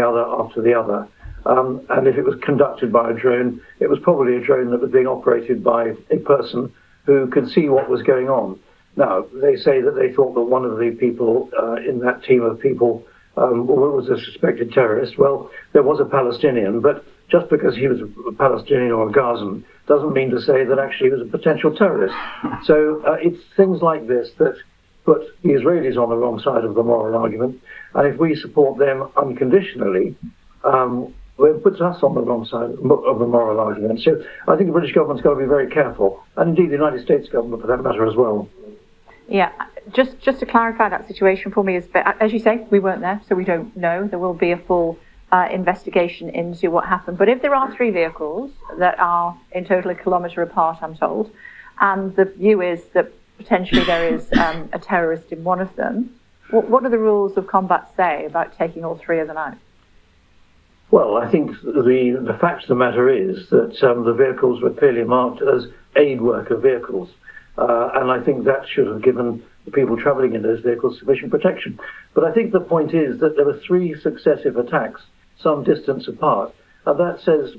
the other. And if it was conducted by a drone, it was probably a drone that was being operated by a person who could see what was going on. Now, they say that they thought that one of the people in that team of people was a suspected terrorist. Well, there was a Palestinian, but just because he was a Palestinian or a Gazan doesn't mean to say that actually he was a potential terrorist. So it's things like this that put the Israelis on the wrong side of the moral argument, and if we support them unconditionally, it puts us on the wrong side of the moral argument. So I think the British government's got to be very careful, and indeed the United States government for that matter as well. Yeah, just to clarify that situation for me, is, as you say, we weren't there, so we don't know. There will be a full investigation into what happened. But if there are 3 vehicles that are in total a kilometre apart, I'm told, and the view is that potentially there is a terrorist in one of them, what do the rules of combat say about taking all 3 of them out? Well, I think the fact of the matter is that the vehicles were clearly marked as aid worker vehicles. And I think that should have given the people travelling in those vehicles sufficient protection. But I think the point is that there were 3 successive attacks, some distance apart. And that says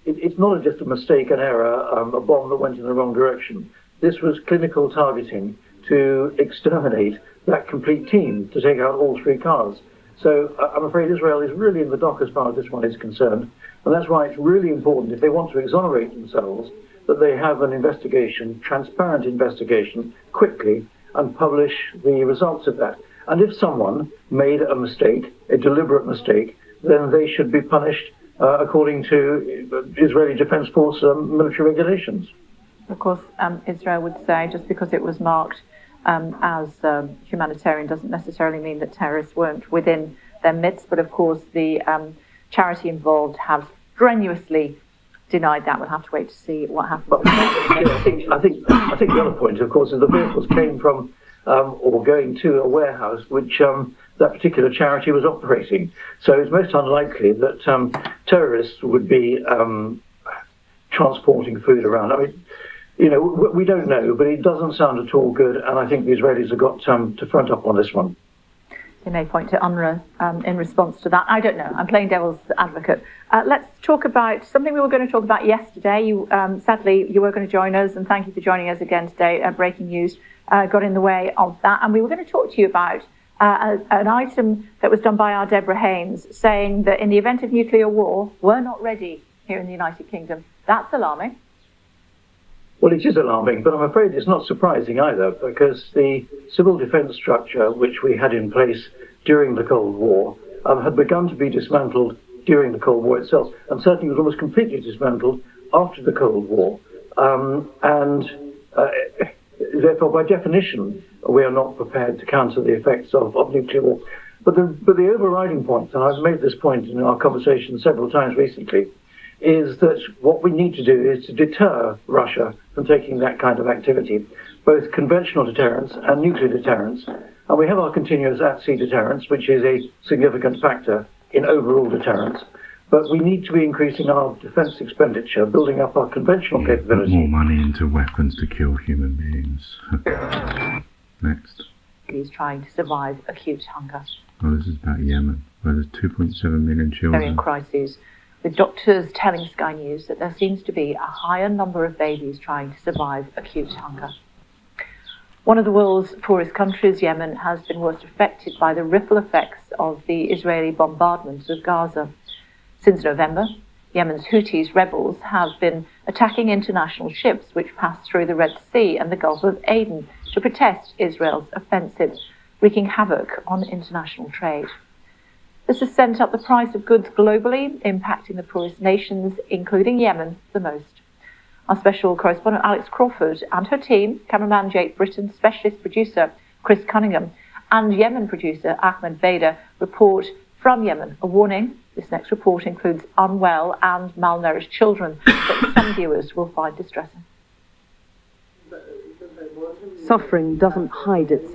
it's not just a mistake, an error, a bomb that went in the wrong direction. This was clinical targeting to exterminate that complete team, to take out all 3 cars. So I'm afraid Israel is really in the dock as far as this one is concerned. And that's why it's really important, if they want to exonerate themselves, that they have an investigation, transparent investigation, quickly, and publish the results of that. And if someone made a mistake, a deliberate mistake, then they should be punished according to Israeli Defense Force military regulations. Of course, Israel would say just because it was marked as humanitarian doesn't necessarily mean that terrorists weren't within their midst. But of course, the charity involved has strenuously denied that. We'll have to wait to see what happens. I think the other point, of course, is the vehicles came from or going to a warehouse which that particular charity was operating. So it's most unlikely that terrorists would be transporting food around. I mean, you know, we don't know, but it doesn't sound at all good, and I think the Israelis have got to front up on this one. You may point to UNRWA in response to that. I don't know. I'm playing devil's advocate. Let's talk about something we were going to talk about yesterday. Sadly, you were going to join us, and thank you for joining us again today. Breaking news got in the way of that, and we were going to talk to you about an item that was done by our Deborah Haynes, saying that in the event of nuclear war, we're not ready here in the United Kingdom. That's alarming. Well, it is alarming, but I'm afraid it's not surprising either, because the civil defence structure which we had in place during the Cold War had begun to be dismantled during the Cold War itself, and certainly was almost completely dismantled after the Cold War. Therefore, by definition, we are not prepared to counter the effects of nuclear war. But the overriding point, and I've made this point in our conversation several times recently, is that what we need to do is to deter Russia from taking that kind of activity, both conventional deterrence and nuclear deterrence. And we have our continuous at-sea deterrence, which is a significant factor in overall deterrence. But we need to be increasing our defence expenditure, building up our conventional capability. Put more money into weapons to kill human beings. Next. He's trying to survive acute hunger. Oh, this is about Yemen, where there's 2.7 million children. They're in crises, with doctors telling Sky News that there seems to be a higher number of babies trying to survive acute hunger. One of the world's poorest countries, Yemen, has been worst affected by the ripple effects of the Israeli bombardments of Gaza. Since November, Yemen's Houthis rebels have been attacking international ships which pass through the Red Sea and the Gulf of Aden to protest Israel's offensive, wreaking havoc on international trade. This has sent up the price of goods globally, impacting the poorest nations, including Yemen, the most. Our special correspondent Alex Crawford and her team, cameraman Jake Britton, specialist producer Chris Cunningham, and Yemen producer Ahmed Bader, report from Yemen. A warning, this next report includes unwell and malnourished children that some viewers will find distressing. Suffering doesn't hide its...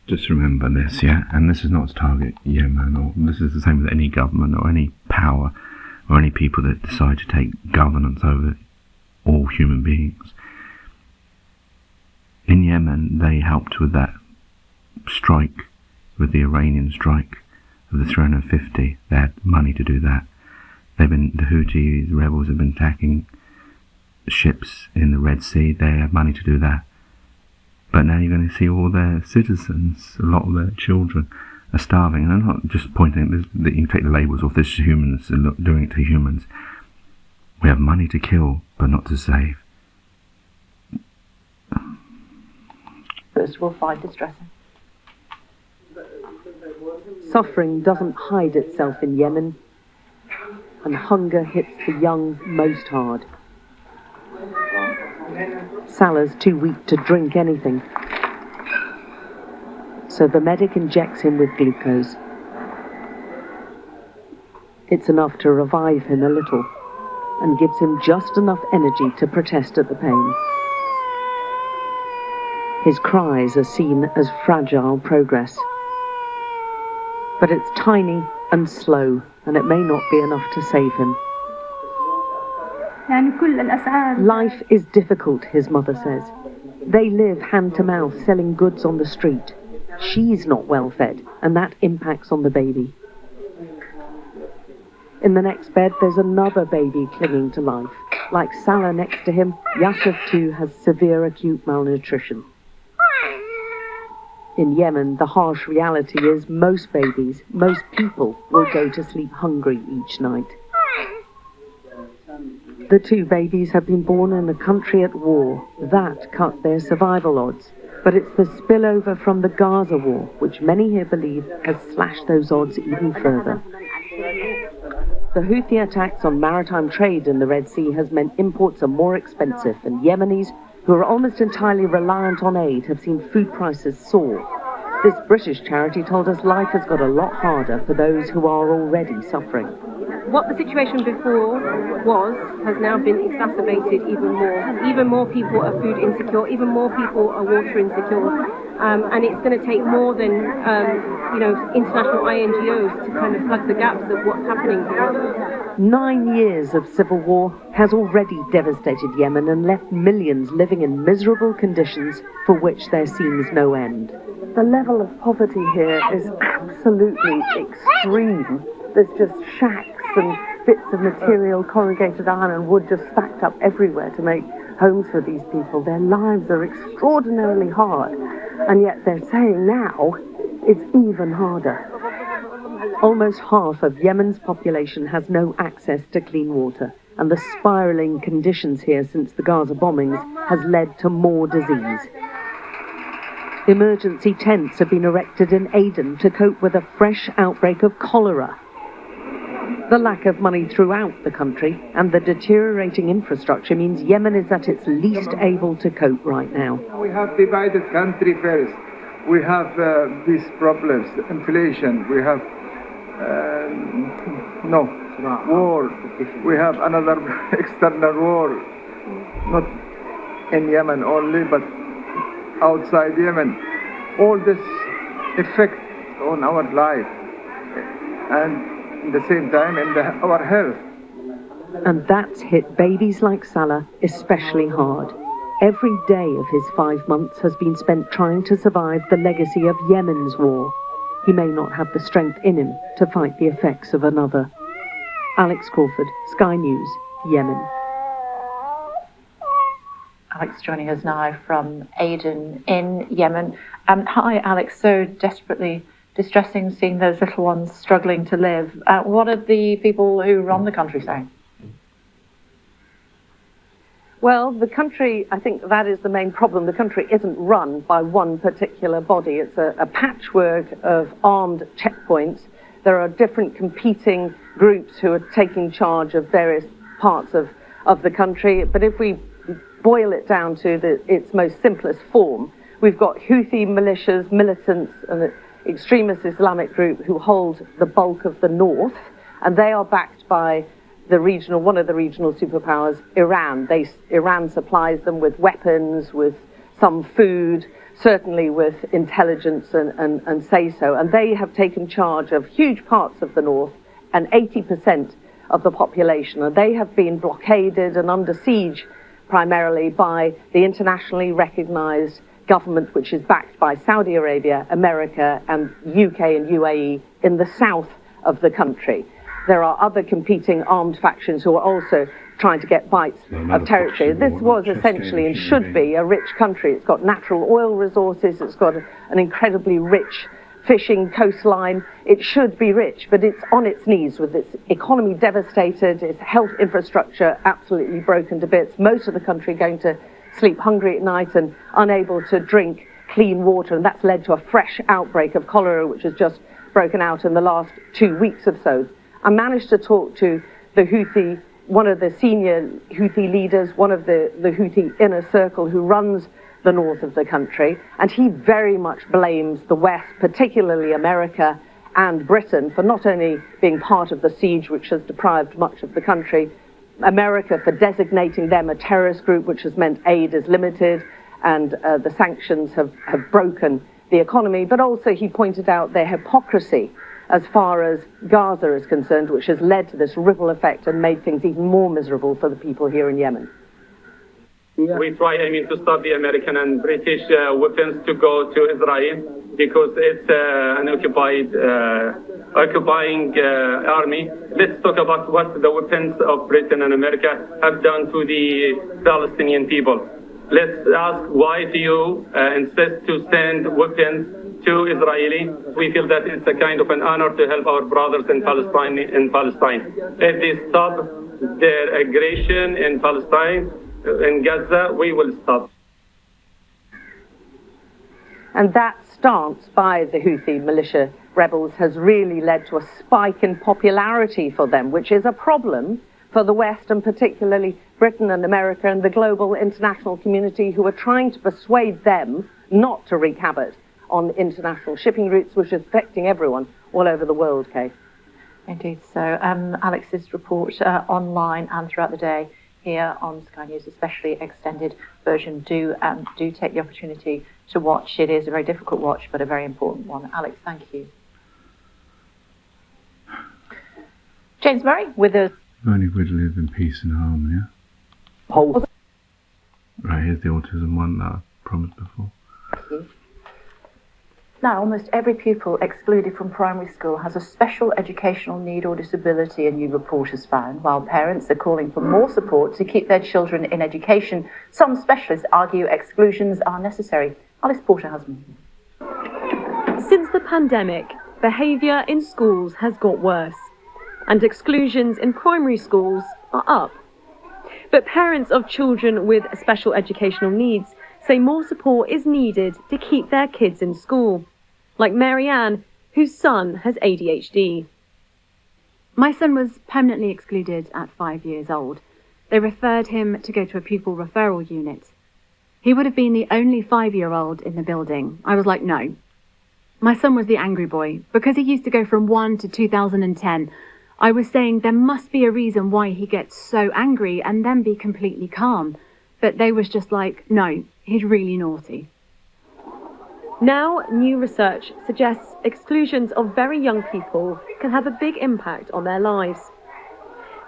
Just remember this, yeah? And this is not to target Yemen, or this is the same with any government or any power or any people that decide to take governance over all human beings. In Yemen, they helped with that strike, with the Iranian strike of the 350. They had money to do that. The Houthi rebels have been attacking ships in the Red Sea. They have money to do that. But now you're going to see all their citizens, a lot of their children, are starving. And I'm not just pointing that you can take the labels off, this is humans and not doing it to humans. We have money to kill, but not to save. First, we'll find distressing. Suffering doesn't hide itself in Yemen, and hunger hits the young most hard. Salah's too weak to drink anything, so the medic injects him with glucose. It's enough to revive him a little and gives him just enough energy to protest at the pain. His cries are seen as fragile progress, but it's tiny and slow, and it may not be enough to save him. Life is difficult, his mother says. They live hand to mouth, selling goods on the street. She's not well fed, and that impacts on the baby. In the next bed, there's another baby clinging to life. Like Salah next to him, Yasser too has severe acute malnutrition. In Yemen, the harsh reality is most babies, most people, will go to sleep hungry each night. The two babies have been born in a country at war. That cut their survival odds. But it's the spillover from the Gaza war, which many here believe has slashed those odds even further. The Houthi attacks on maritime trade in the Red Sea has meant imports are more expensive, and Yemenis, who are almost entirely reliant on aid, have seen food prices soar. This British charity told us life has got a lot harder for those who are already suffering. what the situation before has now been exacerbated even more. Even more people are food insecure, even more people are water insecure. And it's going to take more than, international INGOs to kind of plug the gaps of what's happening here. 9 years of civil war has already devastated Yemen and left millions living in miserable conditions for which there seems no end. The level of poverty here is absolutely extreme. There's just shacks and bits of material, corrugated iron and wood just stacked up everywhere to make homes for these people. Their lives are extraordinarily hard, and yet they're saying now it's even harder. Almost half of Yemen's population has no access to clean water, and the spiralling conditions here since the Gaza bombings has led to more disease. Emergency tents have been erected in Aden to cope with a fresh outbreak of cholera. The lack of money throughout the country and the deteriorating infrastructure means Yemen is at its least able to cope right now. We have divided country first. We have these problems, inflation. We have war. We have another external war, not in Yemen only, but outside Yemen. All this effect on our life, and at the same time in our health. And that's hit babies like Salah especially hard. Every day of his 5 months has been spent trying to survive the legacy of Yemen's war. He may not have the strength in him to fight the effects of another. Alex Crawford, Sky News, Yemen. Alex joining us now from Aden in Yemen. Hi, Alex. So desperately distressing seeing those little ones struggling to live. What are the people who run the country saying? Well, the country, I think that is the main problem. The country isn't run by one particular body. It's a patchwork of armed checkpoints. There are different competing groups who are taking charge of various parts of the country. But if we boil it down to its most simplest form, we've got Houthi militias, militants, and extremist Islamic group who hold the bulk of the north, and they are backed by one of the regional superpowers, Iran. Iran supplies them with weapons, with some food, certainly with intelligence and say-so. And they have taken charge of huge parts of the north and 80% of the population. And they have been blockaded and under siege primarily by the internationally recognized government, which is backed by Saudi Arabia, America, and UK and UAE in the south of the country. There are other competing armed factions who are also trying to get bites of territory. This was essentially and should be a rich country. It's got natural oil resources, it's got an incredibly rich fishing coastline. It should be rich, but it's on its knees with its economy devastated, its health infrastructure absolutely broken to bits, most of the country going to sleep hungry at night and unable to drink clean water, and that's led to a fresh outbreak of cholera which has just broken out in the last 2 weeks or so. I managed to talk to the Houthi, one of the senior Houthi leaders, one of the Houthi inner circle who runs the north of the country, and he very much blames the West, particularly America and Britain, for not only being part of the siege which has deprived much of the country, America for designating them a terrorist group, which has meant aid is limited, and the sanctions have broken the economy, but also he pointed out their hypocrisy as far as Gaza is concerned, which has led to this ripple effect and made things even more miserable for the people here in Yemen. We try, to stop the American and British weapons to go to Israel because it's an occupying army. Let's talk about what the weapons of Britain and America have done to the Palestinian people. Let's ask, why do you insist to send weapons to Israeli? We feel that it's a kind of an honor to help our brothers in Palestine. If they stop their aggression in Palestine, in Gaza, we will stop. And that stance by the Houthi militia rebels has really led to a spike in popularity for them, which is a problem for the West, and particularly Britain and America and the global international community, who are trying to persuade them not to wreak havoc on international shipping routes, which is affecting everyone all over the world, Kay. Indeed. So Alex's report online and throughout the day here on Sky News, especially extended version. Do take the opportunity to watch. It is a very difficult watch, but a very important one. Alex, thank you. James Murray with a... Only we'd live in peace and harmony, Whole... Right, here's the autism one that I promised before. Now, almost every pupil excluded from primary school has a special educational need or disability, a new report has found. While parents are calling for more support to keep their children in education, some specialists argue exclusions are necessary. Alice Porter has more. Since the pandemic, behaviour in schools has got worse, and exclusions in primary schools are up. But parents of children with special educational needs say more support is needed to keep their kids in school, like Marianne, whose son has ADHD. My son was permanently excluded at 5 years old. They referred him to go to a pupil referral unit. He would have been the only 5-year-old in the building. I was like, no. My son was the angry boy. Because he used to go from 1 to 2010, I was saying there must be a reason why he gets so angry and then be completely calm. But they was just like, no, he's really naughty. Now, new research suggests exclusions of very young people can have a big impact on their lives.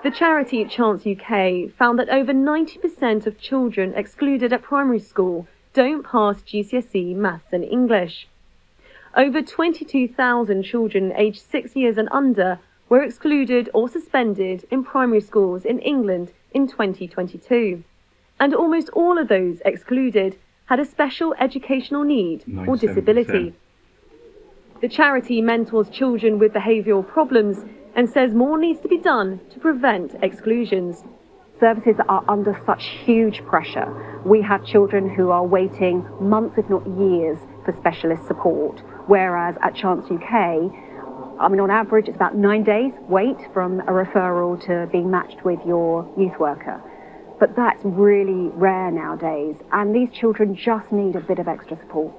The charity Chance UK found that over 90% of children excluded at primary school don't pass GCSE maths and English. Over 22,000 children aged 6 years and under were excluded or suspended in primary schools in England in 2022. And almost all of those excluded had a special educational need or disability. The charity mentors children with behavioural problems and says more needs to be done to prevent exclusions. Services are under such huge pressure. We have children who are waiting months, if not years, for specialist support, whereas at Chance UK, on average, it's about 9 days wait from a referral to being matched with your youth worker. But that's really rare nowadays, and these children just need a bit of extra support.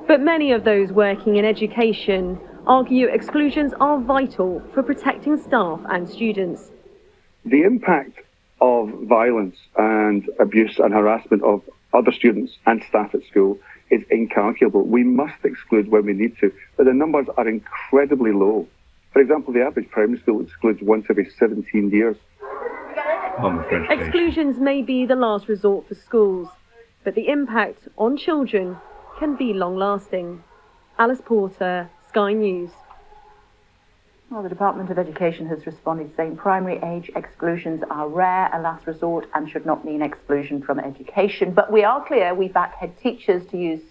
But many of those working in education argue exclusions are vital for protecting staff and students. The impact of violence and abuse and harassment of other students and staff at school is incalculable. We must exclude when we need to, but the numbers are incredibly low. For example, the average primary school excludes once every 17 years. Exclusions may be the last resort for schools, but the impact on children can be long-lasting. Alice Porter, Sky News. Well, the Department of Education has responded saying primary age exclusions are rare, a last resort, and should not mean exclusion from education. But we are clear we back head teachers to use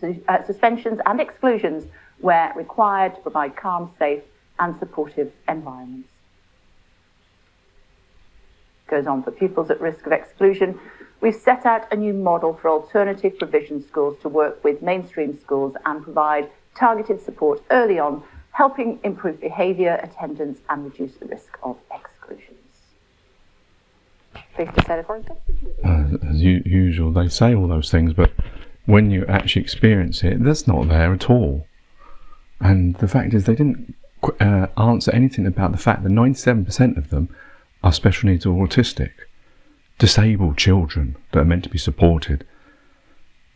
suspensions and exclusions where required to provide calm, safe and supportive environments. Goes on, for pupils at risk of exclusion, we've set out a new model for alternative provision schools to work with mainstream schools and provide targeted support early on, helping improve behaviour, attendance and reduce the risk of exclusions. As usual, they say all those things, but when you actually experience it, that's not there at all. And the fact is, they didn't answer anything about the fact that 97% of them are special needs or autistic, disabled children that are meant to be supported.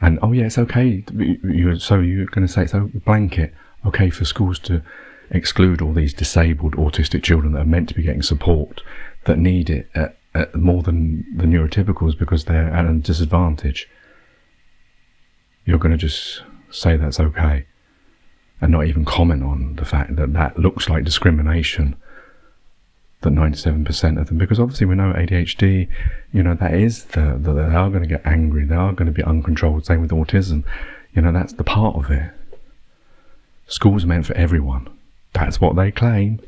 And oh yeah, it's okay. So you're going to say it's a blanket okay for schools to exclude all these disabled autistic children that are meant to be getting support, that need it at more than the neurotypicals because they're at a disadvantage. You're going to just say that's okay and not even comment on the fact that that looks like discrimination, that 97% of them, because obviously we know ADHD, that is they are going to get angry, they are going to be uncontrolled, same with autism, that's the part of it. Schools are meant for everyone, that's what they claim,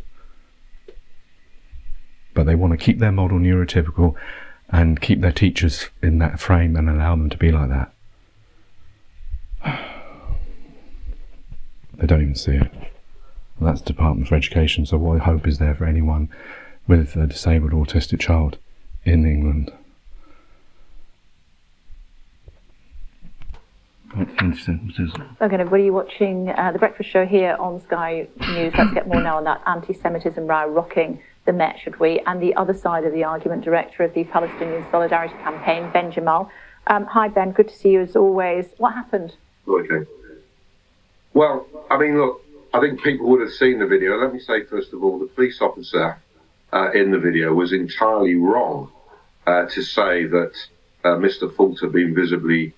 but they want to keep their model neurotypical and keep their teachers in that frame and allow them to be like that. They don't even see it. Well, that's the Department for Education, so what hope is there for anyone with a disabled autistic child in England? Antisemitism. Okay, everybody, you're watching The Breakfast Show here on Sky News. Let's get more now on that anti-Semitism row rocking the Met, should we? And the other side of the argument, director of the Palestinian Solidarity Campaign, Ben Jamal. Hi, Ben. Good to see you as always. What happened? Okay. Well, I mean, look, I think people would have seen the video. Let me say, first of all, the police officer in the video was entirely wrong to say that Mr. Fulter being visibly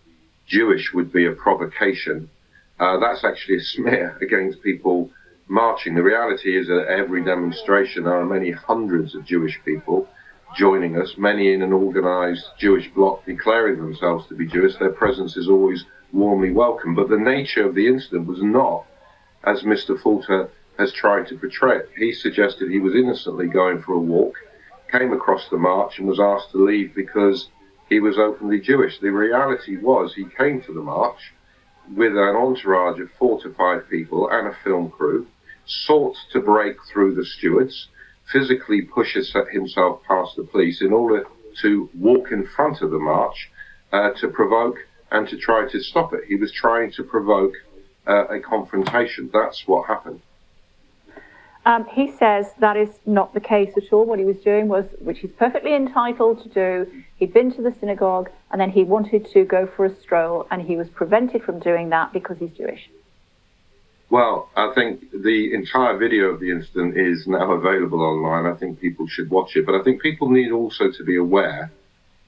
Jewish would be a provocation. That's actually a smear against people marching. The reality is that at every demonstration there are many hundreds of Jewish people joining us, many in an organised Jewish bloc declaring themselves to be Jewish. Their presence is always warmly welcome. But the nature of the incident was not as Mr. Fulter has tried to portray it. He suggested he was innocently going for a walk, came across the march and was asked to leave because he was openly Jewish. The reality was he came to the march with an entourage of 4 to 5 people and a film crew, sought to break through the stewards, physically push himself past the police in order to walk in front of the march to provoke and to try to stop it. He was trying to provoke a confrontation. That's what happened. He says that is not the case at all. What he was doing was, which he's perfectly entitled to do, he'd been to the synagogue and then he wanted to go for a stroll and he was prevented from doing that because he's Jewish. Well, I think the entire video of the incident is now available online. I think people should watch it. But I think people need also to be aware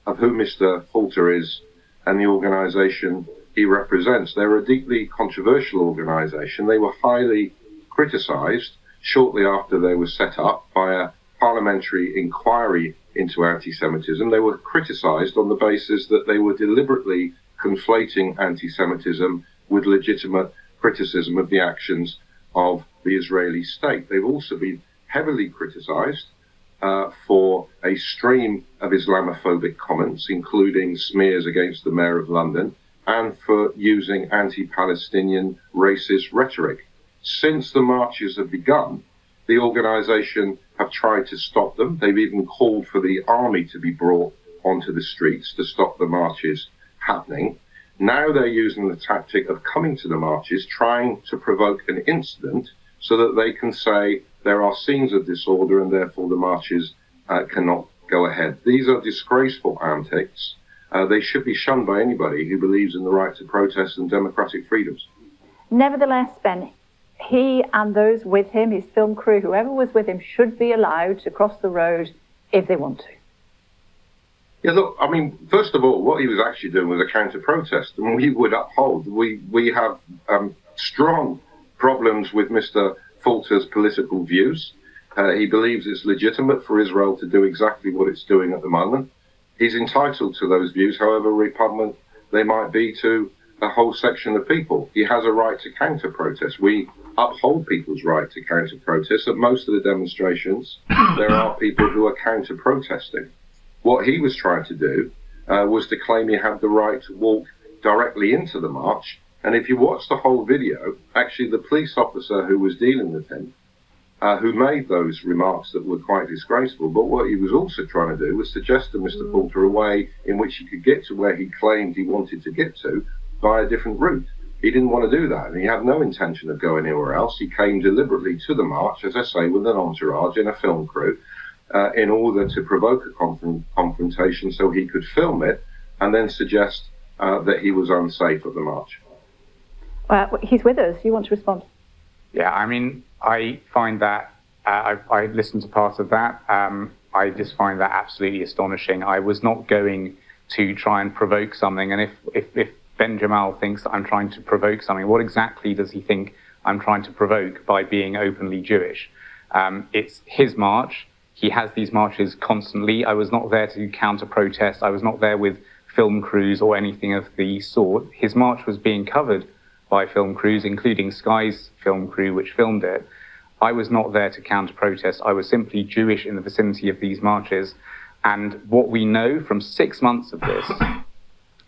of who Mr. Fulter is and the organisation he represents. They're a deeply controversial organisation. They were highly criticised shortly after they were set up by a parliamentary inquiry into anti-Semitism. They were criticised on the basis that they were deliberately conflating anti-Semitism with legitimate criticism of the actions of the Israeli state. They've also been heavily criticised for a stream of Islamophobic comments, including smears against the Mayor of London, and for using anti-Palestinian racist rhetoric. Since the marches have begun, the organisation have tried to stop them. They've even called for the army to be brought onto the streets to stop the marches happening. Now they're using the tactic of coming to the marches, trying to provoke an incident so that they can say there are scenes of disorder and therefore the marches cannot go ahead. These are disgraceful antics. They should be shunned by anybody who believes in the right to protest and democratic freedoms. Nevertheless, Ben, he and those with him, his film crew, whoever was with him, should be allowed to cross the road if they want to. Yeah, look, I mean, first of all, what he was actually doing was a counter-protest, and we would uphold. We have strong problems with Mr. Fulter's political views. He believes it's legitimate for Israel to do exactly what it's doing at the moment. He's entitled to those views, however repugnant they might be to a whole section of people. He has a right to counter-protest. We uphold people's right to counter-protest. At most of the demonstrations, there are people who are counter-protesting. What he was trying to do was to claim he had the right to walk directly into the march. And if you watch the whole video, actually the police officer who was dealing with him, who made those remarks that were quite disgraceful, but what he was also trying to do was suggest to Mr. Fulter a way in which he could get to where he claimed he wanted to get to by a different route. He didn't want to do that, and he had no intention of going anywhere else. He came deliberately to the march, as I say, with an entourage and a film crew, in order to provoke a confrontation so he could film it and then suggest that he was unsafe at the march. He's with us. You want to respond? Yeah, I mean, I find that, I listened to part of that. I just find that absolutely astonishing. I was not going to try and provoke something, and if Ben Jamal thinks that I'm trying to provoke something, what exactly does he think I'm trying to provoke by being openly Jewish? It's his march. He has these marches constantly. I was not there to counter-protest. I was not there with film crews or anything of the sort. His march was being covered by film crews, including Sky's film crew, which filmed it. I was not there to counter-protest. I was simply Jewish in the vicinity of these marches. And what we know from 6 months of this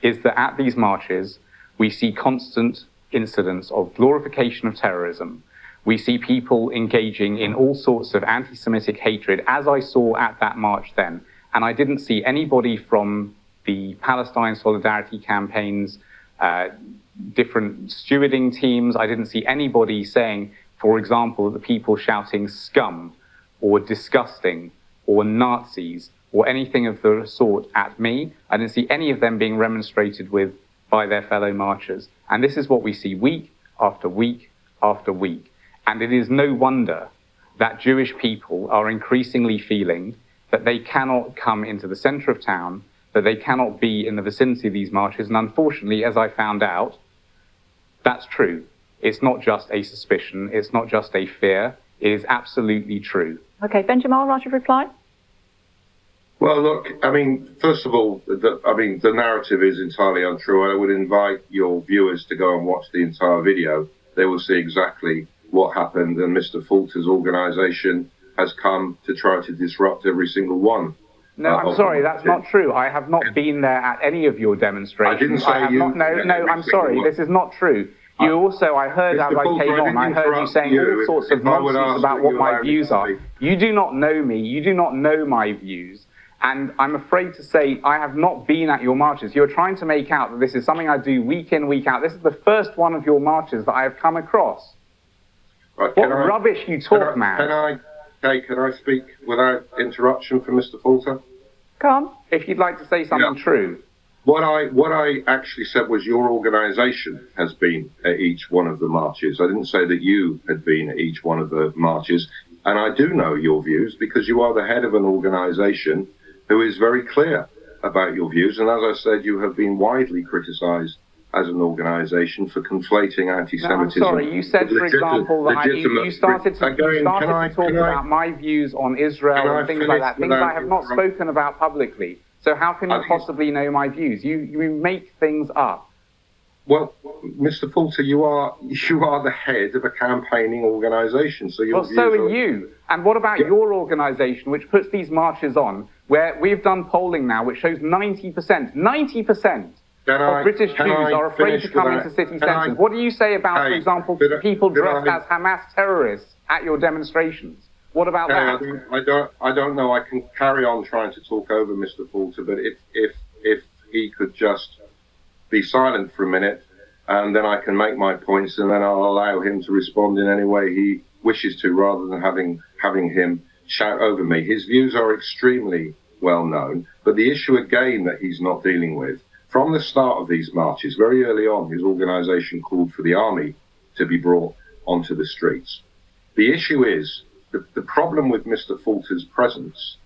is that at these marches, we see constant incidents of glorification of terrorism. We see people engaging in all sorts of anti-Semitic hatred, as I saw at that march then. And I didn't see anybody from the Palestine Solidarity Campaign's different stewarding teams. I didn't see anybody saying, for example, the people shouting scum or disgusting or Nazis or anything of the sort at me. I didn't see any of them being remonstrated with by their fellow marchers. And this is what we see week after week after week. And it is no wonder that Jewish people are increasingly feeling that they cannot come into the center of town, that they cannot be in the vicinity of these marches. And unfortunately, as I found out, that's true. It's not just a suspicion. It's not just a fear. It is absolutely true. Okay, Benjamin, right of reply? Well, look, I mean, first of all, the narrative is entirely untrue. I would invite your viewers to go and watch the entire video. They will see exactly what happened, and Mr. Falter's organisation has come to try to disrupt every single one. No, I'm sorry, that's not true. I have not been there at any of your demonstrations. I didn't say you. No, I'm sorry, this is not true. You also, I heard as I came on, I heard you saying all sorts of nonsense about what my views are. You do not know me, you do not know my views. And I'm afraid to say I have not been at your marches. You're trying to make out that this is something I do week in, week out. This is the first one of your marches that I have come across. Right, what rubbish you talk, man. Can I speak without interruption from Mr. Falter? Come on. If you'd like to say something true. What I actually said was your organisation has been at each one of the marches. I didn't say that you had been at each one of the marches. And I do know your views because you are the head of an organisation who is very clear about your views. And as I said, you have been widely criticised as an organisation for conflating anti-Semitism. No, I'm sorry, you said, for example, that you started to talk about my views on Israel and things like that, things I have not spoken about publicly. So how can you possibly know my views? You make things up. Well, Mr. Falter, you are the head of a campaigning organisation, so your views so are you. And what about your organisation, which puts these marches on, where we've done polling now, which shows 90% of British Jews are afraid to come into city centres. What do you say about, for example, people dressed as Hamas terrorists at your demonstrations? What about that? I don't know. I can carry on trying to talk over Mr. Falter, but if he could just be silent for a minute, and then I can make my points, and then I'll allow him to respond in any way he wishes to, rather than having him shout over me. His views are extremely well known, but the issue again that he's not dealing with, from the start of these marches, very early on, his organisation called for the army to be brought onto the streets. The issue is, the problem with Mr. Falter's presence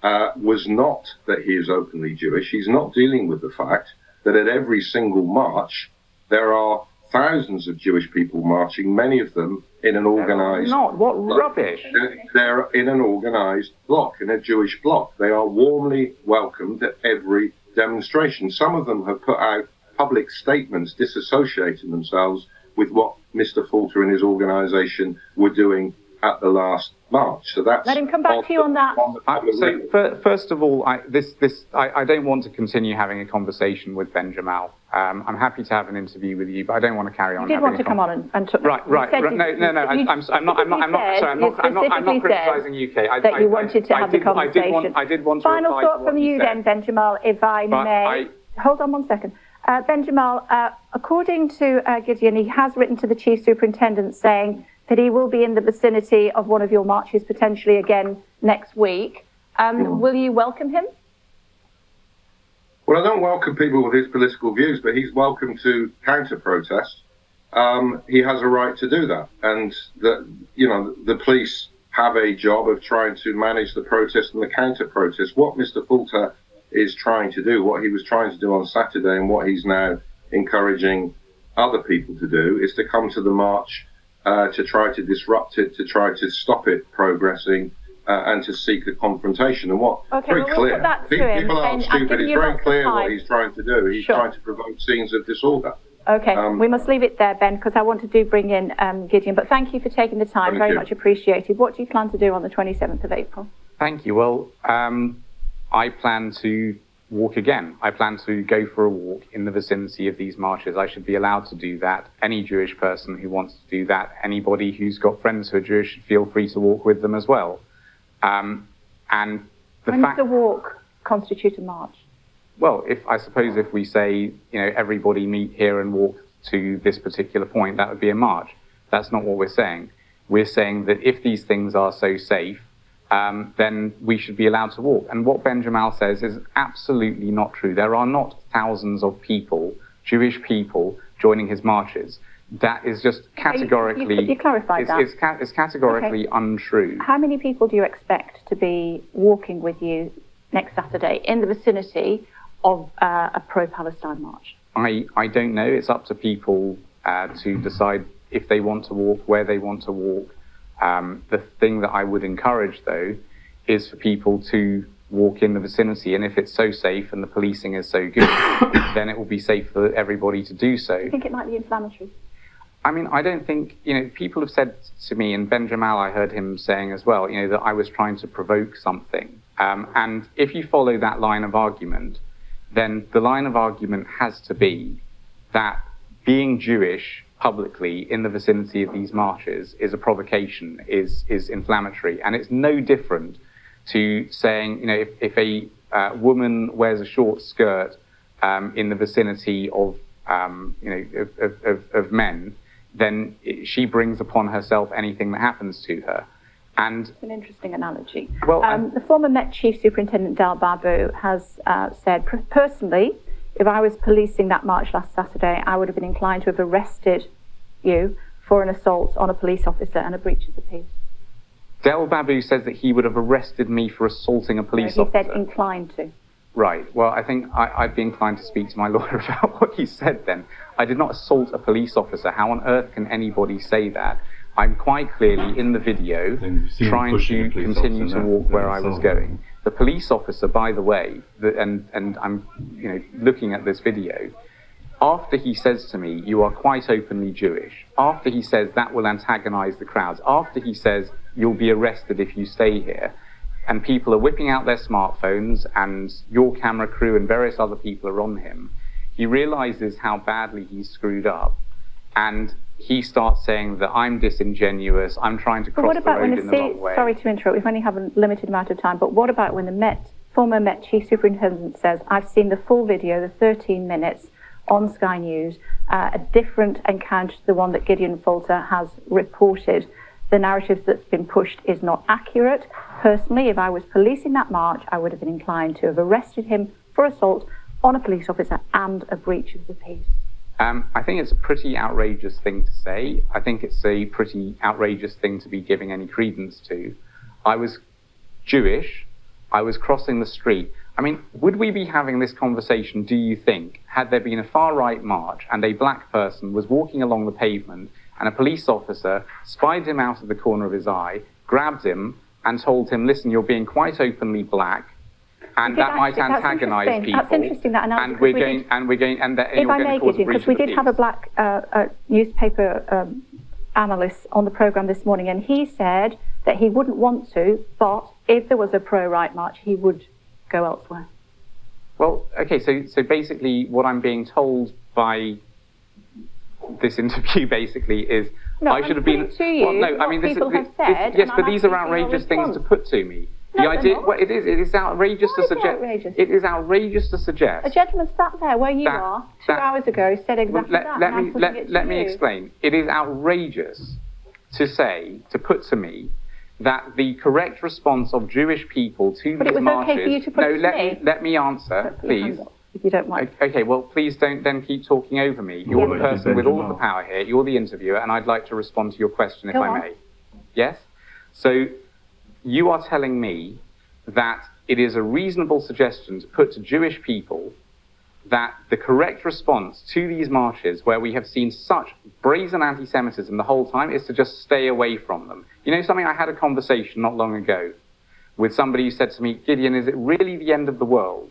was not that he is openly Jewish. He's not dealing with the fact that at every single march, there are thousands of Jewish people marching, many of them in an organised... What rubbish! They're in an organised block, in a Jewish block. They are warmly welcomed at every demonstration. Some of them have put out public statements disassociating themselves with what Mr. Falter and his organisation were doing at the last march. So that's... Let him come back to you on that. First of all, I don't want to continue having a conversation with Ben Jamal. I'm happy to have an interview with you, but I don't want to carry on. You did want to come on and talk. Right. No. I'm not criticising UK. That you wanted to have the conversation. I did want to. Final thought from you then, Ben Jamal, if I may. Hold on 1 second. Ben Jamal, according to Gideon, he has written to the Chief Superintendent saying that he will be in the vicinity of one of your marches potentially again next week. Will you welcome him? Well, I don't welcome people with his political views, but he's welcome to counter-protest. He has a right to do that. And, the police have a job of trying to manage the protest and the counter-protest. What Mr. Falter is trying to do, what he was trying to do on Saturday and what he's now encouraging other people to do, is to come to the march to try to disrupt it, to try to stop it progressing, and to seek a confrontation. And very clear. People aren't stupid. It's very clear what he's trying to do. He's trying to provoke scenes of disorder. Okay, we must leave it there, Ben, because I want to bring in Gideon. But thank you for taking the time. Very much appreciated. What do you plan to do on the 27th of April? Thank you. Well, I plan to walk again. I plan to go for a walk in the vicinity of these marches. I should be allowed to do that. Any Jewish person who wants to do that, anybody who's got friends who are Jewish, should feel free to walk with them as well. And when does the walk constitute a march? Well, if we say, everybody meet here and walk to this particular point, that would be a march. That's not what we're saying. We're saying that if these things are so safe, then we should be allowed to walk. And what Ben Jamal says is absolutely not true. There are not thousands of people, Jewish people, joining his marches. That is just categorically... You clarified that. It's categorically untrue. How many people do you expect to be walking with you next Saturday in the vicinity of a pro-Palestine march? I don't know. It's up to people to decide if they want to walk, where they want to walk. The thing that I would encourage, though, is for people to walk in the vicinity, and if it's so safe and the policing is so good, then it will be safe for everybody to do so. Do you think it might be inflammatory? I mean, I don't think, people have said to me, and Ben Jamal, I heard him saying as well, that I was trying to provoke something. And if you follow that line of argument, then the line of argument has to be that being Jewish publicly in the vicinity of these marches is a provocation, is inflammatory. And it's no different to saying, if a woman wears a short skirt in the vicinity of men, then she brings upon herself anything that happens to her. And it's an interesting analogy. Well, the former Met Chief Superintendent Del Babu has said, personally, if I was policing that march last Saturday, I would have been inclined to have arrested you for an assault on a police officer and a breach of the peace. Del Babu says that he would have arrested me for assaulting a police officer. He said inclined to. Right. Well, I think I'd be inclined to speak to my lawyer about what he said then. I did not assault a police officer. How on earth can anybody say that? I'm quite clearly in the video trying to continue to walk where I was going. The police officer, by the way, and I'm looking at this video, after he says to me, "You are quite openly Jewish," after he says that will antagonize the crowds, after he says you'll be arrested if you stay here, and people are whipping out their smartphones and your camera crew and various other people are on him, he realizes how badly he's screwed up, and he starts saying that I'm disingenuous, I'm trying to cross the road in the wrong way. Sorry to interrupt, we only have a limited amount of time, but what about when the former Met Chief Superintendent says, I've seen the full video, the 13 minutes, on Sky News, a different encounter to the one that Gideon Falter has reported. The narrative that's been pushed is not accurate. Personally, if I was policing that march, I would have been inclined to have arrested him for assault on a police officer and a breach of the peace. I think it's a pretty outrageous thing to say. I think it's a pretty outrageous thing to be giving any credence to. I was Jewish. I was crossing the street. I mean, would we be having this conversation, do you think, had there been a far-right march and a black person was walking along the pavement and a police officer spied him out of the corner of his eye, grabbed him and told him, listen, you're being quite openly black, and that might antagonize people. That's interesting, that analogy. If I may, Gideon, because we did have a black newspaper analyst on the programme this morning, and he said that he wouldn't want to, but if there was a pro-right march, he would go elsewhere. Well, okay, so basically what I'm being told by this interview basically is I should have been... Yes, but these are outrageous things to put to me. The idea, well, it is outrageous to suggest. It is outrageous to suggest. A gentleman sat there where you are 2 hours ago, said exactly that. Let me explain. It is outrageous to put to me that the correct response of Jewish people to these marches. Okay for you to put it to me. Let me answer, please. If you don't mind. Okay, well, please don't then keep talking over me. You're the person with all of the power here. You're the interviewer, and I'd like to respond to your question if I may. Yes? So, you are telling me that it is a reasonable suggestion to put to Jewish people that the correct response to these marches, where we have seen such brazen anti-Semitism the whole time, is to just stay away from them. You know something, I had a conversation not long ago with somebody who said to me, Gideon, is it really the end of the world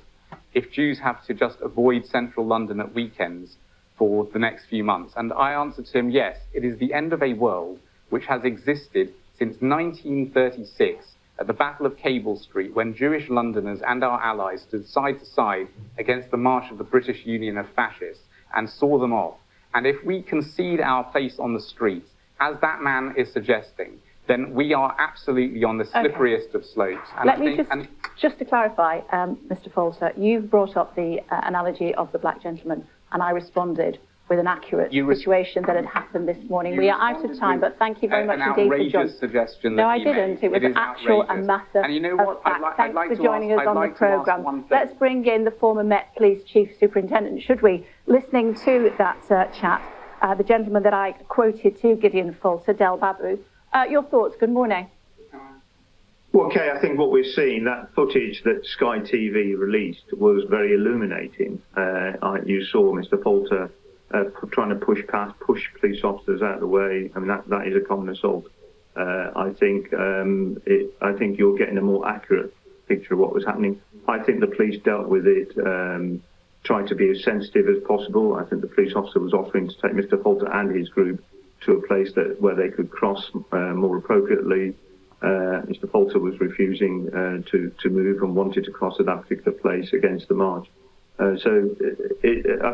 if Jews have to just avoid central London at weekends for the next few months? And I answered to him, yes, it is the end of a world which has existed since 1936 at the Battle of Cable Street, when Jewish Londoners and our allies stood side to side against the march of the British Union of fascists and saw them off. And if we concede our place on the streets, as that man is suggesting, then we are absolutely on the slipperiest of slopes. And just to clarify, Mr. Falter, you've brought up the analogy of the black gentleman, and I responded with an accurate situation that had happened this morning. We are out of time, but thank you very much indeed for joining. Suggestion no, that I you didn't. made. It was actual a matter and you know what? of fact. I'd like Thanks for to joining ask, us on the I'd like to ask programme. one thing. Let's bring in the former Met Police Chief Superintendent, should we? Listening to that chat, the gentleman that I quoted to Gideon Falter, Del Babu. Your thoughts? Good morning. Well, Kay, I think what we're seeing, that footage that Sky TV released was very illuminating. You saw Mr. Falter trying to push police officers out of the way. I mean, that is a common assault. I think you're getting a more accurate picture of what was happening. I think the police dealt with it, trying to be as sensitive as possible. I think the police officer was offering to take Mr. Falter and his group to a place where they could cross more appropriately. Mr. Falter was refusing to move and wanted to cross at that particular place against the march. I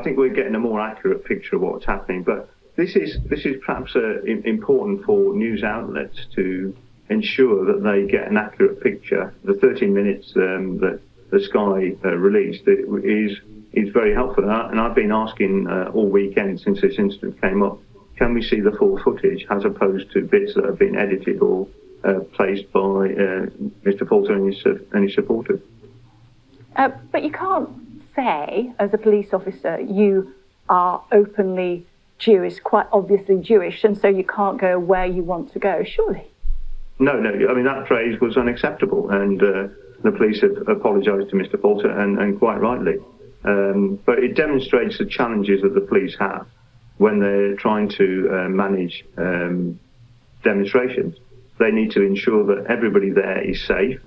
think we're getting a more accurate picture of what's happening. But this is perhaps important for news outlets to ensure that they get an accurate picture. The 13 minutes that the Sky released is very helpful. And I've been asking all weekend since this incident came up, can we see the full footage as opposed to bits that have been edited or placed by Mr. Falter and his supporters? But you can't say, as a police officer, you are openly Jewish, quite obviously Jewish, and so you can't go where you want to go, surely? No. I mean, that phrase was unacceptable, and the police have apologised to Mr. Falter, and quite rightly. But it demonstrates the challenges that the police have when they're trying to manage demonstrations. They need to ensure that everybody there is safe.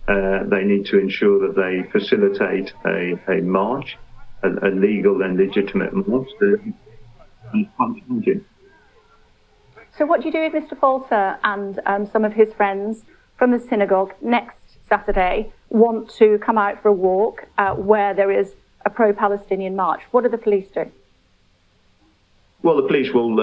They need to ensure that they facilitate a march, a legal and legitimate march. So what do you do if Mr. Falter and some of his friends from the synagogue next Saturday want to come out for a walk where there is a pro-Palestinian march? What do the police do? Well, the police will...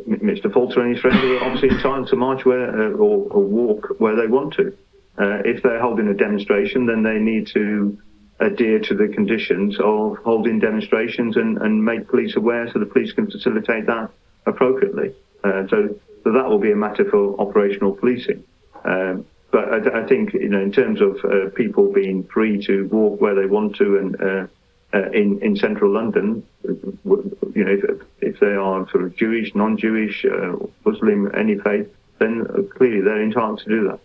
Mr. Falter and his friends are obviously entitled to march or walk where they want to. If they're holding a demonstration, then they need to adhere to the conditions of holding demonstrations and make police aware so the police can facilitate that appropriately. So that will be a matter for operational policing. But I think, in terms of people being free to walk where they want to and in central London, if they are sort of Jewish, non-Jewish, Muslim, any faith, then clearly they're entitled to do that.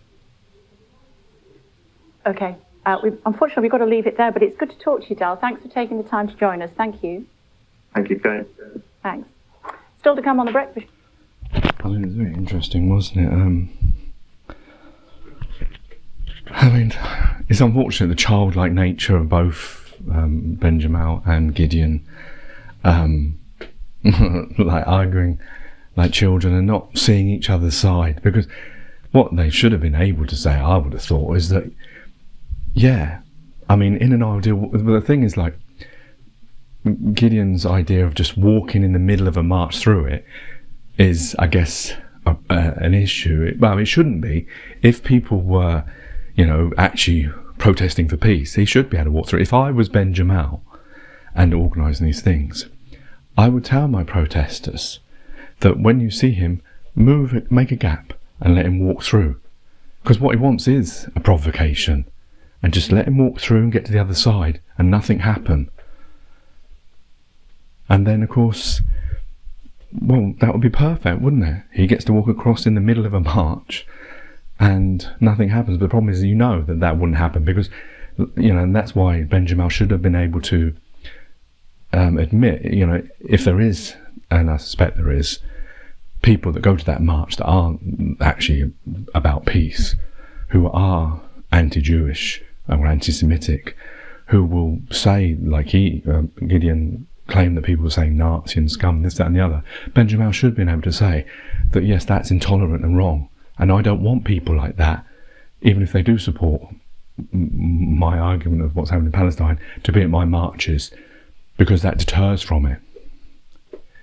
Okay. Unfortunately, we've got to leave it there, but it's good to talk to you, Del. Thanks for taking the time to join us. Thank you. Thank you, Kate. Thanks. Still to come on the breakfast. I mean, it was very interesting, wasn't it? I mean, it's unfortunate the childlike nature of both Benjamin and Gideon, like arguing like children and not seeing each other's side, because what they should have been able to say, I would have thought, is that, yeah, I mean, in an ideal, the thing is, like, Gideon's idea of just walking in the middle of a march through it is, I guess, an issue. Well, it shouldn't be. If people were, actually protesting for peace, he should be able to walk through it. If I was Ben Jamal and organising these things, I would tell my protesters that when you see him, make a gap and let him walk through. Because what he wants is a provocation. And just let him walk through and get to the other side and nothing happen. And then, of course, well, that would be perfect, wouldn't it? He gets to walk across in the middle of a march and nothing happens. But the problem is, that wouldn't happen because, and that's why Benjamin should have been able to admit, if there is, and I suspect there is, people that go to that march that aren't actually about peace, who are anti-Jewish or anti-Semitic, who will say, like Gideon claimed that people were saying Nazi and scum, this, that and the other. Benjamin should have been able to say that, yes, that's intolerant and wrong, and I don't want people like that, even if they do support my argument of what's happening in Palestine, to be at my marches, because that deters from it.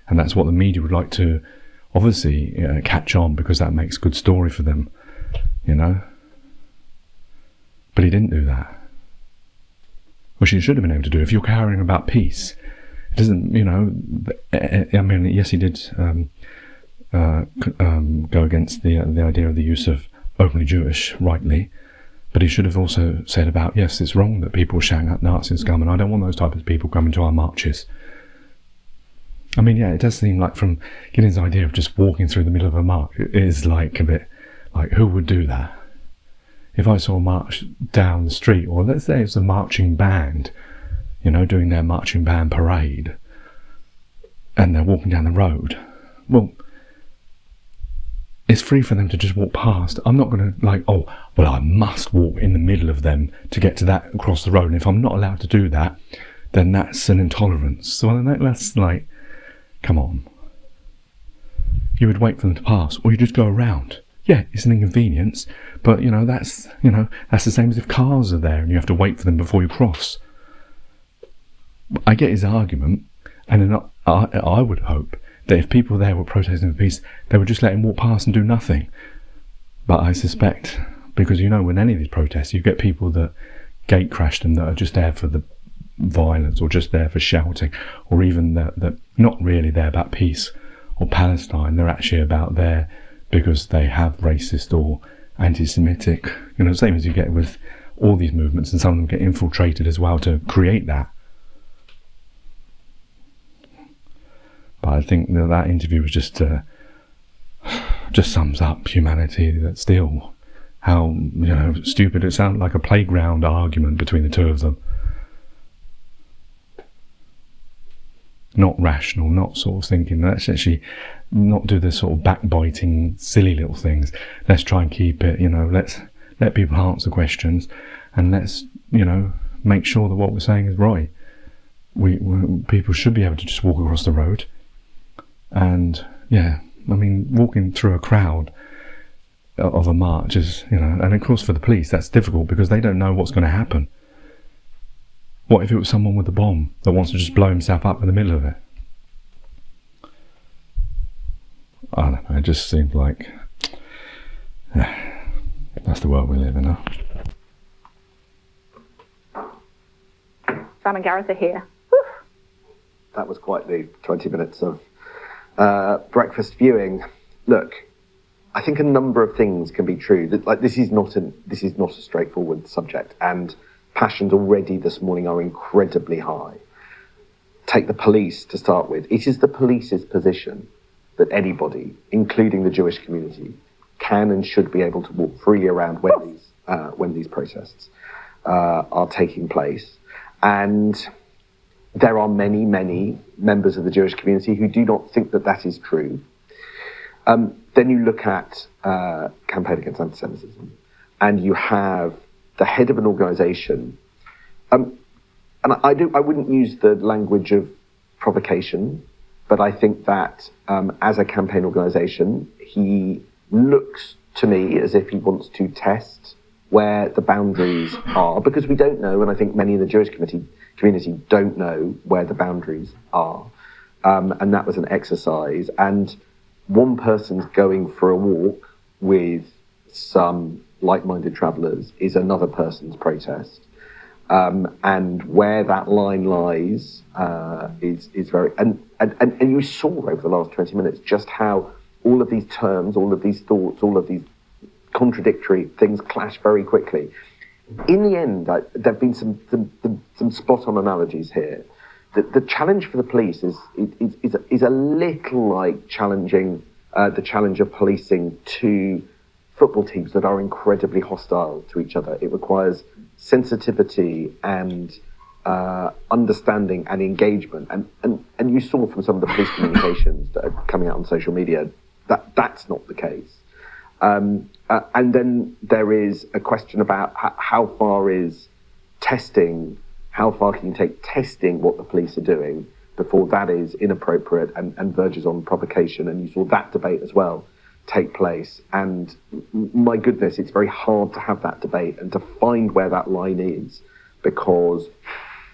And that's what the media would like to, obviously, catch on, because that makes good story for them, But he didn't do that. Which he should have been able to do. If you're caring about peace, doesn't, I mean, yes, he did go against the idea of the use of openly Jewish, rightly, but he should have also said about, yes, it's wrong that people shout out Nazi and scum, and I don't want those type of people coming to our marches. I mean, yeah, it does seem like from Gideon's idea of just walking through the middle of a march, it is like a bit like, who would do that? If I saw a march down the street, or let's say it's a marching band, doing their marching band parade, and they're walking down the road, well, it's free for them to just walk past. I'm not going to I must walk in the middle of them to get to that across the road. And if I'm not allowed to do that, then that's an intolerance. So that's like, come on. You would wait for them to pass, or you just go around. Yeah, it's an inconvenience, but that's the same as if cars are there and you have to wait for them before you cross. I get his argument, and then I would hope that if people there were protesting for peace, they would just let him walk past and do nothing. But I suspect, because with any of these protests, you get people that gate crash them, that are just there for the violence, or just there for shouting, or even that not really there about peace or Palestine. They're actually about there because they have racist or anti-Semitic, same as you get with all these movements, and some of them get infiltrated as well to create that. But I think that interview was just sums up humanity. That still, how stupid it sounded, like a playground argument between the two of them. Not rational, not sort of thinking. Let's actually not do this sort of backbiting, silly little things. Let's try and keep it. Let's let people answer questions, and let's make sure that what we're saying is right. People should be able to just walk across the road. And yeah, I mean, walking through a crowd of a march is, and of course for the police that's difficult because they don't know what's going to happen. What if it was someone with a bomb that wants to just blow himself up in the middle of it? I don't know, it just seems like that's the world we live in now. Sam and Gareth are here. That was quite the 20 minutes of breakfast viewing. Look, I think a number of things can be true. This is not a straightforward subject, and passions already this morning are incredibly high. Take the police to start with. It is the police's position that anybody, including the Jewish community, can and should be able to walk freely around when these protests are taking place. And there are many, many members of the Jewish community who do not think that that is true. Then you look at Campaign Against Antisemitism, and you have the head of an organisation, and I wouldn't use the language of provocation, but I think that as a campaign organisation, he looks to me as if he wants to test where the boundaries are, because we don't know, and I think many in the Jewish community don't know where the boundaries are. And that was an exercise. And one person's going for a walk with some like-minded travellers is another person's protest. And where that line lies is very... And you saw over the last 20 minutes just how all of these terms, all of these thoughts, all of these contradictory things clash very quickly. In the end, there have been some spot-on analogies here. The challenge for the police is a little like challenging the challenge of policing two football teams that are incredibly hostile to each other. It requires sensitivity and understanding and engagement. And you saw from some of the police communications that are coming out on social media that that's not the case. And then there is a question about how far is testing, how far can you take testing what the police are doing before that is inappropriate and verges on provocation. And you saw that debate as well take place. And my goodness, it's very hard to have that debate and to find where that line is, because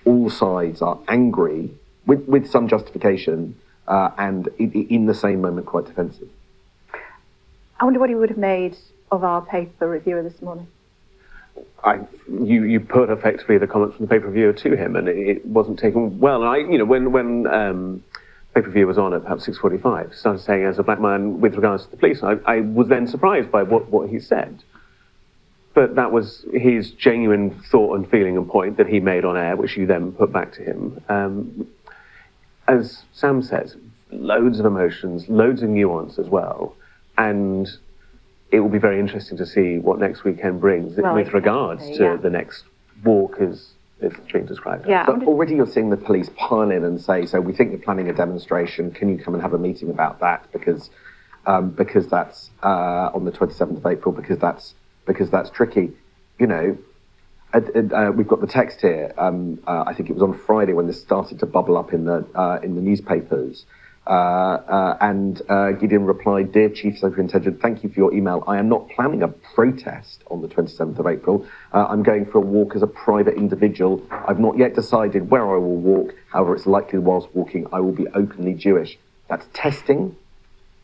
all sides are angry with some justification and in the same moment quite defensive. I wonder what he would have made of our paper reviewer this morning. you put effectively the comments from the pay-per-viewer to him, and it wasn't taken well. And when pay-per-view was on at perhaps 6:45, started saying, as a black man, with regards to the police, I was then surprised by what he said. But that was his genuine thought and feeling and point that he made on air, which you then put back to him. As Sam says, loads of emotions, loads of nuance as well, and it will be very interesting to see what next weekend brings with regards to the next walk, as it's being described. Yeah. But already you're seeing the police pile in and say, so we think you're planning a demonstration, can you come and have a meeting about that, because that's on the 27th of April, because that's tricky. You know, we've got the text here. I think it was on Friday when this started to bubble up in the newspapers. And Gideon replied, "Dear Chief Superintendent, thank you for your email. I am not planning a protest on the 27th of April. I'm going for a walk as a private individual. I've not yet decided where I will walk. However, it's likely whilst walking I will be openly Jewish." That's testing.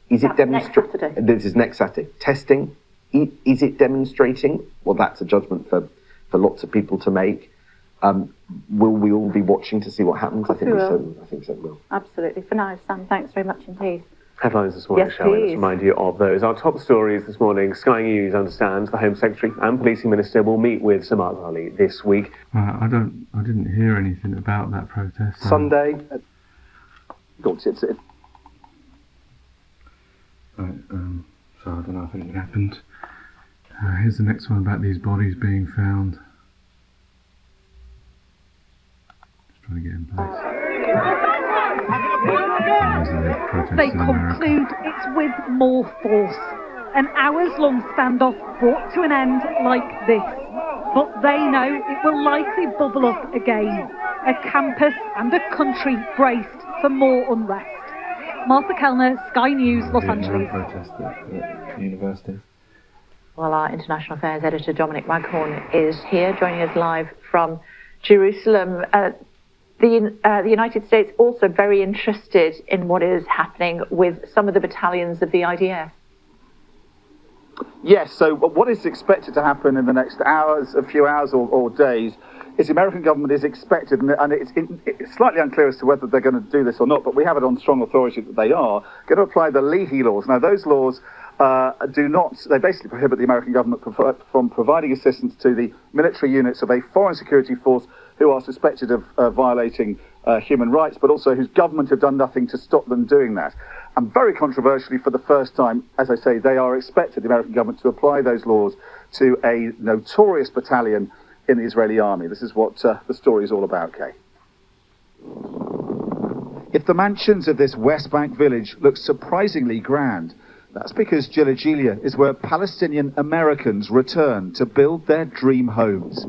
Is it demonstrating? This is next Saturday. Testing. Is it demonstrating? Well, that's a judgment for lots of people to make. Will we all be watching to see what happens? I think so. Will. Absolutely. For now, Sam, thanks very much indeed. Headlines this morning, shall we? Let's remind you of those. Our top stories this morning: Sky News understands the Home Secretary and Policing Minister will meet with Samar Ali this week. I didn't hear anything about that protest. Sunday. So I don't know if anything happened. Here's the next one about these bodies being found. Just trying to get in place. They conclude it's with more force. An hours-long standoff brought to an end like this. But they know it will likely bubble up again. A campus and a country braced for more unrest. Martha Kellner, Sky News, Los Angeles. Protest at the university. Well, our international affairs editor Dominic Waghorn is here, joining us live from Jerusalem. The United States also very interested in what is happening with some of the battalions of the IDF. Yes, so what is expected to happen in the next hours, a few hours or days, is the American government is expected, and it's slightly unclear as to whether they're going to do this or not, but we have it on strong authority that they are going to apply the Leahy laws. Now, those laws they basically prohibit the American government from providing assistance to the military units of a foreign security force who are suspected of violating human rights, but also whose government have done nothing to stop them doing that. And very controversially, for the first time, as I say, they are expected, the American government, to apply those laws to a notorious battalion in the Israeli army. This is what the story is all about, Kay. If the mansions of this West Bank village look surprisingly grand, that's because Jilijilia is where Palestinian Americans return to build their dream homes.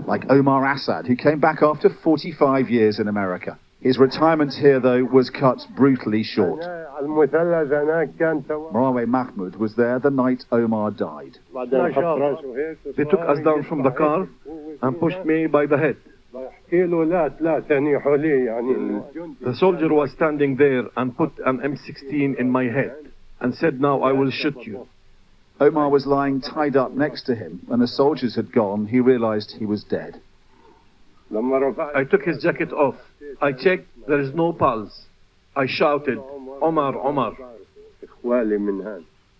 Like Omar Assad, who came back after 45 years in America. His retirement here, though, was cut brutally short. Marawi Mahmoud was there the night Omar died. They took us down from the car and pushed me by the head. The soldier was standing there and put an M16 in my head and said, "Now I will shoot you." Omar was lying tied up next to him. When the soldiers had gone, he realized he was dead. I took his jacket off. I checked, there is no pulse. I shouted, "Omar, Omar."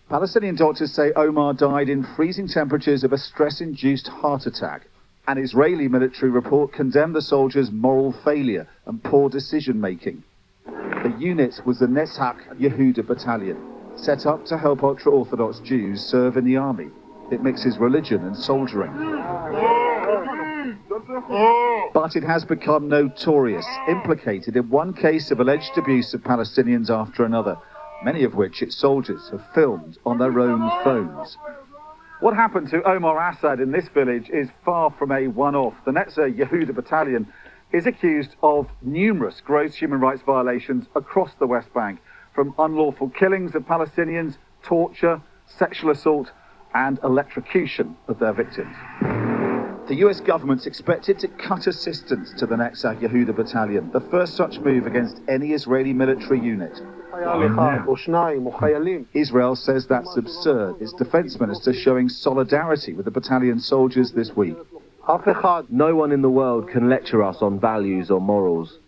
Palestinian doctors say Omar died in freezing temperatures of a stress-induced heart attack. An Israeli military report condemned the soldiers' moral failure and poor decision-making. The unit was the Netzach Yehuda Battalion, set up to help ultra-Orthodox Jews serve in the army. It mixes religion and soldiering. But it has become notorious, implicated in one case of alleged abuse of Palestinians after another, many of which its soldiers have filmed on their own phones. What happened to Omar Assad in this village is far from a one-off. The Netzach Yehuda Battalion is accused of numerous gross human rights violations across the West Bank, from unlawful killings of Palestinians, torture, sexual assault, and electrocution of their victims. The US government's expected to cut assistance to the Netzach Yehuda battalion, the first such move against any Israeli military unit. Israel says that's absurd. Its defense minister showing solidarity with the battalion soldiers this week. No one in the world can lecture us on values or morals.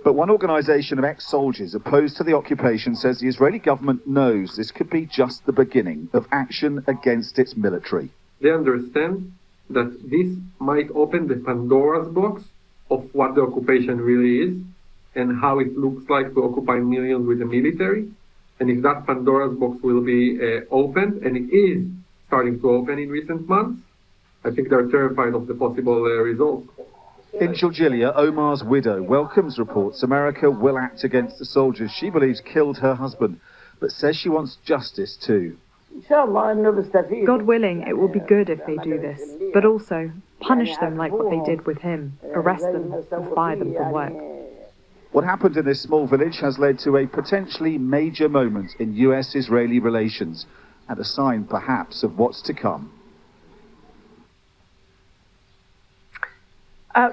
But one organisation of ex-soldiers opposed to the occupation says the Israeli government knows this could be just the beginning of action against its military. They understand that this might open the Pandora's box of what the occupation really is and how it looks like to occupy millions with the military. And if that Pandora's box will be opened, and it is starting to open in recent months, I think they're terrified of the possible results. In Georgia, Omar's widow welcomes reports America will act against the soldiers she believes killed her husband, but says she wants justice too. God willing, it will be good if they do this, but also punish them like what they did with him, arrest them and fire them from work. What happened in this small village has led to a potentially major moment in US-Israeli relations, and a sign perhaps of what's to come.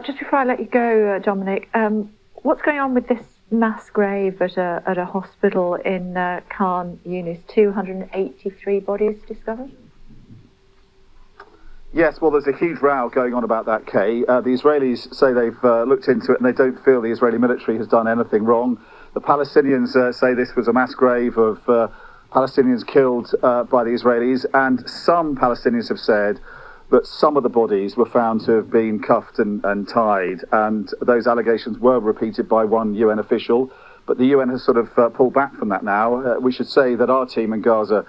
Just before I let you go, Dominic, what's going on with this mass grave at a hospital in Khan Yunis? 283 bodies discovered? Yes, well, there's a huge row going on about that, Kay. The Israelis say they've looked into it and they don't feel the Israeli military has done anything wrong. The Palestinians say this was a mass grave of Palestinians killed by the Israelis, and some Palestinians have said that some of the bodies were found to have been cuffed and tied, and those allegations were repeated by one UN official, but the UN has sort of pulled back from that now. We should say that our team in Gaza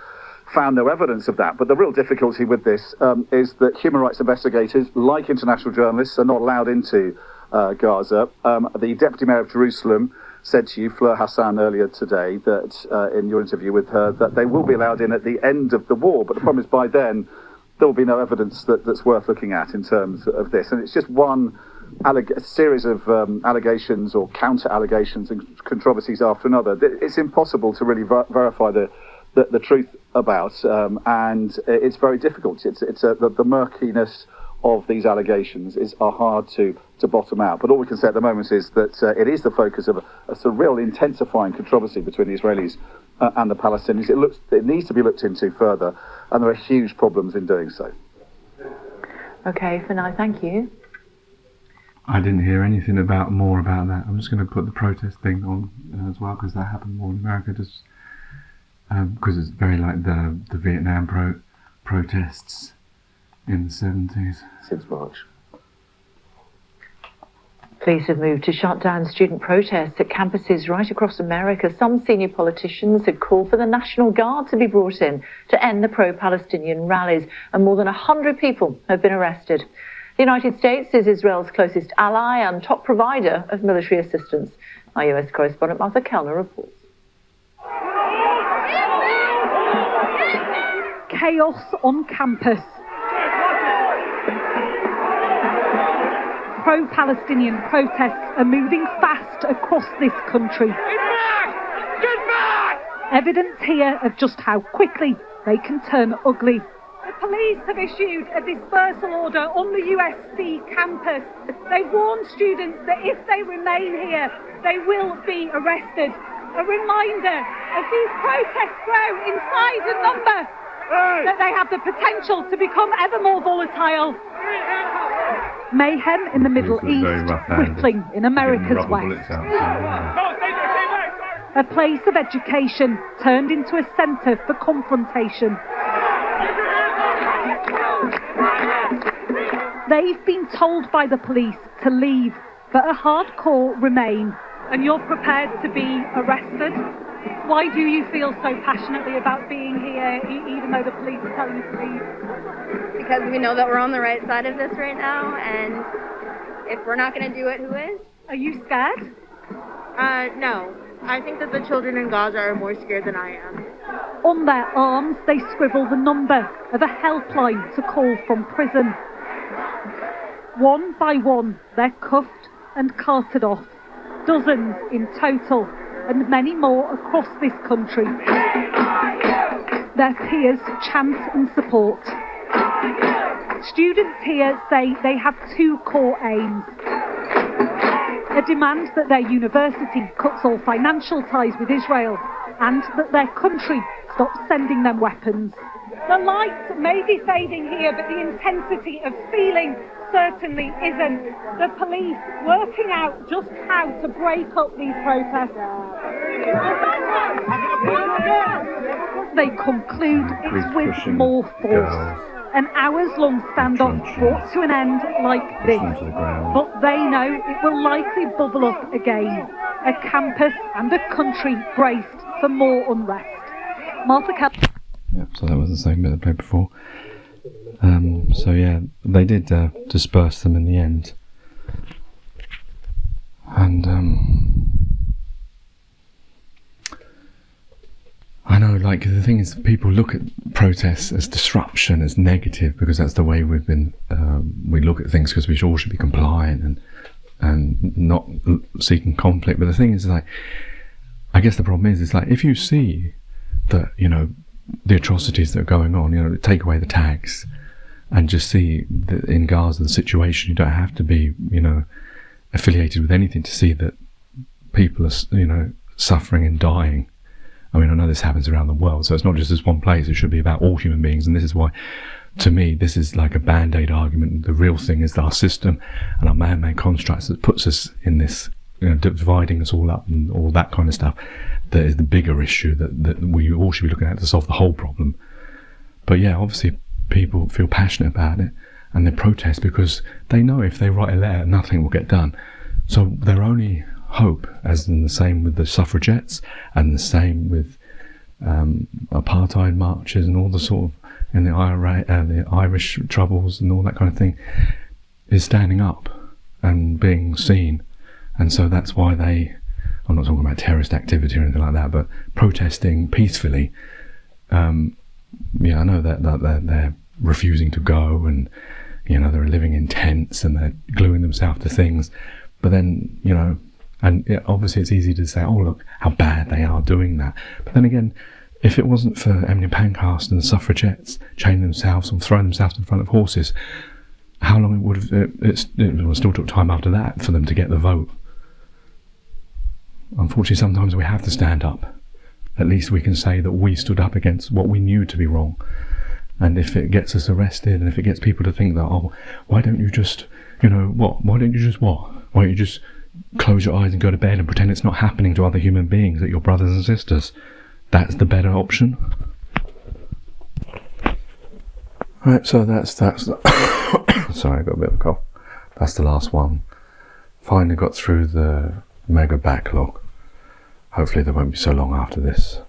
found no evidence of that, but the real difficulty with this is that human rights investigators, like international journalists, are not allowed into Gaza. The Deputy Mayor of Jerusalem said to you, Fleur Hassan, earlier today, that in your interview with her, that they will be allowed in at the end of the war, but the problem is by then there will be no evidence that's worth looking at in terms of this. And it's just one series of allegations or counter-allegations and controversies after another. It's impossible to really verify the truth about, and it's very difficult. The murkiness of these allegations are hard to bottom out. But all we can say at the moment is that it is the focus of a sort of real intensifying controversy between the Israelis and the Palestinians. It needs to be looked into further, and there are huge problems in doing so. Okay, for now, thank you. I didn't hear anything more about that. I'm just going to put the protest thing on as well, because that happened more in America, just because it's very like the Vietnam protests in the 70s. Since March. Police have moved to shut down student protests at campuses right across America. Some senior politicians had called for the National Guard to be brought in to end the pro-Palestinian rallies, and more than 100 people have been arrested. The United States is Israel's closest ally and top provider of military assistance. Our US correspondent Martha Kellner reports. Chaos on campus. Pro-Palestinian protests are moving fast across this country. Get back! Get back! Evidence here of just how quickly they can turn ugly. The police have issued a dispersal order on the USC campus. They warn students that if they remain here, they will be arrested. A reminder, as these protests grow in size and number, that they have the potential to become ever more volatile. Mayhem in the Middle East, rippling in America's West. A place of education turned into a centre for confrontation. They've been told by the police to leave, but a hardcore remain. And you're prepared to be arrested? Why do you feel so passionately about being here, even though the police are telling you to leave? Because we know that we're on the right side of this right now, and if we're not going to do it, who is? Are you scared? No. I think that the children in Gaza are more scared than I am. On their arms, they scribble the number of a helpline to call from prison. One by one, they're cuffed and carted off. Dozens in total, and many more across this country. Their peers chant and support. Students here say they have two core aims. A demand that their university cuts all financial ties with Israel and that their country stops sending them weapons. The light may be fading here, but the intensity of feeling certainly isn't. The police working out just how to break up these protests. They conclude it's with more force. An hours-long standoff brought to an end like this, but they know it will likely bubble up again. A campus and a country braced for more unrest. Martha Yeah, so that was the same bit I played before. So yeah, they did disperse them in the end. And I know, like, the thing is, people look at protests as disruption, as negative, because that's the way we've been, we look at things, because we all should be compliant and not seeking conflict. But the thing is, like, I guess the problem is like, if you see that, you know, the atrocities that are going on, you know, take away the tags and just see that in Gaza, the situation, you don't have to be, you know, affiliated with anything to see that people are, you know, suffering and dying. I mean, I know this happens around the world, so it's not just this one place. It should be about all human beings, and this is why, to me, this is like a band-aid argument. The real thing is that our system and our man-made constructs that puts us in this, you know, dividing us all up and all that kind of stuff, that is the bigger issue that we all should be looking at to solve the whole problem. But yeah, obviously people feel passionate about it, and they protest because they know if they write a letter, nothing will get done. So their only hope, as in the same with the suffragettes and the same with apartheid marches and all the sort of, and the Irish troubles and all that kind of thing, is standing up and being seen. And so that's why I'm not talking about terrorist activity or anything like that, but protesting peacefully. Yeah, I know that they're refusing to go, and, you know, they're living in tents and they're gluing themselves to things. But then, you know, and yeah, obviously it's easy to say, oh, look how bad they are doing that. But then again, if it wasn't for Emily Pankhurst and the suffragettes chaining themselves and throwing themselves in front of horses, how long it would have, it still took time after that for them to get the vote. Unfortunately, sometimes we have to stand up. At least we can say that we stood up against what we knew to be wrong. And if it gets us arrested, and if it gets people to think that, oh, why don't you just, you know, what? Why don't you just what? Why don't you just close your eyes and go to bed and pretend it's not happening to other human beings, that you're brothers and sisters? That's the better option. Right, so that's sorry, I got a bit of a cough. That's the last one. Finally got through the mega backlog. Hopefully there won't be so long after this.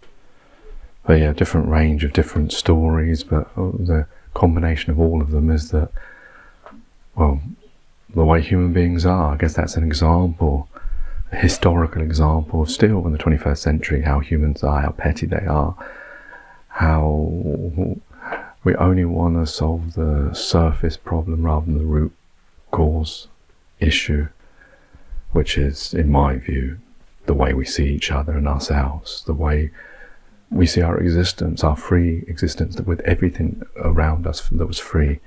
But yeah, different range of different stories, but the combination of all of them is that, well, the way human beings are, I guess that's an example, a historical example of still in the 21st century, how humans are, how petty they are, how we only want to solve the surface problem rather than the root cause issue, which is, in my view, the way we see each other and ourselves, the way we see our existence, our free existence, that with everything around us that was free,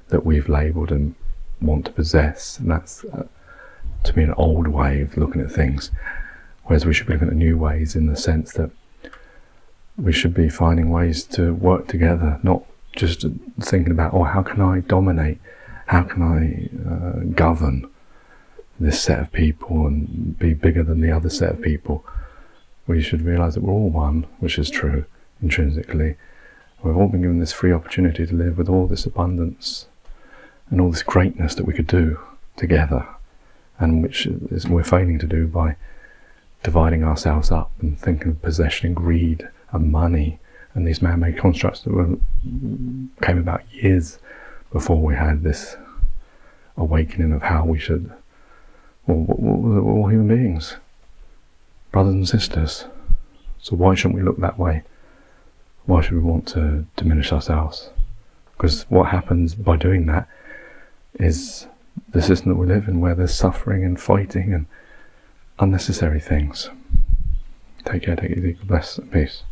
that we've labelled and want to possess. And that's, to me, an old way of looking at things, whereas we should be looking at new ways, in the sense that we should be finding ways to work together, not just thinking about, oh, how can I dominate, how can I govern this set of people and be bigger than the other set of people. We should realise that we're all one, which is true intrinsically. We've all been given this free opportunity to live with all this abundance and all this greatness that we could do together, and which is we're failing to do by dividing ourselves up and thinking of possession and greed and money and these man-made constructs that came about years before we had this awakening of how we should. We're all human beings, brothers and sisters. So why shouldn't we look that way? Why should we want to diminish ourselves? Because what happens by doing that is the system that we live in, where there's suffering and fighting and unnecessary things. Take care, take it easy, God bless, and peace.